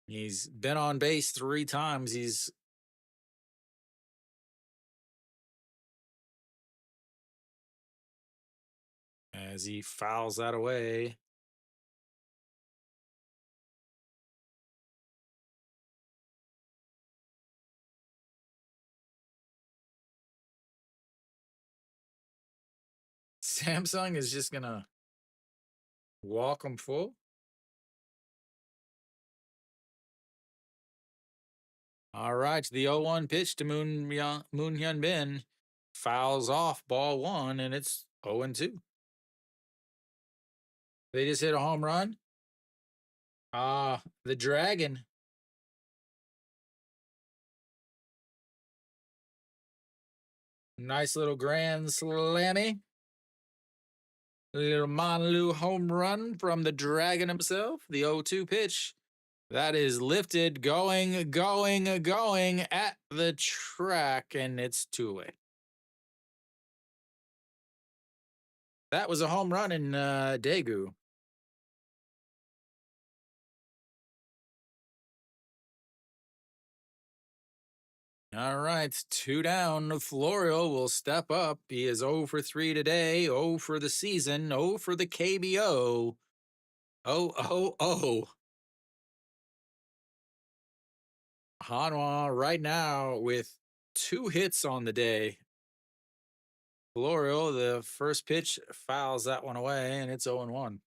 He's been on base 3 times. As he fouls that away. Samsung is just going to walk him full. All right, the 0-1 pitch to Moon Hyun Bin fouls off ball 1, and it's 0-2. They just hit a home run. The Dragon. Nice little grand slammy. Little Manlu home run from the Dragon himself. The 0-2 pitch. That is lifted, going at the track, and it's 2 away. That was a home run in Daegu. All right, two down. Florio will step up. He is 0 for 3 today, 0 for the season, 0 for the KBO. Oh, oh, oh. Hanwha right now with two hits on the day. Florio, the first pitch, fouls that one away, and it's 0 1.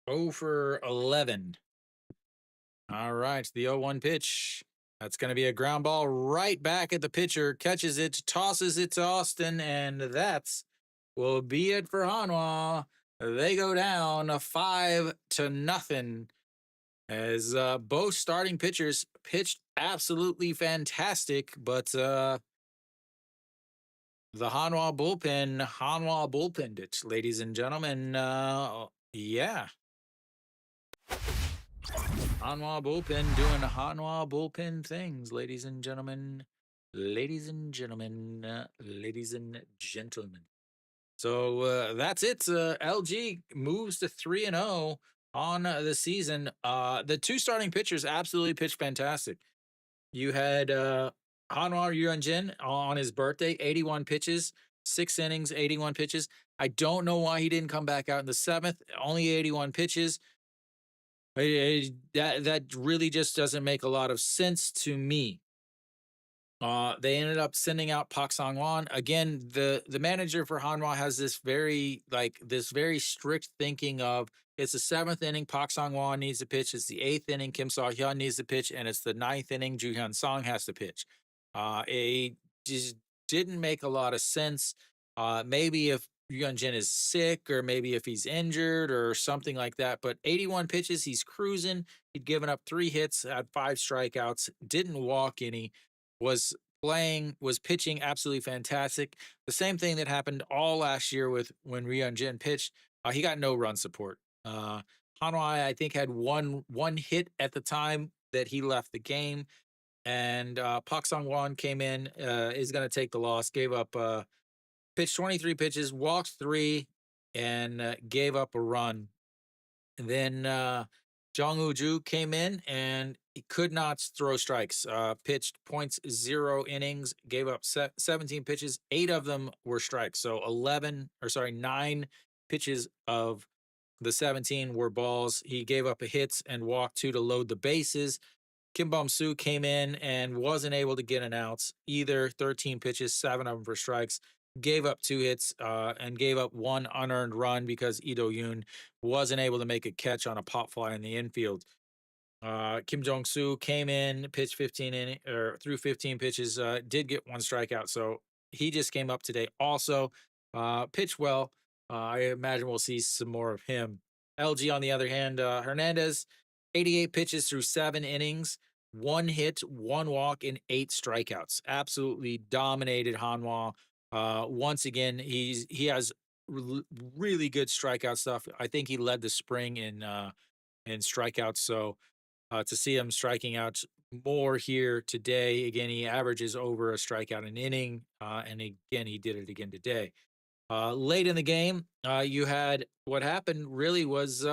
Oh for 11. All right, the 0-1 pitch. That's going to be a ground ball right back at the pitcher. Catches it, tosses it to Austin, and that's will be it for Hanwha. They go down 5-0 as both starting pitchers pitched absolutely fantastic, but the Hanwha bullpen it, ladies and gentlemen. Yeah, Hanwha bullpen doing Hanwha bullpen things, ladies and gentlemen. Ladies and gentlemen, ladies and gentlemen. So that's it. LG moves to 3-0 on the season. The two starting pitchers absolutely pitched fantastic. You had Hanwha Eagles on his birthday, 81 pitches, 6 innings, 81 pitches. I don't know why he didn't come back out in the seventh. Only 81 pitches. That really just doesn't make a lot of sense to me. They ended up sending out Pak Sang Wan again. The manager for Hanwha has this very strict thinking of it's the seventh inning. Pak Sang Wan needs to pitch. It's the eighth inning. Kim Saw Hyun needs to pitch, and it's the ninth inning. Ju Hyun Song has to pitch. It just didn't make a lot of sense. Maybe if Yun Jin is sick, or maybe if he's injured, or something like that. But 81 pitches, he's cruising. He'd given up 3 hits, had 5 strikeouts, didn't walk any, was pitching absolutely fantastic. The same thing that happened all last year with when Ryun Jin pitched. He got no run support. Hanwha, I think, had one hit at the time that he left the game, and Pak Song Wan came in, is going to take the loss. Gave up, pitched 23 pitches, walked 3, and gave up a run. And then Jong Woo-ju came in and he could not throw strikes. Pitched .0 innings, gave up 17 pitches. 8 of them were strikes. So 9 pitches of the 17 were balls. He gave up a hit and walked 2 to load the bases. Kim Bum-soo came in and wasn't able to get an out either. 13 pitches, 7 of them for strikes. Gave up 2 hits and gave up 1 unearned run because Lee Do-yoon wasn't able to make a catch on a pop fly in the infield. Kim Jong-soo came in, pitched threw 15 pitches, did get 1 strikeout. So he just came up today also. Pitched well. I imagine we'll see some more of him. LG, on the other hand, Hernandez, 88 pitches through 7 innings, 1 hit, 1 walk, and 8 strikeouts. Absolutely dominated Hanwha. Once again, he has really good strikeout stuff. I think he led the spring in strikeouts. So to see him striking out more here today, again, he averages over a strikeout an inning, and again, he did it again today. Late in the game, you had what happened really was,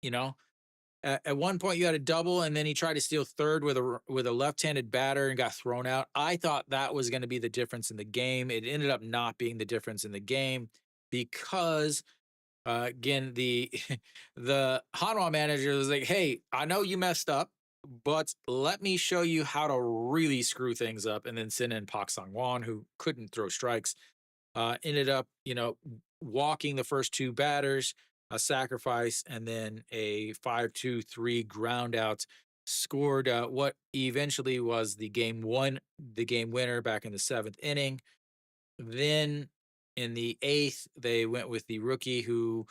you know, at one point you had a double, and then he tried to steal third with a left-handed batter and got thrown out. I thought that was going to be the difference in the game. It ended up not being the difference in the game because again, the the Hanwha manager was like, "Hey, I know you messed up, but let me show you how to really screw things up." And then send in Pak Sang Wan, who couldn't throw strikes. Ended up, walking the first 2 batters, a sacrifice, and then a 5-2-3 ground out. Scored what eventually was the game winner back in the 7th inning. Then in the 8th, they went with the rookie who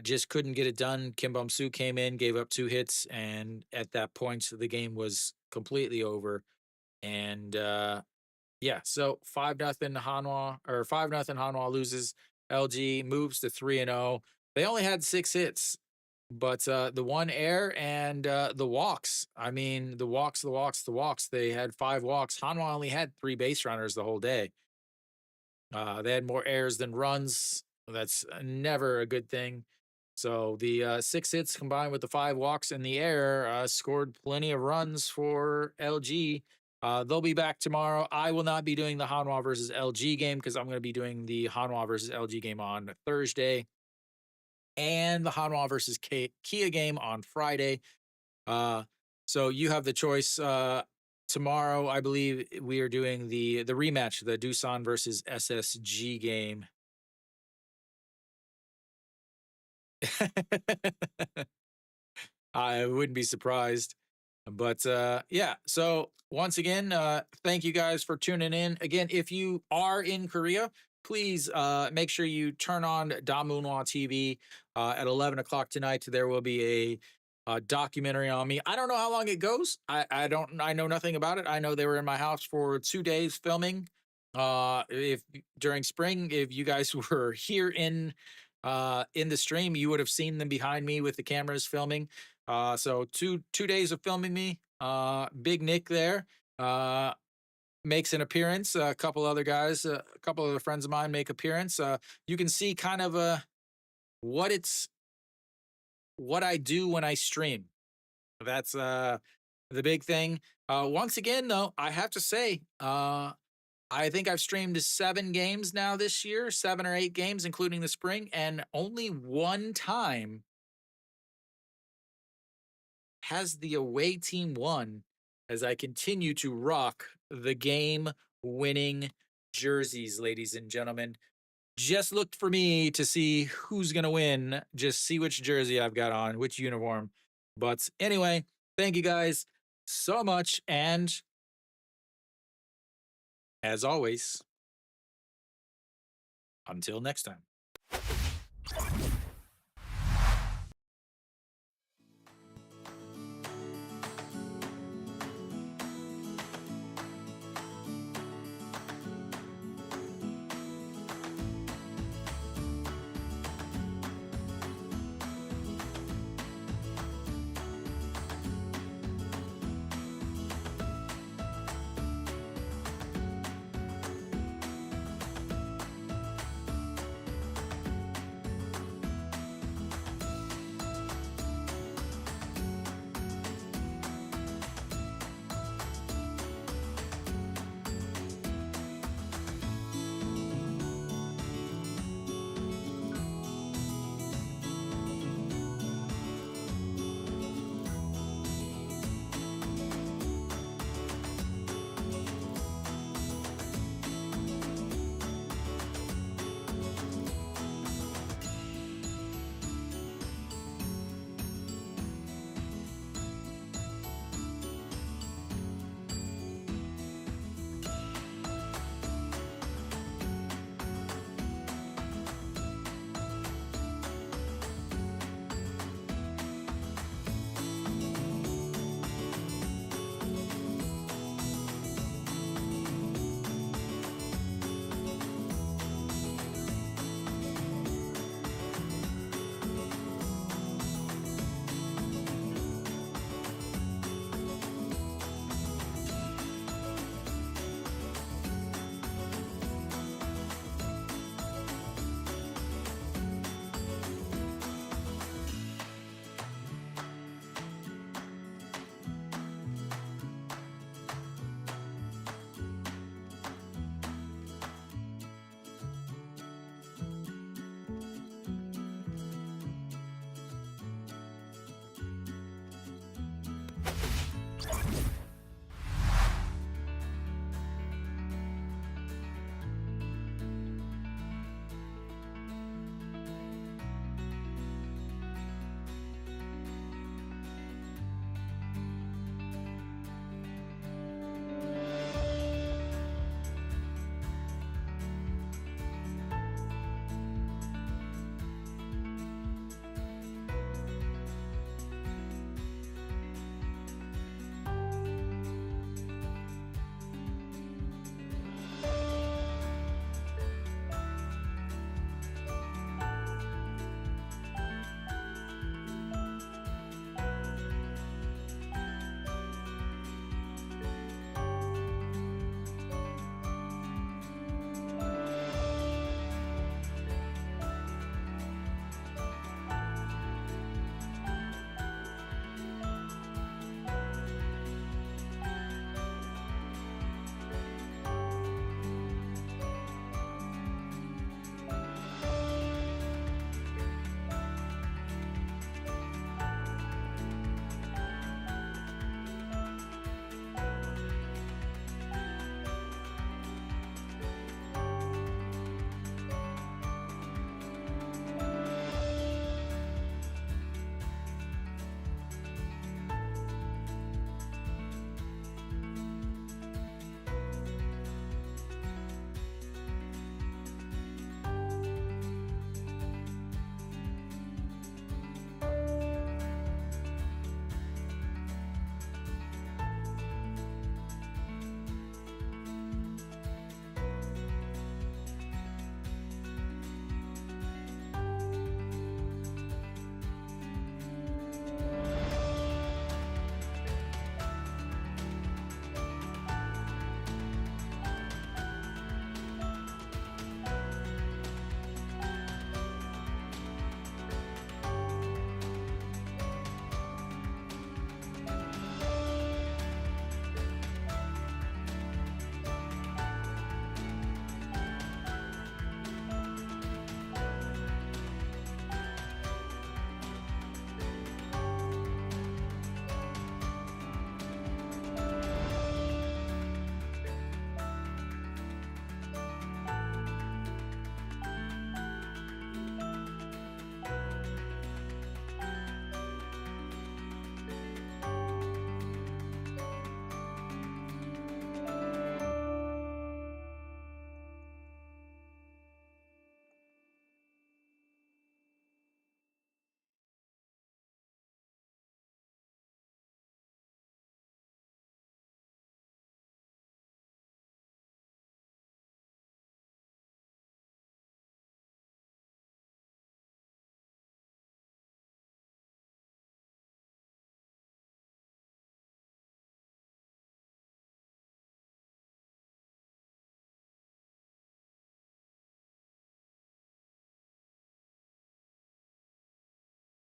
just couldn't get it done. Kim Bum-soo came in, gave up 2 hits, and at that point, the game was completely over. And yeah, so 5-0 Hanwha, or 5-0 Hanwha loses. LG moves to 3-0. They only had 6 hits. But the one air and the walks. I mean, the walks, the walks, the walks. They had 5 walks. Hanwha only had 3 base runners the whole day. They had more errors than runs. That's never a good thing. So the 6 hits combined with the 5 walks in the air scored plenty of runs for LG. They'll be back tomorrow. I will not be doing the Hanwha versus LG game because I'm going to be doing the Hanwha versus LG game on Thursday and the Hanwha versus Kia game on Friday. Uh, so you have the choice. Tomorrow, I believe we are doing the rematch, the Doosan versus SSG game. I wouldn't be surprised. But yeah, so once again, thank you guys for tuning in. Again, if you are in Korea, please make sure you turn on Damunwa TV at 11 o'clock tonight. There will be a documentary on me. I don't know how long it goes. I know nothing about it. I know they were in my house for 2 days filming. If during spring, if you guys were here in the stream, you would have seen them behind me with the cameras filming. So two days of filming me. Big Nick there makes an appearance. A couple other guys, a couple other friends of mine make appearance. You can see kind of what it's what I do when I stream. That's the big thing. Once again, though, I have to say, I think I've streamed 7 games now this year, 7 or 8 games, including the spring, and only one time has the away team won as I continue to rock the game winning jerseys, ladies and gentlemen. Just look for me to see who's going to win. Just see which jersey I've got on, which uniform. But anyway, thank you guys so much. And as always, until next time.